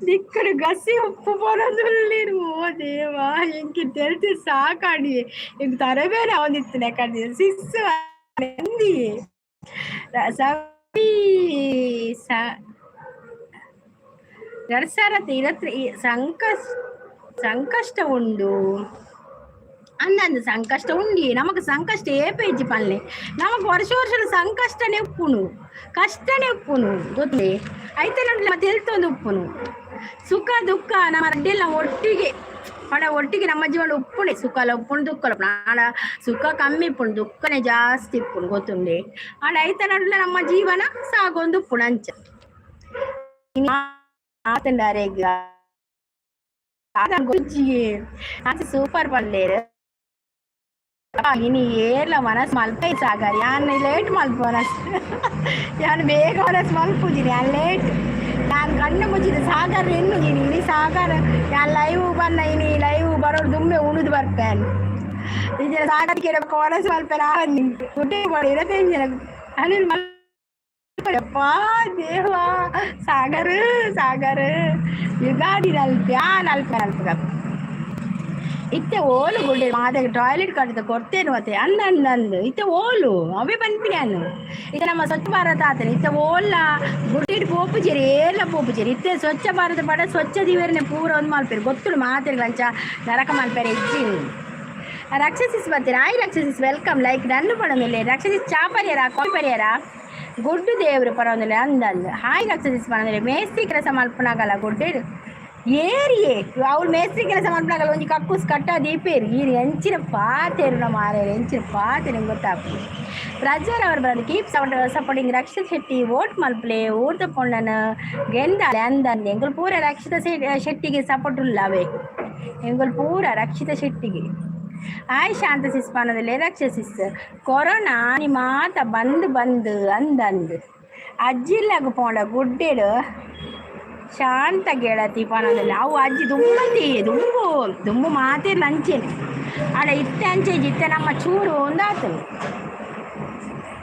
ದಿಕ್ಕಡು ಗಸಿ ಉಪ್ಪು ಬರೋದುಲ್ಲಿರು ಓ ದೇವ ಎಂಕಿ ತೆಲ್ತಿ ಸಾಕಾಡಿ ಎಂಕ್ ತರಬೇನೆ ಅವನಿತ್ತು ಕಡ್ದಿ ಸಿಸ್ಸು ಅಂದಿ ನಡ್ಸಾರತ್ತೆ ಇರತ್ರ ಸಂಕಷ್ಟ ಉಂಡು ಅಂದಂದು ಸಂಕಷ್ಟ ಉಂಡಿ ನಮಕ್ ಸಂಕಷ್ಟ ಏಪೇಜಿ ಪಲ್ಲೆ ನಮಕ್ ವರ್ಷ ಸಂಕಷ್ಟನೇ ಉಪ್ಪುನು ಕಷ್ಟನೇ ಉಪ್ಪುನು ಗೊತ್ತೇ అయితే ಮತ್ತೆ ಹೇಳ್ತೊಂದು ಉಪ್ಪುನು ಸುಖ ದುಃಖ ನಮ್ಮ ಅಡ್ಡೆಲ್ಲ ಒಟ್ಟಿಗೆ ಪಡ ಒಟ್ಟಿಗೆ ನಮ್ಮ ಜೀವನ ಉಪ್ಪುಣೆ ಸುಖಲ ಉಪ್ಪುಣು ದುಃಖಲ ಆಡ ಸುಖ ಕಮ್ಮಿ ಇಪ್ಪುಣು ದುಃಖನೇ ಜಾಸ್ತಿ ಇಪ್ಪುಣು ಗೊತ್ತುಂಡೆ ಆಡ ಐತ ನಡುಲ ನಮ್ಮ ಜೀವನ ಸಾಗೊಂದು ಉಪ್ಪುಣು ಅಂಚ ಆತಂಡಾರೆಗ ಸೂಪರ್ ಪಲ್ಲೇರು ಇನಿ ಏರ್ಲ ಮನಸ್ಸು ಮಲ್ಪ ಸಾಗಾರಿ ಯಾನ್ ಲೇಟ್ ಮಲ್ಪ ಮನಸ್ಸು ಯಾನ್ ಬೇಗ ಮನಸ್ಸು ಮಲ್ಪುದೀನಿ ಯಾನ್ ಲೇಟ್ ನಾನು ಕಣ್ಣು ಮುಚ್ಚಿದ ಸಾಗರ ಎನ್ನುದೀನಿ ಇನಿ ಸಾಗರ ಯಾನ್ ಲೈವ್ ಬನ್ನ ಇನಿ ಲೈವ್ ಬರೋಡು ದುಮ್ಮೆ ಉಣಿದು ಬರ್ಪೇನು ಇದರ ಸಾಗರ ಕೇಳಬೇಕು ಮನಸ್ಸು ಮಲ್ಪೇನ ನಿಂಗೆ ಗುಡ್ಡೆ ಮಾಡಿ ಇರತ್ತೇನೆ ಅನಿಲ್ ಮಲ್ಪಪ್ಪ ದೇವ ಸಾಗರ ಸಾಗರ ಯುಗಾದಿ ನಲ್ಪ ನಲ್ಪ ನಲ್ಪ ಇತ್ತೆ ಓಲು ಗುಡ್ಡೆ ಮಾದ ಟಾಯ್ಲೆಟ್ ಕಟ್ಟಿದ ಕೊಡ್ತೇನು ಮತ್ತೆ ಅಂದಂದು ಇತ್ತೆ ಓಲು ಅವೇ ಬಂದ್ಬಿಡ್ಯಾನು ಇತ್ತೆ ನಮ್ಮ ಸ್ವಚ್ಛ ಭಾರತ ಆತನೆ ಇತ್ತೆ ಓಲ್ಲ ಗುಡ್ಡಿಟ್ಟು ಪೋಪುಚೇರಿ ಎಲ್ಲ ಪೋಪುಚೇರಿ ಇತ್ತೆ ಸ್ವಚ್ಛ ಭಾರತ ಪಡ ಸ್ವಚ್ಛ ದಿವೇರನೆ ಪೂರ ಒಂದು ಮಲ್ಪೇರು ಗೊತ್ತುಡು ಮಾತಿರ್ಗಂಚ ನರಕ ಮಲ್ಪೇರೆ ಹೆಚ್ಚಿ ರಕ್ಷಸಿಸ್ ಬರ್ತೀರ ಆಯ್ ರಕ್ಷಸಿಸ್ ವೆಲ್ಕಮ್ ಲೈಕ್ ನನ್ನು ಪಡೋದಿಲ್ಲ ರಕ್ಷಸಿಸ್ ಚಾ ಪರಿಹಾರ ಕಾಫಿ ಪರಿಹಾರ ಗುಡ್ಡು ದೇವರು ಪರವಂದಿಲ್ಲ ಅಂದಂದು ಹಾಯ್ ರಕ್ಷಸಿಸ್ ಪಡೋದಿಲ್ಲ ಮೇಸ್ತಿ ಕೆಲಸ ಮಲ್ಪನಾಗಲ್ಲ ಗುಡ್ಡೇಡು ಏರಿಯೇ ಅವಳು ಮೇಸ್ತ್ರಿ ಕೆಲಸ ಮಾಡ್ಬಿಡಾಗಲ್ಲ ಒಂದು ಕಕ್ಕೂಸ್ ಕಟ್ಟ ದೀಪೇರಿ ಈ ಹೆಂಚಿನ ಪಾತೇರು ನಮ್ಮ ಮಾರೇರು ಹೆಂಚಿನ ಪಾತೆ ನಿಮ್ಗೆ ಗೊತ್ತಾಗ್ತದೆ ಪ್ರಜ್ವರ್ ಅವರು ಬರೋದು ಕೀಪ್ ಸಪೋರ್ಟಿಂಗ್ ರಕ್ಷಿತ್ ಶೆಟ್ಟಿ ಓಟ್ ಮಲ್ಪ್ಲೆ ಊಟ ಪೊಣ್ಣನ ಗೆಂದಾಳೆ ಅಂದಂದು ಎಂಗಳು ಪೂರ ರಕ್ಷಿತ ಶೆಟ್ಟಿಗೆ ಸಪೋರ್ಟ್ ಇಲ್ಲವೇ ಎಂಗಳು ಪೂರ ರಕ್ಷಿತ ಶೆಟ್ಟಿಗೆ ಆಯ್ ಶಾಂತ ಸಿಸ್ಪಾನದಲ್ಲಿ ರಕ್ಷಸಿಸ್ ಕೊರೋನಾ ನಿಮ್ಮ ಮಾತ ಬಂದು ಅಂದಂದು ಅಜ್ಜಿಲ್ಲಾಗ ಪೋಂಡ ಗುಡ್ಡೇಡು ಶಾಂತ ಗೆಳತಿ ಪನದಲ್ಲಿ ಅವು ಅಜ್ಜಿ ದುಂಬತಿ ದುಂಬು ಮಾತಿರ್ಲ ಅಂಚೆನೆ ಆಡ ಇತ್ತೆ ಅಂಚೆ ಇತ್ತೆ ನಮ್ಮ ಚೂರು ಒಂದಾತು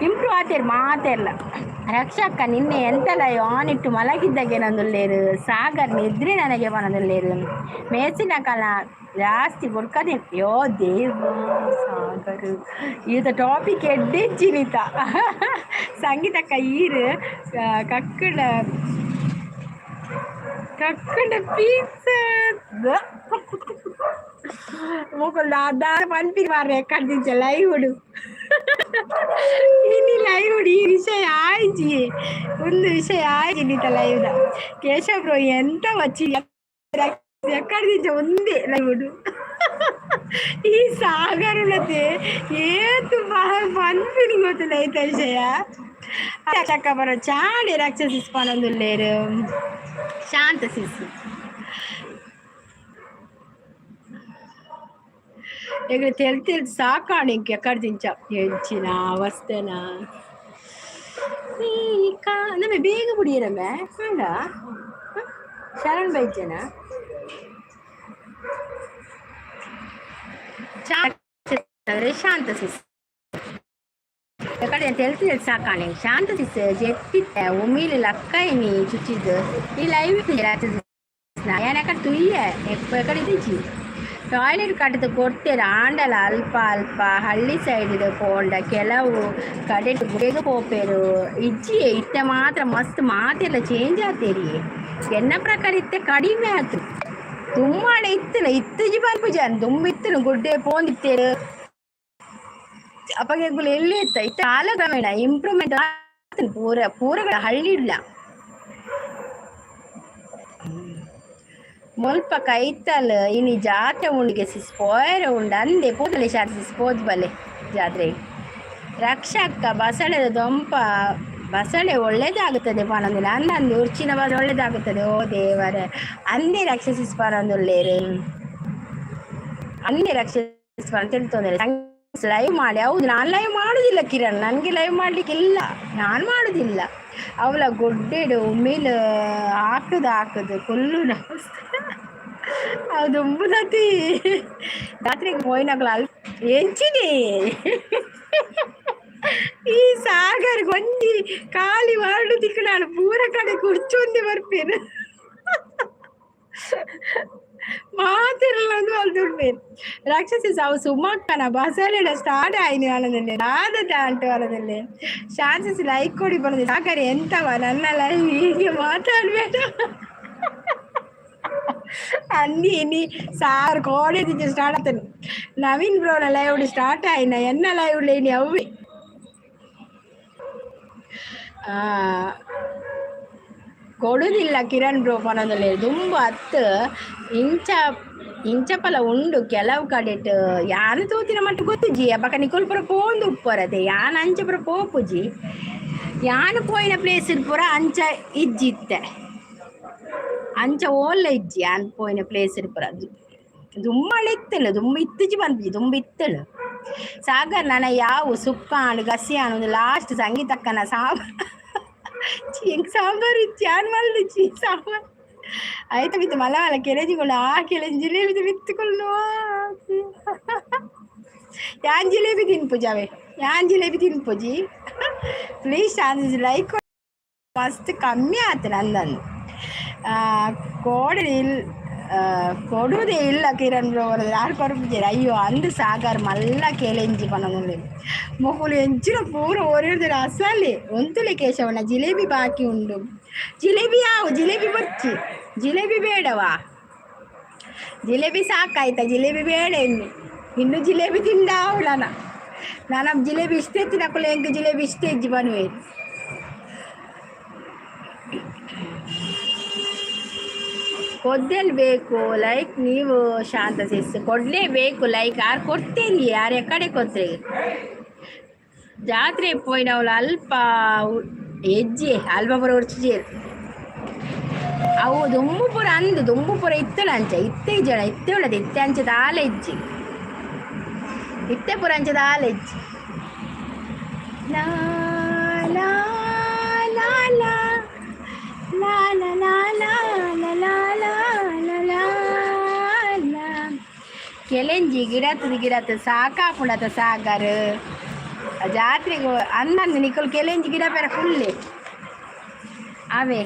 ಇಂಪ್ರೂವ್ ಆತೇರು ಮಾತೆಲ್ಲ ರಕ್ಷಕ್ಕ ನಿನ್ನೆ ಎಂತೆಲ್ಲ ಆನಿಟ್ಟು ಮಲಗಿದ್ದಾಗೆ ನಂದುಲ್ಲೇರು ಸಾಗರ್ ನಿದ್ರೆ ನನಗೆ ಬನದುಲ್ಲೇರು ಮೇಸಿನ ಕಾಲ ಜಾಸ್ತಿ ಕೊಡ್ಕದೆ ಯೋ ದೇವ ಸಾಗರ್ ಇದು topic ಎಡ್ಡೆಚ್ಚಿನಿತ ಸಂಗೀತಕ್ಕ ಈರು ಕಕ್ಕಡ pizza mukul dadar panpir mare kadincha live udu ini live udu ee vishaya aaiji undu vishaya aaiji nita live da keshav bro enta vachi ekkadincha unde live udu ee sagarulate etu panpir gotula ita vishaya chakka baro chaade rakshsis panandulleru ಶಾಂತ CC ಈಗ ತಿಳಿದು ಸಾಕಾಣಿಕೆ ಕಡ್ದಿಂಚ ಹೆಂಚಿನ ಅವಸ್ಥೆನ ನಮ್ಮೆ ಬೇಗ ಬಿಡಿಯರಮ್ಮೆ ಹಂಗ ಶರಣ್ ಬೈಜನ ಶಾಂತ CC ಕಡೆ ಅಂತ ಹೇಳ್ತಿದ್ದೆ ಸಾಕಾಣೆ ಶಾಂತ ಸಿಸ್ ಜೆತ್ತಿತ್ತೆ ಉಮೀಲಿ ಲಕ್ಕೈನಿ ಚುಚ್ಚಿದ್ದು ಈ ಲೈವ್ ಯಾನಕ ತುಯ್ಯ ಎಕ್ಕಡೆ ಇದ್ದೀಚಿ ಟಾಯ್ಲೆಟ್ ಕಟ್ಟಿದ ಕೊಡ್ತೇನೆ ಆಂಡಲ ಅಲ್ಪ ಅಲ್ಪ ಹಳ್ಳಿ ಸೈಡ್ ಪೋಂಡ ಕೆಲವು ಕಡೆ ಬೇಗ ಪೋಪೇರು ಇಜ್ಜಿಯೇ ಇತ್ತೆ ಮಾತ್ರ ಮಸ್ತ್ ಮಾತೆಲ್ಲ ಚೇಂಜ್ ಆತೇರಿ ಎನ್ನ ಪ್ರಕಾರ ಇತ್ತೆ ಕಡಿಮೆ ಆಯ್ತು ತುಂಬಾನೇ ಇತ್ತನ ಇತ್ತಜಿ ಬರ್ಪು ಜನ ತುಂಬ ಇತ್ತನು ಗುಡ್ಡೆ ಪೋಂದಿತ್ತೇರು ಅಪಗೆಗಳು ಎಲ್ಲಿ ಇತ್ತ ಇತ್ತ ಕಾಲಕ್ರಮೇಣ ಇಂಪ್ರೂವ್ಮೆಂಟ್ ಪೂರಗಳ ಹಳ್ಳಿ ಇಲ್ಲ ಮುಲ್ಪ ಕೈತಲ್ ಇನಿ ಜಾತ್ರೆ ಉಂಡಿಗೆ ಸಿಸ್ಪೋಯರ ಉಂಡು ಅಂದೆ ಪೂತಲೆ ಶಾಲೆ ಸಿಸ್ಪೋದ್ ಬಲೆ ಜಾತ್ರೆ ರಕ್ಷಕ್ಕ ಬಸಳೆದ ದೊಂಪ ಬಸಳೆ ಒಳ್ಳೇದಾಗುತ್ತದೆ ಪನೊಂದಿಲ್ಲ ಅಂದಂದು ಉರ್ಚಿನ ಬಸ ಒಳ್ಳೇದಾಗುತ್ತದೆ ಓ ದೇವರೇ ಅಂದೇ ರಕ್ಷಸಿಸ್ಪಾರೊಂದುಳ್ಳೇರು ಅಂದೇ ರಕ್ಷಸಿಸ್ಪಾರ ತಿಳ್ತೊಂದಿಲ್ಲ ಲೈವ್ ಮಾಡಿ ಹೌದು ನಾನು ಲೈವ್ ಮಾಡುದಿಲ್ಲ ಕಿರಣ್ ನನಗೆ ಲೈವ್ ಮಾಡ್ಲಿಕ್ಕೆ ಇಲ್ಲ ನಾನು ಮಾಡುದಿಲ್ಲ ಅವಳ ಗೊಡ್ಡೆಡು ಉಮ್ಮಿಲು ಹಾಕುದು ಕೊಲ್ಲು ಅದು ಉಂಬುದತಿ ರಾತ್ರಿಗೆ ಮೋಯ್ನಗಳು ಎಂಚಿನಿ ಈ ಸಾಗರ್ ಗೊಂಜಿ ಖಾಲಿ ಹೊರಡುದಿಕ್ಕೆ ನಾನು ಪೂರ ಕಡೆ ಕುರ್ಚೊಂದಿ ಬರ್ಪೇನು ಮಾತಿರಲ್ಲ ಒಂದು ಅಲ್ಲಿ ದುಡ್ಬೇನು ರಾಕ್ಷಸಿ ಸಾವು ಸುಮ್ಮಕ್ಕನ ಬಸಳೆಡ ಸ್ಟಾರ್ಟ್ ಆಯ್ತು ಅಲ್ಲದಲ್ಲೇ ರಾಧದ ಅಂಟು ಅಲ್ಲದಲ್ಲೇ ಶಾಂತಿಸಿ ಲೈಕ್ ಕೊಡಿ ಬರೋದು ಸಾಕರೆ ಎಂತವ ನನ್ನ ಲೈವ್ ಹೀಗೆ ಮಾತಾಡ್ಬೇಡ ಅನ್ನಿ ನೀ ಸಾರು ಕೋಡಿ ಸ್ಟಾರ್ಟ್ ಆಗ್ತಾನೆ ನವೀನ್ ಬ್ರೋನ ಲೈವ್ ಸ್ಟಾರ್ಟ್ ಆಯ್ನ ಎನ್ನ ಲೈವ್ ಲೇನಿ ಅವಿ ಕೊಡುದಿಲ್ಲ ಕಿರಣ್ ಬ್ರೋ ಪನದಲ್ಲಿ ತುಂಬ ಹತ್ತು ಇಂಚ ಇಂಚಪಲ ಉಂಡು ಕೆಲವು ಕಡೆಟ್ ಯಾನು ತೂತಿನ ಮಟ್ಟ ಗೊತ್ತುಜಿ ಅಬ್ಬಕ ನಿಕೊಲ್ ಪುರ ಪೋಂದು ಉಪ್ಪರದೆ ಯಾನ್ ಅಂಚ ಪುರ ಪೋಪುಜಿ ಯಾನು ಪೋಯಿನ ಪ್ಲೇಸ್ ಪುರ ಅಂಚ ಇಜ್ಜಿತ್ತೆ ಅಂಚ ಓಲ್ಲ ಇಜ್ಜಿ ಯಾನ್ ಪೋಯಿನ ಪ್ಲೇಸ್ ಪುರ ದುಮ್ಮಳ ಇತ್ತಳು ದುಮ್ಮ ಇತ್ತಜಿ ಬಂದ್ಜಿ ದುಂಬ ಇತ್ತಳು ಸಾಗರ್ ನನ್ನ ಯಾವು ಸುಕ್ಕಾಣು ಗಸಿಯಾನು ಒಂದು ಲಾಸ್ಟ್ ಸಂಗೀತಕ್ಕನ ಸಾಂಬಾರು ಇಚ್ಚಿ ಯಾನ್ ಮಲ್ದಿಚ್ಚಿ ಸಾಂಬಾರು ಆಯ್ತು ಬಿತ್ತು ಮಲ ಮಲ ಕೆಲೆಜಿಗಳು ಆ ಕೆಲೆಜಿ ಜಿಲೇಬಿ ಬಿತ್ತುಕೊಳ್ಳು ಯಾನ್ ಜಿಲೇಬಿ ತಿನ್ಪುಜಾವೆ ಯಾನ್ ಜಿಲೇಬಿ ತಿನ್ಪುಜಿ ಪ್ಲೀಸ್ ಲೈಕ್ ಮಸ್ತ್ ಕಮ್ಮಿ ಆಯ್ತು ನಂದನ್ನು ಕೊಡುವುದೇ ಇಲ್ಲ ಕಿರಣ್ ಬ್ರೋ ಯಾರು ಕೊರಪಿದ್ದೀರ ಅಯ್ಯೋ ಅಂದು ಸಾಗರ್ ಮಲ್ಲ ಕೇಳೆಂಜಿ ಪನೊಂದು ಮೊಕುಲು ಎಂಚಿನ ಪೂರ ಓರಿಡಿದ್ರೆ ಅಸಲಿ ಒಂತುಲೆ ಕೇಶವನ ಜಿಲೇಬಿ ಬಾಕಿ ಉಂಡು ಜಿಲೇಬಿ ಯಾವು ಜಿಲೇಬಿ ಬಚ್ಚಿ ಜಿಲೇಬಿ ಬೇಡವಾ ಜಿಲೇಬಿ ಸಾಕಾಯ್ತಾ ಜಿಲೇಬಿ ಬೇಡ ಇನ್ನು ಜಿಲೇಬಿ ತಿಂದಾವಳನ ನಾನು ಜಿಲೇಬಿ ಇಷ್ಟೇ ತಿನ್ನಕ್ಕಲ್ಲ ಹೆಂಗೆ ಜಿಲೇಬಿ ಇಷ್ಟೇ ಇಜ್ಜಿ ಬನ್ನುವೆ ಕೊಡ್ಲೇಬೇಕು ಲೈಕ್ ನೀವು ಶಾಂತ ಸಿಸ್ ಕೊಡಲೇಬೇಕು ಲೈಕ್ ಯಾರು ಕೊಡ್ತೇರಿ ಯಾರು ಎಕಡೆ ಕೊಡ್ತೇರಿ ಜಾತ್ರೆ ಪೋಯಿನವಳು ಅಲ್ಪ ಹೆಜ್ಜೆ ಅಲ್ಪ ಪುರ ಉಡ್ಚೇರು ಅವು ದುಂಬುಪುರ ಅಂದು ದುಂಬುಪುರ ಇತ್ತಳ ಅಂಚ ಇತ್ತೆ ಜನ ಇತ್ತೆ ಉಳ್ಳದು ಇತ್ತೆ ಅಂಚದ ಆಲೆ ಇಜ್ಜಿ ಇತ್ತೆ ಪುರ ಅಂಚದ ಆಲೆ ಇಜ್ಜಿ ಲಾ ಲಾ ಲಾ ಲಾ ಲಾ ಲಾ ಲಾ ಲಾ ಲಾ ಲಾ ಲಾ ಲಾ ಕೆಲೆಂಜಿ ಗಿಡದ ಸಾಕಾಪುಂಡತ ಸಾಗರ್ ಜಾತ್ರೆಗೆ ಅನ್ನಂದು ನಿಕ್ಕಲು ಕೆಲೆಂಜಿ ಗಿಡ ಬೇರೆ ಫುಲ್ಲೆ ಅವೇ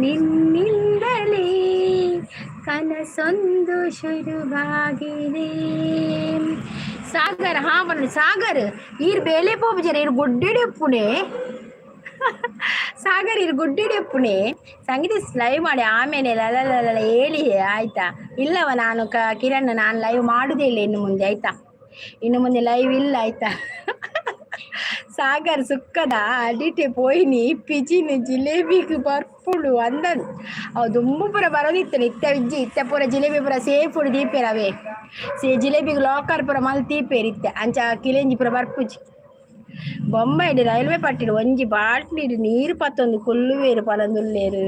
ನಿನ್ನಿಂದಲೇ ಕನಸೊಂದು ಶುರುವಾಗಿದೆ ಸಾಗರ್ ಹಾ ಬನ್ನಿ ಸಾಗರ್ ಈರ್ ಬೇಲೆ ಪೋಪುಜರ ಇರು ಗುಡ್ಡಿಡಿ ಉಪ್ಪುನೆ ಸಾಗರ್ ಇರು ಗುಡ್ಡಿಡಿ ಉಪ್ಪುನೆ ಸಂಗೀತ ಲೈವ್ ಮಾಡಿ ಆಮೇಲೆ ಲಲ ಹೇಳಿ ಆಯ್ತಾ ಇಲ್ಲವ ನಾನು ಕಿರಣ್ ನಾನು ಲೈವ್ ಮಾಡುದೇ ಇಲ್ಲ ಇನ್ನು ಮುಂದೆ ಆಯ್ತಾ ಇನ್ನು ಮುಂದೆ ಲೈವ್ ಇಲ್ಲ ಆಯ್ತಾ ಸಾಗರ್ ಸುಕ್ಕದ ಅಡಿಟೆ ಪೋಯಿನಿ ಪಿಜಿನ ಜಿಲೇಬಿಗೆ ಬರ್ಪುಡು ಅಂದನು ಅವು ದುಂಬು ಪುರ ಬರೋದಿತ್ತಲ್ಲ ಇತ್ತ ವಿಜ್ಜಿ ಇತ್ತ ಪೂರ ಜಿಲೇಬಿ ಪುರ ಸೇಫ್ ಉಡು ದೀಪೇರವೇ ಜಿಲೇಬಿಗೆ ಲಾಕರ್ ಪುರ ಮಲ್ ತೀಪೇರಿತ್ತೆ ಅಂಚ ಕಿಲೆಂಜಿ ಪುರ ಬರ್ಪುಜಿ ಬೊಂಬೈಡು ರೈಲ್ವೆ ಪಟ್ಟಿಡು ಒಂಜಿ ಬಾಟ್ಲಿಡು ನೀರು ಪತ್ತೊಂದು ಕೊಲ್ಲುವೇರು ಪಲಂದುಲ್ಲೇರು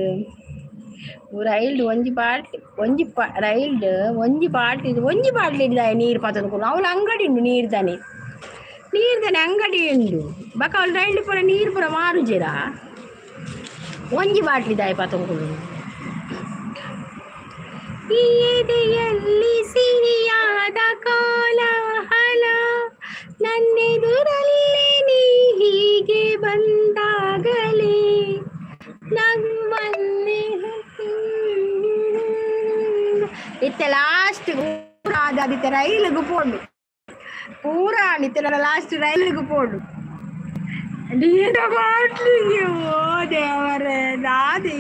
ರೈಲ್ಡು ಒಂಜಿ ಬಾಟ್ಲಿ ಇಡ್ದಾಯ ನೀರು ಪತ್ತೊಂದು ಕೊಲ್ಲು ಅವಳು ಅಂಗಡಿ ಉಂಡು ನೀರ್ದಾನೆ ಅಂಗಡಿ ಉಂಡು ಬಕ ಅವಳು ರೈಲ್ಡು ಪುರ ನೀರು ಪುರ ಮಾರುಜೆರ ಒಂಜಿ ಬಾಟ್ಲಿ ದಾಯ ಪತ್ತೊಂದು ಎದೆಯಲ್ಲಿ ಸಿರಿಯಾದ ಕೋಲಾಹಲ ನನ್ನೆದುರಲ್ಲೇ ನೀ ಹೀಗೆ ಬಂದಾಗಲೇ ನಮ್ಮಲ್ಲಿ ಇತ್ತೆ ಲಾಸ್ಟ್ ಆದಿತ್ತೆ ರೈಲಿಗೆ ಪೋಂಡು ಪೂರ ನಿತ್ತೆಲ್ಲ ಲಾಸ್ಟ್ ರೈಲಿಗೆ ಪೋಂಡು ನೀರು ಬಾಟ್ಲಿಗೆ ಓ ದೇವರೇ ದಾದಿ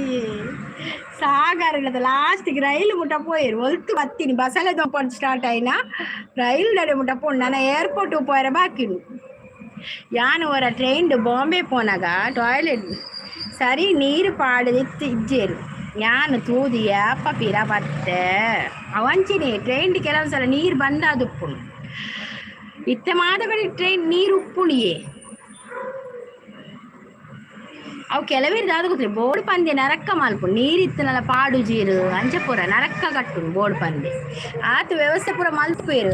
ಸಾಗರಲ್ಲದ ಲಾಸ್ಟಿಗೆ ರೈಲು ಮುಟ್ಟ ಪೋಯಿರು ಒಲ್ತು ಬತ್ತೀನಿ ಬಸಲೆ ದೊಂಪಡು ಸ್ಟಾರ್ಟ್ ಆಯ್ನ ರೈಲು ನಡೆ ಮುಟ್ಟ ಪೋಂಡು ನನ್ನ ಏರ್ಪೋರ್ಟ್ ಪೋಯರ ಬಾಕಿಡು ಯಾನು ಹೊರ ಟ್ರೈನ್ ಬಾಂಬೆ ಪೋನಾಗ ಟಾಯ್ಲೆಟ್ ಸರಿ ನೀರು ಪಾಡದಿತ್ತು ಇಜ್ಜೇರು ಯಾನು ತೂದಿ ಯಾಪ ಪಿರ ಬತ್ತೆ ಅವಂಚಿನಿ ಟ್ರೈನ್ ಕೆಲವೊಂದ್ಸಲ ನೀರು ಬಂದಾದುಪ್ಪುಣು ಇತ್ತೆ ಮಾದಗಡಿ ಟ್ರೈನ್ ನೀರು ಉಪ್ಪುಣಿಯೇ ಅವು ಕೆಲವಿರ್ದು ಅದು ಗೊತ್ತಿಲ್ಲ ಬೋರ್ಡ್ ಪಂದ್ಯ ನರಕ್ಕ ಮಲ್ಪು ನೀರಿತ್ತನಲ್ಲ ಪಾಡು ಜೀರು ಅಂಚಪುರ ನರಕ್ಕ ಕಟ್ಟು ಬೋರ್ಡ್ ಪಂದ್ಯ ಆತ ವ್ಯವಸ್ಥೆ ಪೂರ ಮಲ್ಪೇರು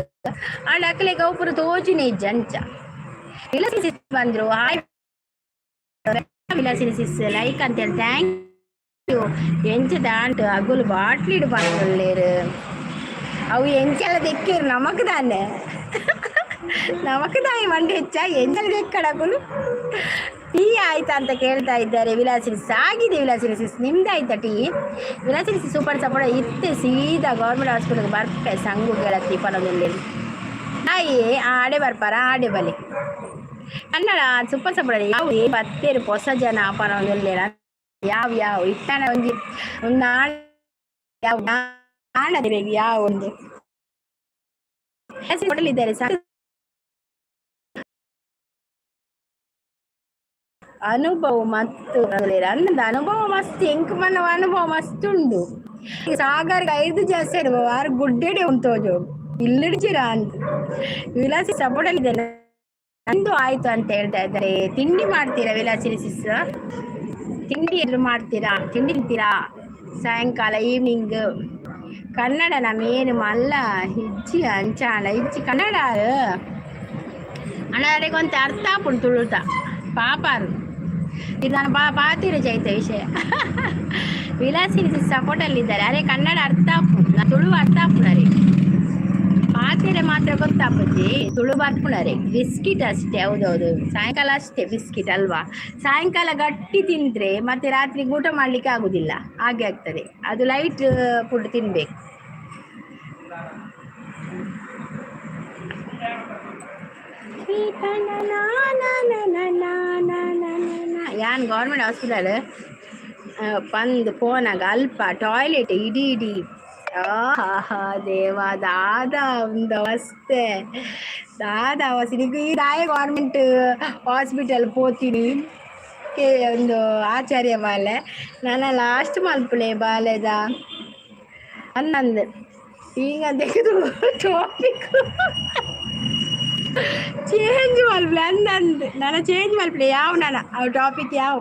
ಅಂಡ್ ಅಕ್ಕಲೆ ಗೌ ಪೂರ ತೋಚಿನ ಇಜ್ಜ ಅಂಚ ವಿಲಸಿನ ಬಂದ್ರು ಹಾಯ್ ವಿಲಸಿನ ಸಿಸ್ ಲೈಕ್ ಅಂತೇಳಿ ಥ್ಯಾಂಕ್ ಯು ಎಂಚ ದಾಂಟ್ ಅಗುಲು ಬಾಟ್ಲಿಡು ಬಂದ್ಲೇರು ಅವು ಎಂಚೆಲ್ಲ ತೆಕ್ಕೇರು ನಮಕ್ ತಾನೆ ನಮಕ್ ತಾಯಿ ಮಂಡಿ ಹೆಚ್ಚ ಎಂಚೆಲ್ಲ ತೆಕ್ಕಡಗುಲು ಟೀ ಆಯ್ತಾ ಅಂತ ಕೇಳ್ತಾ ಇದ್ದಾರೆ ವಿಲಾಸಿನಿಸ್ ಆಗಿದೆ ವಿಲಾಸಿನಿಸ್ ನಿಮ್ದಾಯ್ತಾ ಟೀ ವಿಲಾಸಿನಿಸ್ ಸೂಪರ್ ಸಪೋರ್ಟ್ ಇತ್ತೆ ಸೀದಾ ಗೌರ್ಮೆಂಟ್ ಹಾಸ್ಪಿಟಲ್ಗೆ ಬರ್ಪೆ ಸಂಗು ಗೆಳತಿ ಪರದಲ್ಲಿ ತಾಯಿ ಆಡೆ ಬರ್ಪಾರ ಆಡೆ ಬಲಿ ಕನ್ನಡ ಸೂಪರ್ ಸಪೋರ್ಟ್ ಯಾವ ಬತ್ತೇರು ಹೊಸ ಜನ ಪರದಲ್ಲಿ ಯಾವ ಇತ್ತಾನ ಒಂದು ನಾಳೆ ಯಾವ ನಾಳೆ ಯಾವ ಒಂದು ಕೊಡಲಿದ್ದಾರೆ ಅನುಭವ ಮತ್ತು ಅನ್ನದ ಅನುಭವ ಮಸ್ತ್ ಎಂಕ್ ಮನ ಅನುಭವ ಮಸ್ತ್ ಉಂಡು ಸಾಗರ್ಗೆ 5 ಜಾಸ್ತಿ ಅನುಭವ 6 ಗುಡ್ಡೆಡೆ ಉಂಟೋಜು ಇಲ್ಲಿಡ್ಚಿರ ಅಂತ ವಿಲಾಸಿ ಸಪೋರ್ಟಲ್ಲಿದ್ದೇನೆ ನಂದು ಆಯ್ತು ಅಂತ ಹೇಳ್ತಾ ಇದ್ದಾರೆ. ತಿಂಡಿ ಮಾಡ್ತೀರಾ ವಿಲಾಸಿ ಸಿಸ್? ತಿಂಡಿ ಎಲ್ಲರೂ ಮಾಡ್ತೀರಾ? ತಿಂಡಿ ತಿಂತೀರಾ ಸಾಯಂಕಾಲ ಈವ್ನಿಂಗ್? ಕನ್ನಡ ಮೇನ್ ಮಲ್ಲ ಹಿಜ್ಜಿ ಅಂಚಾಳ ಹಿಜ್ಜಿ ಕನ್ನಡ ಅಣ್ಣಗೊಂತ ಅರ್ಥ ಆಪುಂಡು ತುಳುತ ಪಾಪಾರು ಇದು ನಾನು ಪಾತಿರ ಚೈತ ವಿಷಯ ವಿಲಾಸಿನಿ ಸಪೋರ್ಟಲ್ಲಿದ್ದಾರೆ. ಅರೆ ಕನ್ನಡ ಅರ್ಥ ಆಪು ತುಳು ಅರ್ಥ ಆಪುಣರಿ ಪಾತಿರೆ ಮಾತ್ರ ಗೊತ್ತಾಪುಜಿ ತುಳು ಬರ್ಪುಣರಿ ಬಿಸ್ಕಿಟ್ ಅಷ್ಟೇ. ಹೌದೌದು ಸಾಯಂಕಾಲ ಅಷ್ಟೇ ಬಿಸ್ಕಿಟ್ ಅಲ್ವಾ? ಸಾಯಂಕಾಲ ಗಟ್ಟಿ ತಿಂದ್ರೆ ಮತ್ತೆ ರಾತ್ರಿ ಊಟ ಮಾಡ್ಲಿಕ್ಕೆ ಆಗುದಿಲ್ಲ, ಹಾಗೆ ಆಗ್ತದೆ. ಅದು ಲೈಟ್ ಫುಡ್ ತಿನ್ಬೇಕು. ಯಾನ್ ಗೌರ್ಮೆಂಟ್ ಹಾಸ್ಪಿಟಲ್ ಪಂದ್ ಪೋನಾಗ ಅಲ್ಪ ಟಾಯ್ಲೆಟ್ ಇಡೀ ಆಹಾ ದೇವ ದಾದ ಒಂದು ಅವಸ್ಥೆ ದಾದ ಅವಸ್ಥೆ ನಿಮಗೆ ರಾಯ ಗೌರ್ಮೆಂಟ್ ಹಾಸ್ಪಿಟಲ್ ಪೋತೀನಿ ಒಂದು ಆಚಾರ್ಯ ಬಾಲೆ ನನ್ನ ಲಾಸ್ಟ್ ಮಲ್ಪುಳೆ ಬಾಲೆದ ಅನ್ನಂದು ಈಗ ತೆಗೆದು ಟಾಪಿಕ್ ಚೇಂಜ್ ಮಲ್ಪಲೆ ಅಂದಂದು ನಾನು ಚೇಂಜ್ ಮಲ್ಪಲೆ ಯಾವ ನಾನು ಟಾಪಿಕ್ ಯಾವ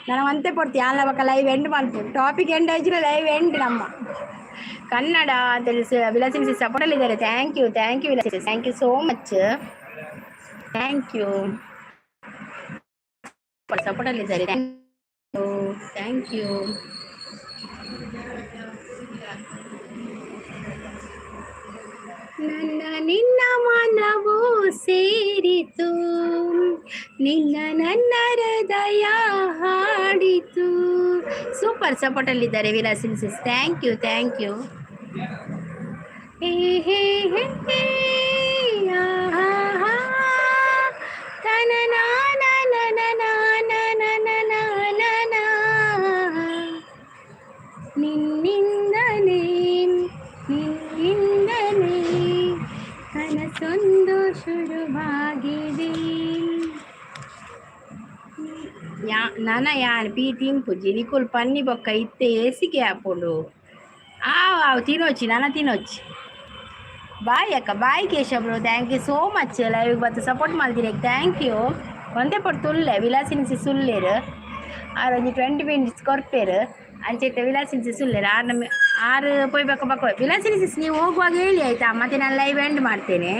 ನಾನು ಅಂತೆ ಕೊಡ್ತೀವಿ ಯಾನ ಬಕ್ಕ ಲೈವ್ ಎಂಡ್ ಮಲ್ಪು ಟಾಪಿಕ್ ಎಂಡ್ ಆಯ್ತು ಲೈವ್ ಎಂಡ್ ನಮ್ಮ ಕನ್ನಡ ತಿಳಿಸಿ ವಿಲಾಸಿನಿ ಸಪೋರ್ಟಲ್ಲಿದ್ದಾರೆ. Thank you Vilasini, thank you so much, thank you ಸಪೋರ್ಟಲ್ಲಿದ್ದಾರೆ. Thank you. ನಿನ್ನ ಮನವು ಸೇರಿತು, ನನ್ನ ಹೃದಯ ಹಾಡಿತು. ಸೂಪರ್ ಸಪೋರ್ಟಲ್ಲಿದ್ದಾರೆ ವಿಲಾಸಿನಿ ಸಿಸ್, ಥ್ಯಾಂಕ್ ಯು. ನಿನ್ನಿಂದಲೇ ಕನಸೊಂದು ಶುರುವಾಗಿದೆ. ನನ್ನ ಯಾನ್ ಪಿ ತಿಂಪುಜಿ ನಿಕುಲ್ ಪನ್ನಿ ಬೊಕ್ಕ ಇತ್ತೆ ಏಸಿಗೆ ಹಾಕೊಂಡು ತಿನ್ನೋಚಿ ನನ್ನ ತಿನ್ನೋಚಿ. ಬಾಯ್ ಅಕ್ಕ, ಬಾಯ್ ಕೇಶವ್ರು, thank you so much live ಬತ್ತು ಸಪೋರ್ಟ್ ಮಾಡ್ತೀರಿ. Thank you. ಒಂದೇ ಪಟ್ಟು ತುಳ್ಳೆ ವಿಲಾಸಿನಿ ಸುಳ್ಳೇರು ಒಂದು 20 minutes ಕೊರ್ಪೇರು ಅಂಚೆತ್ತೆ ವಿಲಾಸಿನಿ ಸುಳ್ಳೇರು 6 ಪೊಯ್ಬೇಕು ವಿಲಾಸಿನಿ ಸಿಸ್. ನೀವು ಹೋಗುವಾಗ ಹೇಳಿ ಆಯಿತಾ, ಮತ್ತೆ ನಾನು ಲೈವ್ ಎಂಡ್ ಮಾಡ್ತೇನೆ.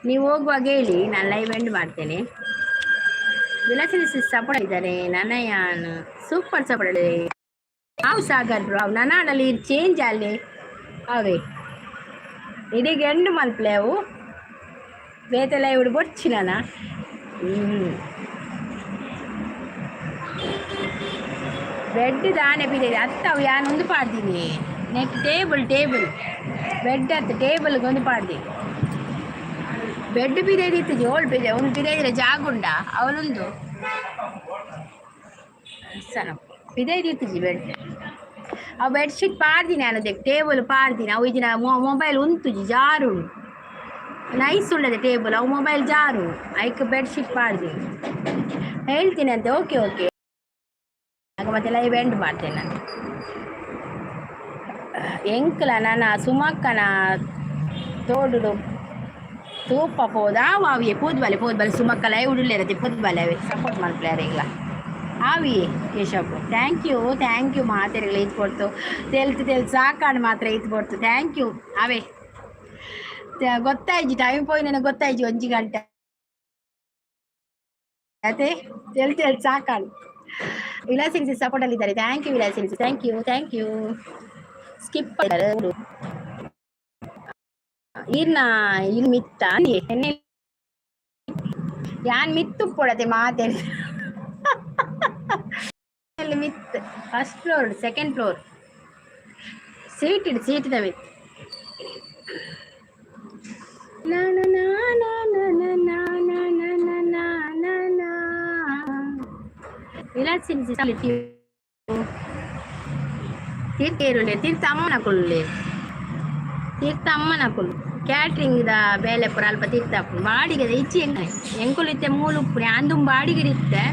ನೀವು ಹೋಗುವಾಗ ಹೇಳಿ, ನಾನು ಲೈವ್ ಎಂಡ್ ಮಾಡ್ತೇನೆ. ವಿಲಾಸಿನಿ ಸಿಸ್ ಸಪೋರ್ಟ್ ಇದ್ದಾರೆ. ನನಯಾನ್ ಸೂಪರ್ ಸಪೋರ್ಟ್ ಹಾವು ಸಾಗರ್ ಬ್ರೋ ನನ್ನ ಆಡಲ್ಲಿ ಚೇಂಜ್ ಅಲ್ಲಿ ಅವೇ ಇದೀಗ ಎಂಡ್ ಮಲ್ಪಲೆ ಅವು ಬೇತೆಲ್ಲ ಇವ್ರು ಬೊಚ್ಚಿ ನಾನು ಬೆಡ್ ದಾನೆ ಬಿದ್ದಿದೆ ಅತ್ತವು ಯಾನೊಂದು ಪಾಡ್ತೀನಿ. ನೆಕ್ಸ್ಟ್ ಟೇಬಲ್ ಬೆಡ್ ಹತ್ತು ಟೇಬಲ್ಗೆ ಒಂದು ಪಾಡ್ದಿ ಬೆಡ್ ಬಿದ್ದೈದಿತ್ತು ಜೋಳು ಬಿದ್ದೆ ಒಂದು ಬಿದ್ದೈದ್ರೆ ಜಾಗುಂಡ ಅವಳೊಂದು ಸನ ಬಿದ್ದೈದಿತ್ತು ಬೆಡ್ ಆ ಬೆಡ್ಶೀಟ್ ಪಾಡ್ದಿನಿ ನಾನು ಟೇಬಲ್ ಪಾಡ್ದಿನಿ ಅವು ಇದನ್ನ ಮೊಬೈಲ್ ಉಂತುಜಿ ಜಾರು ನೈಸ್ ಉಳ್ಳದೆ ಟೇಬಲ್ ಅವು ಮೊಬೈಲ್ ಜಾರು ಐಕ್ ಬೆಡ್ಶೀಟ್ ಪಾಡ್ದಿನಿ ಹೇಳ್ತೀನಿ ಅಂತೆ. ಓಕೆ ಆಗ ಮತ್ತೆ ಲೈವ್ ಎಂಡ್ ಮಾಡ್ತೇನೆ ನಾನು. ಎಂಕ್ಲ ನನ್ನ ಸುಮಕ್ಕನ ತೋಡು ತೂಪ ಪೋದ ಅವಿಯೇ ಪೋದ್ಬಲೆ ಸುಮಕ್ಕ ಲೈವ್ ಉಡಲಿರತ್ತೆ ಪೋದ್ಬಲೆ ಅವೇ ಸಪೋರ್ಟ್ ಮಾಡ್ಪ್ಲೇಯರ್ ಈಗ ಆವಿಯೇ ಕೇಶವ್. ಥ್ಯಾಂಕ್ ಯು ಮಾತೆರೆಗಳು ಇದು ಕೊಡ್ತು ತೆಲ್ತು ಸಾಕಾಡು ಮಾತ್ರ ಇದು ಕೊಡ್ತು. ಥ್ಯಾಂಕ್ ಯು ಅವೇ ಗೊತ್ತಾಯ್ಜಿ ಟೈಮ್ ಪೋಯ್ ನನಗೆ ಗೊತ್ತಾಯ್ಜಿ 1 ಗಂಟೆ ಅದೇ ತೆಲ್ತು ಸಾಕಾಡು. ವಿಲಾಸಿನಿ ಸಪೋರ್ಟಲ್ಲಿದ್ದಾರೆ. Thank you Vilasini, thank you. ಸ್ಕಿಪ್ ಇಲ್ಲಿ ಮಿತ್ತ ಯಾನ್ ಮಿತ್ತು ಪೊಡತೆ ಮಾತಾಡಿ ಮಿತ್ first floor second floor seat ದ ಮಿತ್ ವಿಲಾಸಿನಿ ತೀರ್ಥೇರುಲೆ ತೀರ್ಥ ಅಮ್ಮನ ಕೊಲ್ಲೆ ತೀರ್ಥ ಅಮ್ಮನ ಕೊಲ್ಲು ಕ್ಯಾಟ್ರಿಂಗ್ ಬೇಲೆ ಪುರ ಅಲ್ಪ ತೀರ್ಥ ಬಾಡಿಗೆ ಇಚ್ಚಿ ಎಂಕುಲು ಇತ್ತೆ ಮೂಲು ಉಪ್ಪುನೆ ಅಂದು ಬಾಡಿಗೆ ಇತ್ತೆ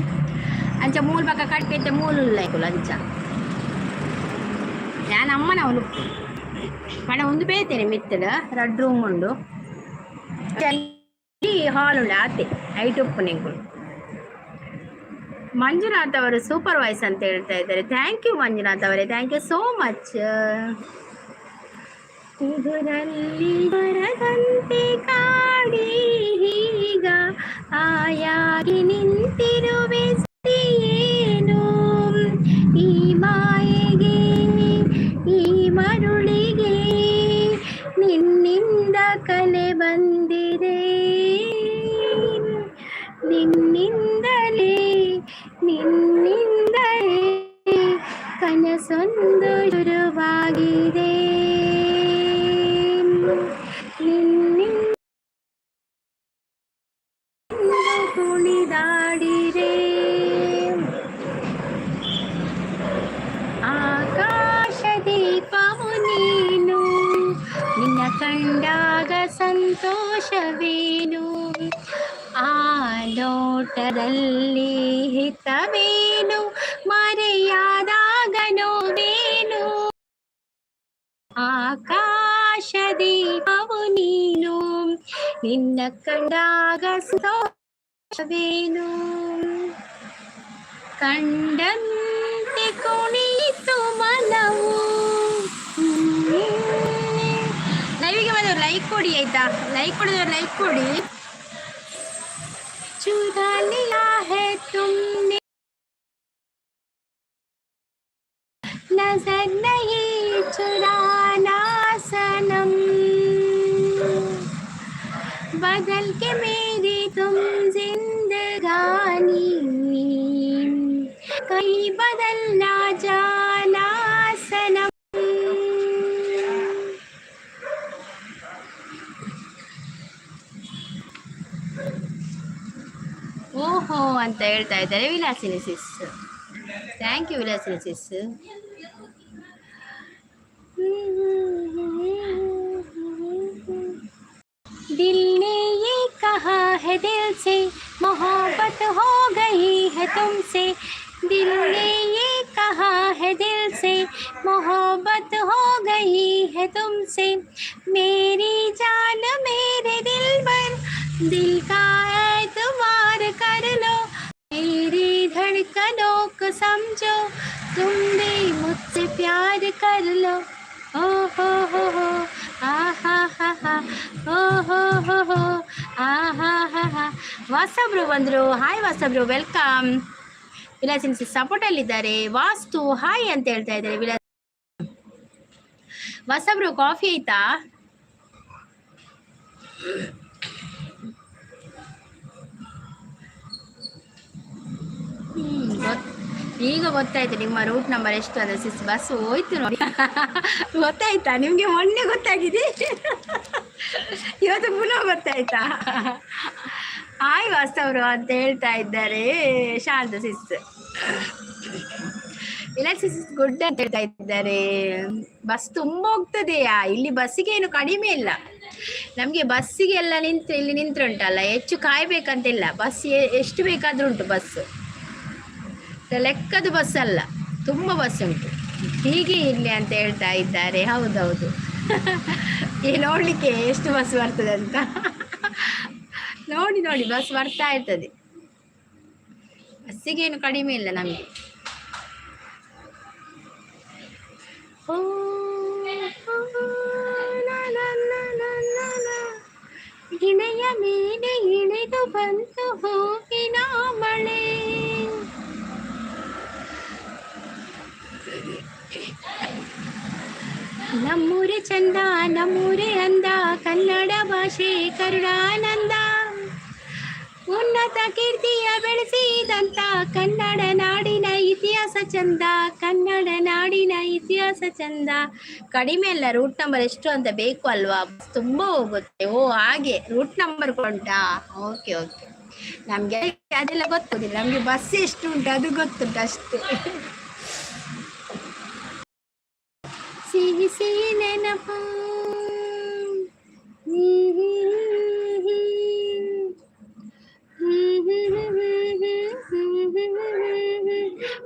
ಅಂಚ ಮೂಲು ಪಕ್ಕ ಕಟ್ಟಿ ಮೂಲು ಇಲ್ಲ ಅಂಚ ನಾನು ಅಮ್ಮನ ಅವನು ಮನೆ ಒಂದು ಬೇತೇನೆ ಮಿತ್ತಲು 2 ರೂಮ್ ಉಂಡು ಹಾಲ್ ಉಂಡು ಆತೆ ಐಟ್ ಉಪ್ಪುನೆಂಗಳು. ಮಂಜುನಾಥ್ ಅವರು ಸೂಪರ್ ವಾಯ್ಸ್ ಅಂತ ಹೇಳ್ತಾ ಇದ್ದಾರೆ. ಥ್ಯಾಂಕ್ ಯು ಮಂಜುನಾಥ್ ಅವರೇ, ಥ್ಯಾಂಕ್ ಯು ಸೋ ಮಚ್. ಇದರಲ್ಲಿ ಬರದಂತೆ ಕಾಡಿ ಈಗ ಆಯಾಗಿ ನಿಂತಿರುವೆ ಏನು ಈ ಮಾಯೆಗೆ ಈ ಮರುಳಿಗೆ ನಿನ್ನಿಂದ ಕಲೆ ಬಂದಿದೆ ನಿನ್ನಿಂದಲೇ ಕನಸೊಂದು ಶುರುವಾಗಿದೆ ನಿನ್ನಿಂದ ಕುಣಿದಾಡಿರೆ ಆಕಾಶ ದೀಪವು ನೀನು ನಿನ್ನ ಕಂಡಾಗ ಸಂತೋಷವೇನು ಆ ನೋಟದಲ್ಲಿ ಹಿತವೇನು ಮರೆಯಾದಾಗ ನೋವೇನು ಆಕಾಶ ದೀಪವು ನೀನು ನಿನ್ನ ಕಂಡಾಗ ಸಂತೋಷವೇನು ಕಂಡಂತೆ ಕುಣಿತು ಮನವು. ಲೈವಿಗೆ ಬಂದವರು ಲೈಕ್ ಕೊಡಿ ಆಯ್ತಾ, ಲೈಕ್ ಕೊಡಿದವರು ಲೈಕ್ ಕೊಡಿ. चुरा लिया है तुमने नजर नहीं चुराना सनम बदल के मेरी तुम जिंदगानी कहीं बदल ना जाना सनम. ಓಹೋ ಅಂತ ಹೇಳ್ತಾ ಇದ್ದಾರೆ Vilasini sis. Thank you Vilasini ಸಿಸ್. दिल ने ये कहा है दिल से मोहब्बत हो गई है तुमसे दिल ने ये कहा है दिल से मोहब्बत हो गई है तुमसे मेरी जान मेरे दिल पर दिल का एतबार कर लो मेरी धड़कनों को समझो तुम भी मुझसे प्यार कर लो ओ हो आ हा हा हा ओ हो आ हा हा हा. ವಾಸಬ್ರು ಬಂದರು. ಹಾಯ್ ವಾಸಬ್ರು, ವೆಲ್ಕಮ್. ವಿಲಾಸಿನ ಸಪೋರ್ಟ್ ಅಲ್ಲಿದ್ದಾರೆ. ವಾಸ್ತು ಹಾಯ್ ಅಂತ ಹೇಳ್ತಾ ಇದ್ದಾರೆ. ವಾಸಬ್ರು ಕಾಫಿ ಆಯ್ತಾ? ಈಗ ಗೊತ್ತಾಯ್ತು ನಿಮ್ಮ ರೂಟ್ ನಂಬರ್ ಎಷ್ಟು ಅಂತ ಸಿಸ್. ಬಸ್ ಹೋಯ್ತು ನೋಡಿ. ಗೊತ್ತಾಯ್ತಾ ನಿಮಗೆ? ಮೊನ್ನೆ ಗೊತ್ತಾಗಿದೆ, ಇವತ್ತು ಪುನಃ ಗೊತ್ತಾಯ್ತಾ? ಹಾಯ್ ವಾಸ್ತವರು ಅಂತ ಹೇಳ್ತಾ ಇದ್ದಾರೆ ಶಾಂತ ಸಿಸ್. ಇಲ್ಲ ಸಿಸ್ ಗುಡ್ ಅಂತ ಹೇಳ್ತಾ ಇದ್ದಾರೆ. ಬಸ್ ತುಂಬ ಹೋಗ್ತದೆಯಾ? ಇಲ್ಲಿ ಬಸ್ಸಿಗೆ ಏನು ಕಡಿಮೆ ಇಲ್ಲ. ನಮಗೆ ಬಸ್ಸಿಗೆ ಎಲ್ಲ ಇಲ್ಲಿ ನಿಂತ್ರುಂಟಲ್ಲ, ಹೆಚ್ಚು ಕಾಯ್ಬೇಕಂತಿಲ್ಲ. ಬಸ್ ಎಷ್ಟು ಬೇಕಾದ್ರೂ ಉಂಟು ಬಸ್, ಲೆಕ್ಕದ ಬಸ್ ಅಲ್ಲ, ತುಂಬ ಬಸ್ ಉಂಟು. ಹೀಗೆ ಇರಲಿ ಅಂತ ಹೇಳ್ತಾ ಇದ್ದಾರೆ. ಹೌದೌದು, ಈ ನೋಡಲಿಕ್ಕೆ ಎಷ್ಟು ಬಸ್ ಬರ್ತದೆ ಅಂತ ನೋಡಿ ನೋಡಿ ಬಸ್ ಬರ್ತಾ ಇರ್ತದೆ. ಬಸ್ಸಿಗೇನು ಕಡಿಮೆ ಇಲ್ಲ ನಮಗೆ. ಗಿಣೆಯ ಮೇಲೆ ಇಳಿದು ಬಂತು ಹೂವಿನ ಮಳೆ. ನಮ್ಮೂರೇ ಚಂದ ನಮ್ಮೂರೇ ಅಂದ, ಕನ್ನಡ ಭಾಷೆ ಕರುಣಾನಂದ. ಉನ್ನತ ಕೀರ್ತಿಯ ಬೆಳೆಸಿದಂತ ಕನ್ನಡ ನಾಡಿನ ಇತಿಹಾಸ ಚಂದ, ಕನ್ನಡ ನಾಡಿನ ಇತಿಹಾಸ ಚಂದ. ಕಡಿಮೆ ಅಲ್ಲ, ರೂಟ್ ನಂಬರ್ ಎಷ್ಟು ಅಂತ ಬೇಕು ಅಲ್ವಾ? ತುಂಬ ಹೋಗುತ್ತೆ. ಓ ಹಾಗೆ ರೂಟ್ ನಂಬರ್ ಉಂಟಾ? Okay okay. ನಮಗೆ ಅದೆಲ್ಲ ಗೊತ್ತಾಗೋದಿಲ್ಲ, ನಮಗೆ ಬಸ್ ಎಷ್ಟು ಉಂಟು ಅದು ಗೊತ್ತುಂಟು ಅಷ್ಟೇ. ಸಿಹಿ ಸಿಹಿ ನೆನಪು.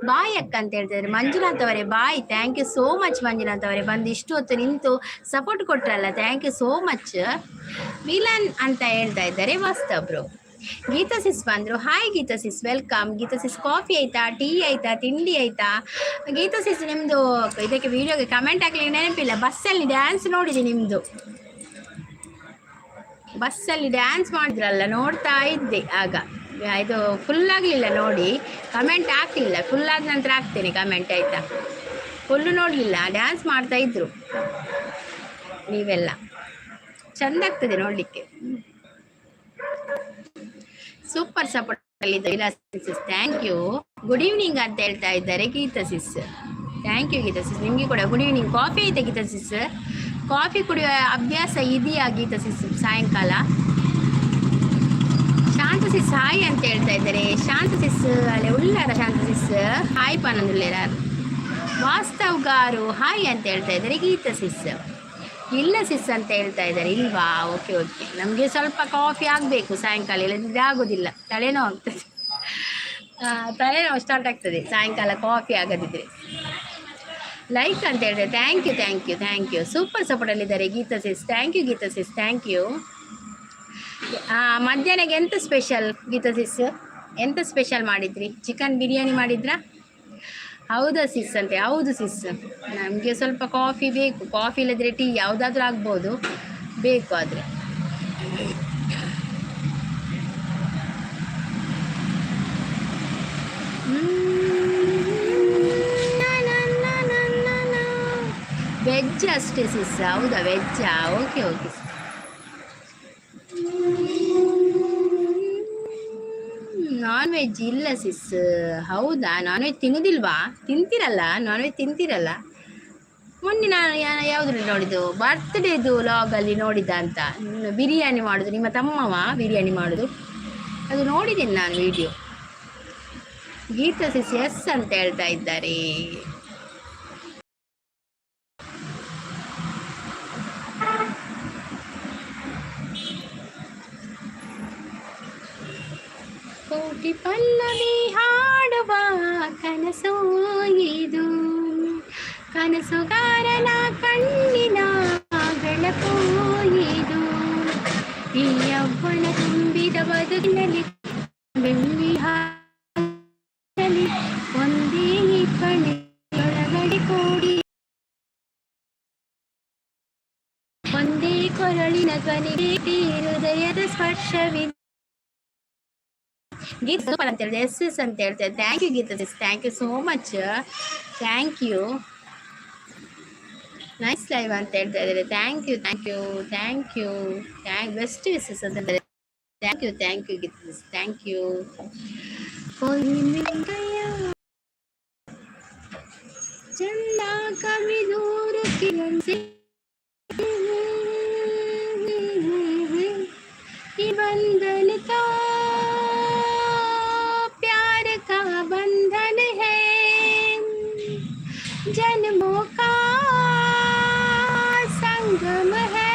ಬಾಯ್ ಅಕ್ಕ ಅಂತ ಹೇಳ್ತಿದ್ದಾರೆ ಮಂಜುನಾಥ್ ಅವರೇ. Bye, thank you so much Manjunath ಅವರೇ, ಬಂದು ಇಷ್ಟು ಹೊತ್ತು ನಿಂತು ಸಪೋರ್ಟ್ ಕೊಟ್ರಲ್ಲ, thank you so much. Villain ಅಂತ ಹೇಳ್ತಾ ಇದ್ದಾರೆ ವಾಸ್ತವ್ರು. ಗೀತಾ ಸಿಸ್ ಬಂದರು. Hi Geetha sis, welcome. Geetha sis, coffee ಆಯ್ತಾ, ಟೀ ಆಯ್ತಾ, ತಿಂಡಿ ಆಯ್ತಾ? ಗೀತಾ ಸಿಸ್, ನಿಮ್ಮದು ಇದಕ್ಕೆ ವಿಡಿಯೋಗೆ ಕಮೆಂಟ್ ಹಾಕ್ಲಿಕ್ಕೆ ನೆನಪಿಲ್ಲ. ಬಸ್ಸಲ್ಲಿ ಡ್ಯಾನ್ಸ್ ನೋಡಿದೆ ನಿಮ್ಮದು, ಬಸ್ಸಲ್ಲಿ ಡ್ಯಾನ್ಸ್ ಮಾಡಿದ್ರಲ್ಲ, ನೋಡ್ತಾ ಇದ್ದೆ ಆಗ. ಇದು ಫುಲ್ ಆಗಲಿಲ್ಲ ನೋಡಿ, ಕಮೆಂಟ್ ಹಾಕಲಿಲ್ಲ. ಫುಲ್ ಆದ ನಂತರ ಹಾಕ್ತೇನೆ ಕಮೆಂಟ್, ಆಯಿತಾ? ಫುಲ್ಲು ನೋಡಲಿಲ್ಲ, ಡ್ಯಾನ್ಸ್ ಮಾಡ್ತಾ ಇದ್ರು ನೀವೆಲ್ಲ. ಚೆಂದ ಆಗ್ತದೆ ನೋಡಲಿಕ್ಕೆ. ಸೂಪರ್ ಸಪೋರ್ಟ್ ಅಲ್ಲಿದ್ದು ಸಿಸ್, ಥ್ಯಾಂಕ್ ಯು. ಗುಡ್ ಈವ್ನಿಂಗ್ ಅಂತ ಹೇಳ್ತಾ ಇದ್ದಾರೆ Geetha sis. Thank you Geetha ಸಿಸ್, ನಿಮಗೆ ಕೂಡ ಗುಡ್ ಈವ್ನಿಂಗ್. ಕಾಫಿ ಆಯ್ತಾ ಗೀತಾ ಸಿಸ್? ಕಾಫಿ ಕುಡಿಯೋ ಅಭ್ಯಾಸ ಇದೆಯಾ ಗೀತಾ ಸಿಸ್ ಸಾಯಂಕಾಲ? ಶಾಂತ ಸಿಸ್ ಹಾಯ್ ಅಂತ ಹೇಳ್ತಾ ಇದ್ದಾರೆ. ಶಾಂತ ಸಿಸ್ ಅಲ್ಲೇ ಉಳ್ಳಾರ. ಶಾಂತ ಸಿಸ್ ಹಾಯ್ ಪನಂದುಳ್ಳಾರ. ವಾಸ್ತವ್ ಗಾರು ಹಾಯ್ ಅಂತ ಹೇಳ್ತಾ ಇದ್ದಾರೆ ಗೀತಾ ಸಿಸ್. ಇಲ್ಲ ಸಿಸ್ ಅಂತ ಹೇಳ್ತಾ ಇದ್ದಾರೆ. ಇಲ್ವಾ? Okay okay. ನಮಗೆ ಸ್ವಲ್ಪ ಕಾಫಿ ಆಗಬೇಕು ಸಾಯಂಕಾಲ, ಇಲ್ಲದಿದ್ದರೆ ಆಗೋದಿಲ್ಲ, ತಲೆನೋವು ಆಗ್ತದೆ. ತಲೆನೋವು ಸ್ಟಾರ್ಟ್ ಆಗ್ತದೆ ಸಾಯಂಕಾಲ ಕಾಫಿ ಆಗದಿದ್ದರೆ. ಲೈಕ್ ಅಂತ ಹೇಳಿದ್ರೆ thank you thank you thank you. Super ಸಪೋರ್ಟಲ್ಲಿದ್ದಾರೆ Geetha sis. Thank you Geetha sis, thank you. ಮಧ್ಯಾಹ್ನಕ್ಕೆ ಎಂತ ಸ್ಪೆಷಲ್ ಗೀತಾ ಸಿಸ್? ಎಂತ ಸ್ಪೆಷಲ್ ಮಾಡಿದ್ರಿ? ಚಿಕನ್ ಬಿರಿಯಾನಿ ಮಾಡಿದ್ರಾ? ಹೌದಾ ಸಿಸ್ ಅಂತೆ. ಹೌದು ಸಿಸ್, ನಮಗೆ ಸ್ವಲ್ಪ ಕಾಫಿ ಬೇಕು. ಕಾಫಿ ಇಲ್ಲದ್ರೆ ಟೀ ಯಾವುದಾದ್ರೂ ಆಗ್ಬೋದು, ಬೇಕು ಆದರೆ. ವೆಜ್ ಅಷ್ಟೇ ಸಿಸ್. ಹೌದಾ, ವೆಜ್ಜಾ? Okay okay. ನಾನ್ ವೆಜ್ ಇಲ್ಲ ಸಿಸ್. ಹೌದಾ, ನಾನ್ ವೆಜ್ ತಿನ್ನೋದಿಲ್ವಾ? ತಿಂತೀರಲ್ಲ, non veg ತಿಂತೀರಲ್ಲ. ಮೊನ್ನೆ ನಾನು ಯಾವುದ್ರಲ್ಲಿ ನೋಡಿದ್ದು, ಬರ್ತ್ಡೇದು ಲಾಗಲ್ಲಿ ನೋಡಿದ್ದ ಅಂತ. ಬಿರಿಯಾನಿ ಮಾಡೋದು, ನಿಮ್ಮ ತಮ್ಮವ ಬಿರಿಯಾನಿ ಮಾಡೋದು, ಅದು ನೋಡಿದ್ದೇನೆ ನಾನು ವಿಡಿಯೋ. ಗೀತಾ ಸಿಸ್ ಎಸ್ ಅಂತ ಹೇಳ್ತಾ ಇದ್ದಾರೆ. ಕೋಟಿ ಪಲ್ಲವಿ ಹಾಡುವ ಕನಸು ಇದು, ಕನಸುಗಾರನ ಕಣ್ಣಿನ ಬೆಳಕು ಇದು. ಈ ಯೌವನ ತುಂಬಿದ ಬದುಕಿನಲ್ಲಿ ಬೆಳ್ಳಿ ಹಾಲಿ ಒಂದೇ ಕಣ್ಣೊಳಗಡೆ ಕೂಡಿ, ಒಂದೇ ಕೊರಳಿನ ಧ್ವನಿಗೆ ಹೃದಯದ ಸ್ಪರ್ಶವಿದೆ. ಗೀತಾ ಸೂಪರ್ ಅಂತ ಹೇಳಿದೆ. ಎಸ್ ಎಸ್ ಅಂತ ಹೇಳ್ತಾರೆ. Thank you Geetha sis, thank you so much, thank you. Nice live ಅಂತ ಹೇಳ್ತಾ ಇದ್ದಾರೆ. Thank you thank you thank you. Best wishes ಅಂತ ಹೇಳ್ತಾರೆ. Thank you Geetha sis, thank you. ಚಂದ ಕವಿ ದೂರು ಈ बंधन तो प्यार का बंधन है, जन्मों का संगम है.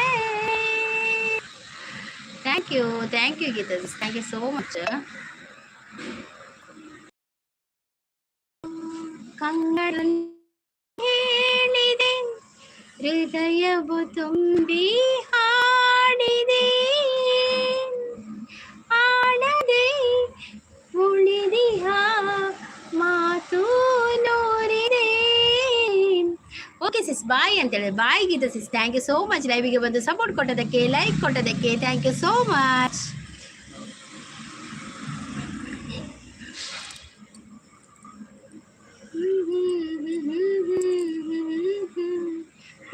Thank you Geeta, thank you so much. ಕಂಗಳ ಹೇಳಿದೆ ಹೃದಯವು ತುಂಬಿ ಹಾಡಿದೆ, ಆಡದೆ ಉಳಿದಿಹ ಮಾತು ನೋಡಿದೆ. ಓಕೆ ಸಿಸ್, ಬಾಯ್ ಅಂತ ಹೇಳಿದ್ರೆ bye Geetha sis. Thank you so much ಲೈವಿಗೆ ಬಂದು ಸಪೋರ್ಟ್ ಕೊಟ್ಟದಕ್ಕೆ, ಲೈಕ್ ಕೊಟ್ಟದಕ್ಕೆ ಥ್ಯಾಂಕ್ ಯು ಸೋ ಮಚ್.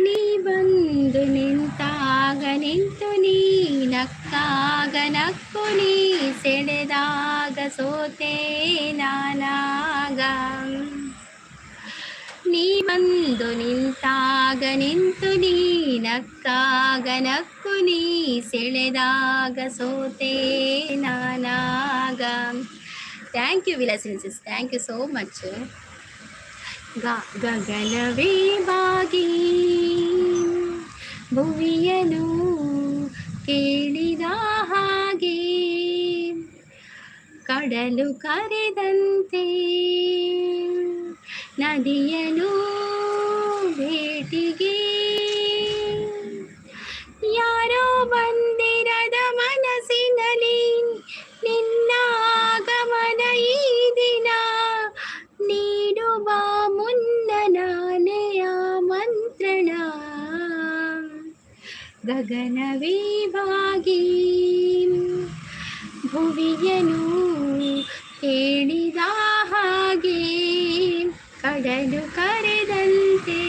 ನೀ ಬಂದು ನಿಂತಾಗ ನಿಂತು, ನೀ ನಕ್ಕಾಗ ನಕ್ಕು, ನೀ ಸೆಳೆದಾಗ ಸೋತೆ ನಾನಾಗ. ನೀ ಬಂದು ನಿಂತಾಗ ನಿಂತು, ನೀ ನಕ್ಕಾಗ ನಕ್ಕು, ನೀ ಸೆಳೆದಾಗ ಸೋತೆ ನಾನಾಗ. Thank you Vilasini sis, thank you so much. ಗಗನವೇ ಬಾಗಿ ಭುವಿಯನು ಕೇಳಿದ ಹಾಗೆ ಕಡಲು ಕರೆದಂತೆ ನದಿಯನು ಭೇಟಿಗೆ ಯಾರೋ ಬಂದಿರದ ಮನಸ್ಸಿನಲ್ಲಿ ನಿನ್ನ ಆಗಮನ ಈ ದಿನ ನೀಡುವ ಮುನ್ನ ನಾನೇ ಆಮಂತ್ರಣ ಗಗನವೇ ಬಾಗಿ ಭುವಿಯನು ಕೇಳಿದ ಹಾಗೆ ಕಡಲು ಕರೆದಂತೆ.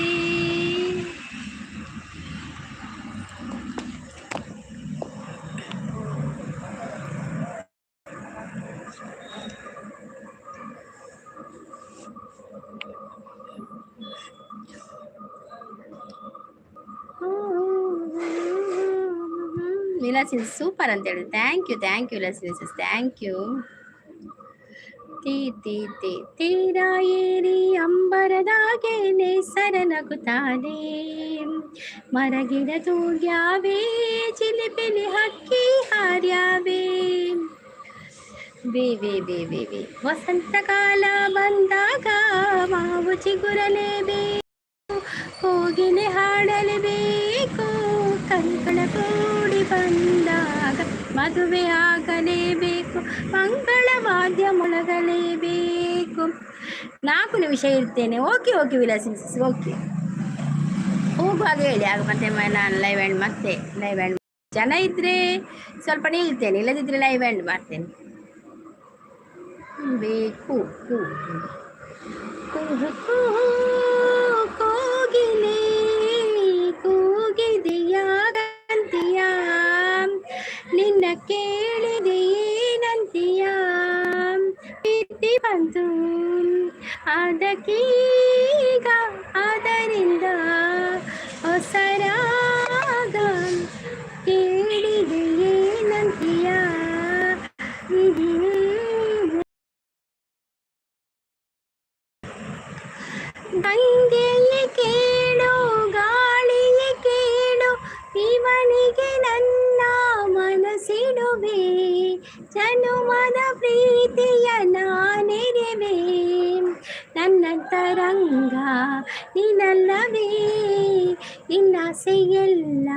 ವಿಲಾಸಿನ್ ಸೂಪರ್ ಅಂತ ಹೇಳಿ thank you Vilasini thank you. ತೀರ ಏರಿ ಅಂಬರದಾಗೆ ನೇಸರ ನಗುತ್ತಾನೆ ಮರಗಿಡ ತೂಗ್ಯಾವೇ ಚಿಲಿಪಿಲಿ ಹಕ್ಕಿ ಹಾರ್ಯಾವೇ ಬೇ ವಸಂತ ಕಾಲ ಬಂದಾಗ ಮಾವು ಚಿಗುರಲೇಬೇಕು ಹೋಗಿಲೆ ಹಾಡಲೇಬೇಕು ಕಂಕಣ ಕೂಡಿ ಬಂದಾಗ ಮದುವೆ ಆಗಲೇಬೇಕು ಮಂಗಳ ವಾದ್ಯ ಮೊಳಗಲೇಬೇಕು. 4 ನಿಮಿಷ ಇರ್ತೇನೆ. ಓಕೆ ವಿಲಾಸಿನ್ ಓಕೆ ಹೋಗುವಾಗ ಹೇಳಿ ಆಗ ಮತ್ತೆ ನಾನು ಲೈವ್ ಎಂಡ್ ಮತ್ತೆ ಲೈವ್ ಎಂಡ್ ಜನ ಇದ್ರೆ ಸ್ವಲ್ಪ ನಿಲ್ತೇನೆ ಇಲ್ಲದಿದ್ರೆ ಲೈವ್ ಎಂಡ್ ಮಾಡ್ತೇನೆ. ಬೇಕು ಕೋಗಿಲೆ ಕೂಗಿದೆಯಾಗಂತೀಯ ನಿನ್ನ ಕೇಳಿದೆಯೇನಂತೀಯ ಬಿಟ್ಟಿ ಬಂತು ಅದಕ್ಕೀಗ ಅದರಿಂದ ಹೊಸರಾಗ ಕೇಳಿದೆಯೇನಂತೀಯ ಗಂಗೆಯೇ ಕೇಳು ಗಾಳಿಯೇ ಕೇಳು ಇವನಿಗೆ ನನ್ನ ಮನಸ್ಸಿಡುವೆ ಜನುಮದ ಪ್ರೀತಿಯ ನಾನೆರೆವೆ ನನ್ನ ತರಂಗ ನೀನಲ್ಲವೇ ನಿನ್ನಾಸೆಯೆಲ್ಲ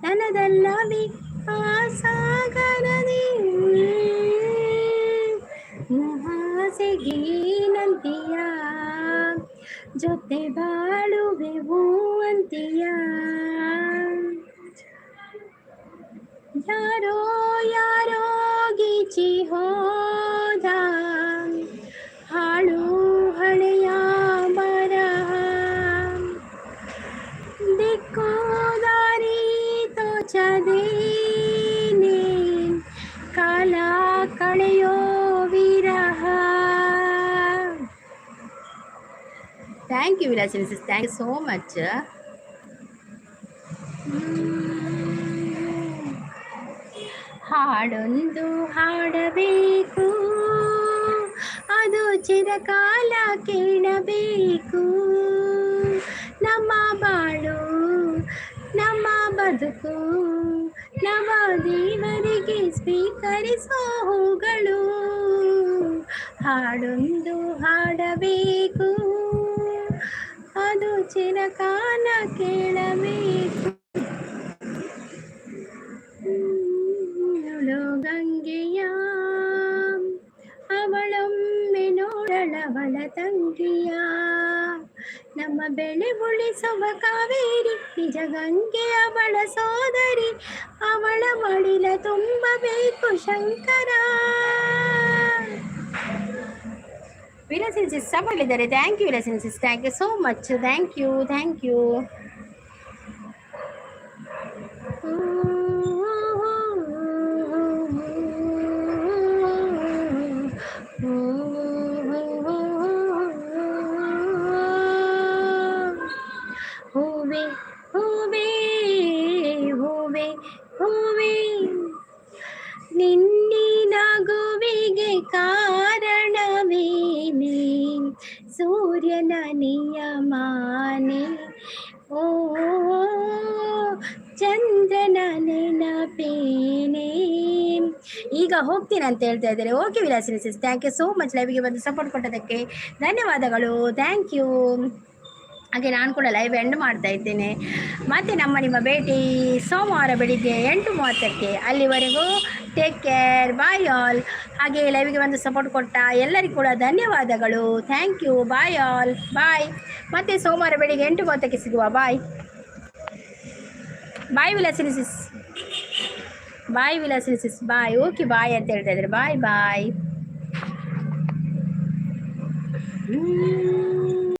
ನನ್ನದಲ್ಲವೇ ಆ ಸಾಗರದಿ ಆಸೆಗೇನಂತೀಯ ಜೊತೆ ಬಾಳುವೆವು ಅಂತೀಯ ಯಾರೋ ಗೀಚಿ ಹೋದ ಹಾಳು ಹಳೆಯ ಬರಹ ದಿಕ್ಕು ದಾರಿ ತೋಚದೇನೆ ಕಾಲ ಕಳೆಯೋ ವಿರಹ. Thank you Vilasini thank you so much. ಹಾಡೊಂದು ಹಾಡಬೇಕು ಅದು ಚಿರಕಾಲ ಕೇಳಬೇಕು ನಮ್ಮ ಬಾಳು ನಮ್ಮ ಬದುಕು ನಮ್ಮ ದೇವರಿಗೆ ಸ್ವೀಕರಿಸೋ ಹೂಗಳು ಹಾಡೊಂದು ಹಾಡಬೇಕು ಅದು ಚಿರಕಾಲ ಕೇಳಬೇಕು. ಗಂಗೆಯ ಅವಳೊಮ್ಮೆ ನೋಡಳವಳ ತಂಗಿಯ ನಮ್ಮ ಬೆಳೆ ಉಳಿಸುವ ಕಾವೇರಿ ನಿಜ ಗಂಗೆ ಅವಳ ಸೋದರಿ ಅವಳ ಮಡಿಲ ತುಂಬಬೇಕು ಶಂಕರ. ವಿಲಾಸಿನ್ ಸಪೋರ್ಟ್ ಇದ್ದಾರೆ. Thank you Vilasini thank you so much. Thank you. ಹೂವೆ ನಿನ್ನಿ ನಗುವಿಗೆ ಕಾರಣವೇನೆ ಸೂರ್ಯನ ನಿಯಮಾನೆ, ಓ ಚಂದ್ರನ ನೆನಪೇನೆ. ಈಗ ಹೋಗ್ತೀನಿ ಅಂತ ಹೇಳ್ತಾ ಇದ್ದಾರೆ. Okay Vilasini sis, thank you so much ಲೈವ್ಗೆ ಬಂದು ಸಪೋರ್ಟ್ ಕೊಟ್ಟದಕ್ಕೆ ಧನ್ಯವಾದಗಳು. Thank you. ಹಾಗೆ ನಾನು ಕೂಡ ಲೈವ್ ಎಂಡ್ ಮಾಡ್ತಾ ಇದ್ದೇನೆ. ಮತ್ತು ನಿಮ್ಮ ಭೇಟಿ ಸೋಮವಾರ ಬೆಳಿಗ್ಗೆ 8:30ಕ್ಕೆ. ಅಲ್ಲಿವರೆಗೂ ಟೇಕ್ ಕೇರ್, ಬಾಯ್ ಆಲ್. ಹಾಗೆ ಲೈವ್ಗೆ ಬಂದು ಸಪೋರ್ಟ್ ಕೊಟ್ಟ ಎಲ್ಲರಿಗೂ ಕೂಡ ಧನ್ಯವಾದಗಳು. ಥ್ಯಾಂಕ್ ಯು, ಬಾಯ್ ಆಲ್, ಬಾಯ್. ಮತ್ತು ಸೋಮವಾರ ಬೆಳಿಗ್ಗೆ 8:30ಕ್ಕೆ ಸಿಗುವ. ಬಾಯ್ ಬಾಯ್ ವಿಲಾಸಿನಿ ಸಿಸ್, ಬಾಯ್ ವಿಲಾಸಿನಿ ಸಿಸ್, ಬಾಯ್. ಓಕೆ ಬಾಯ್ ಅಂತ ಹೇಳ್ತಾ ಇದ್ದಾರೆ. ಬಾಯ್ ಬಾಯ್.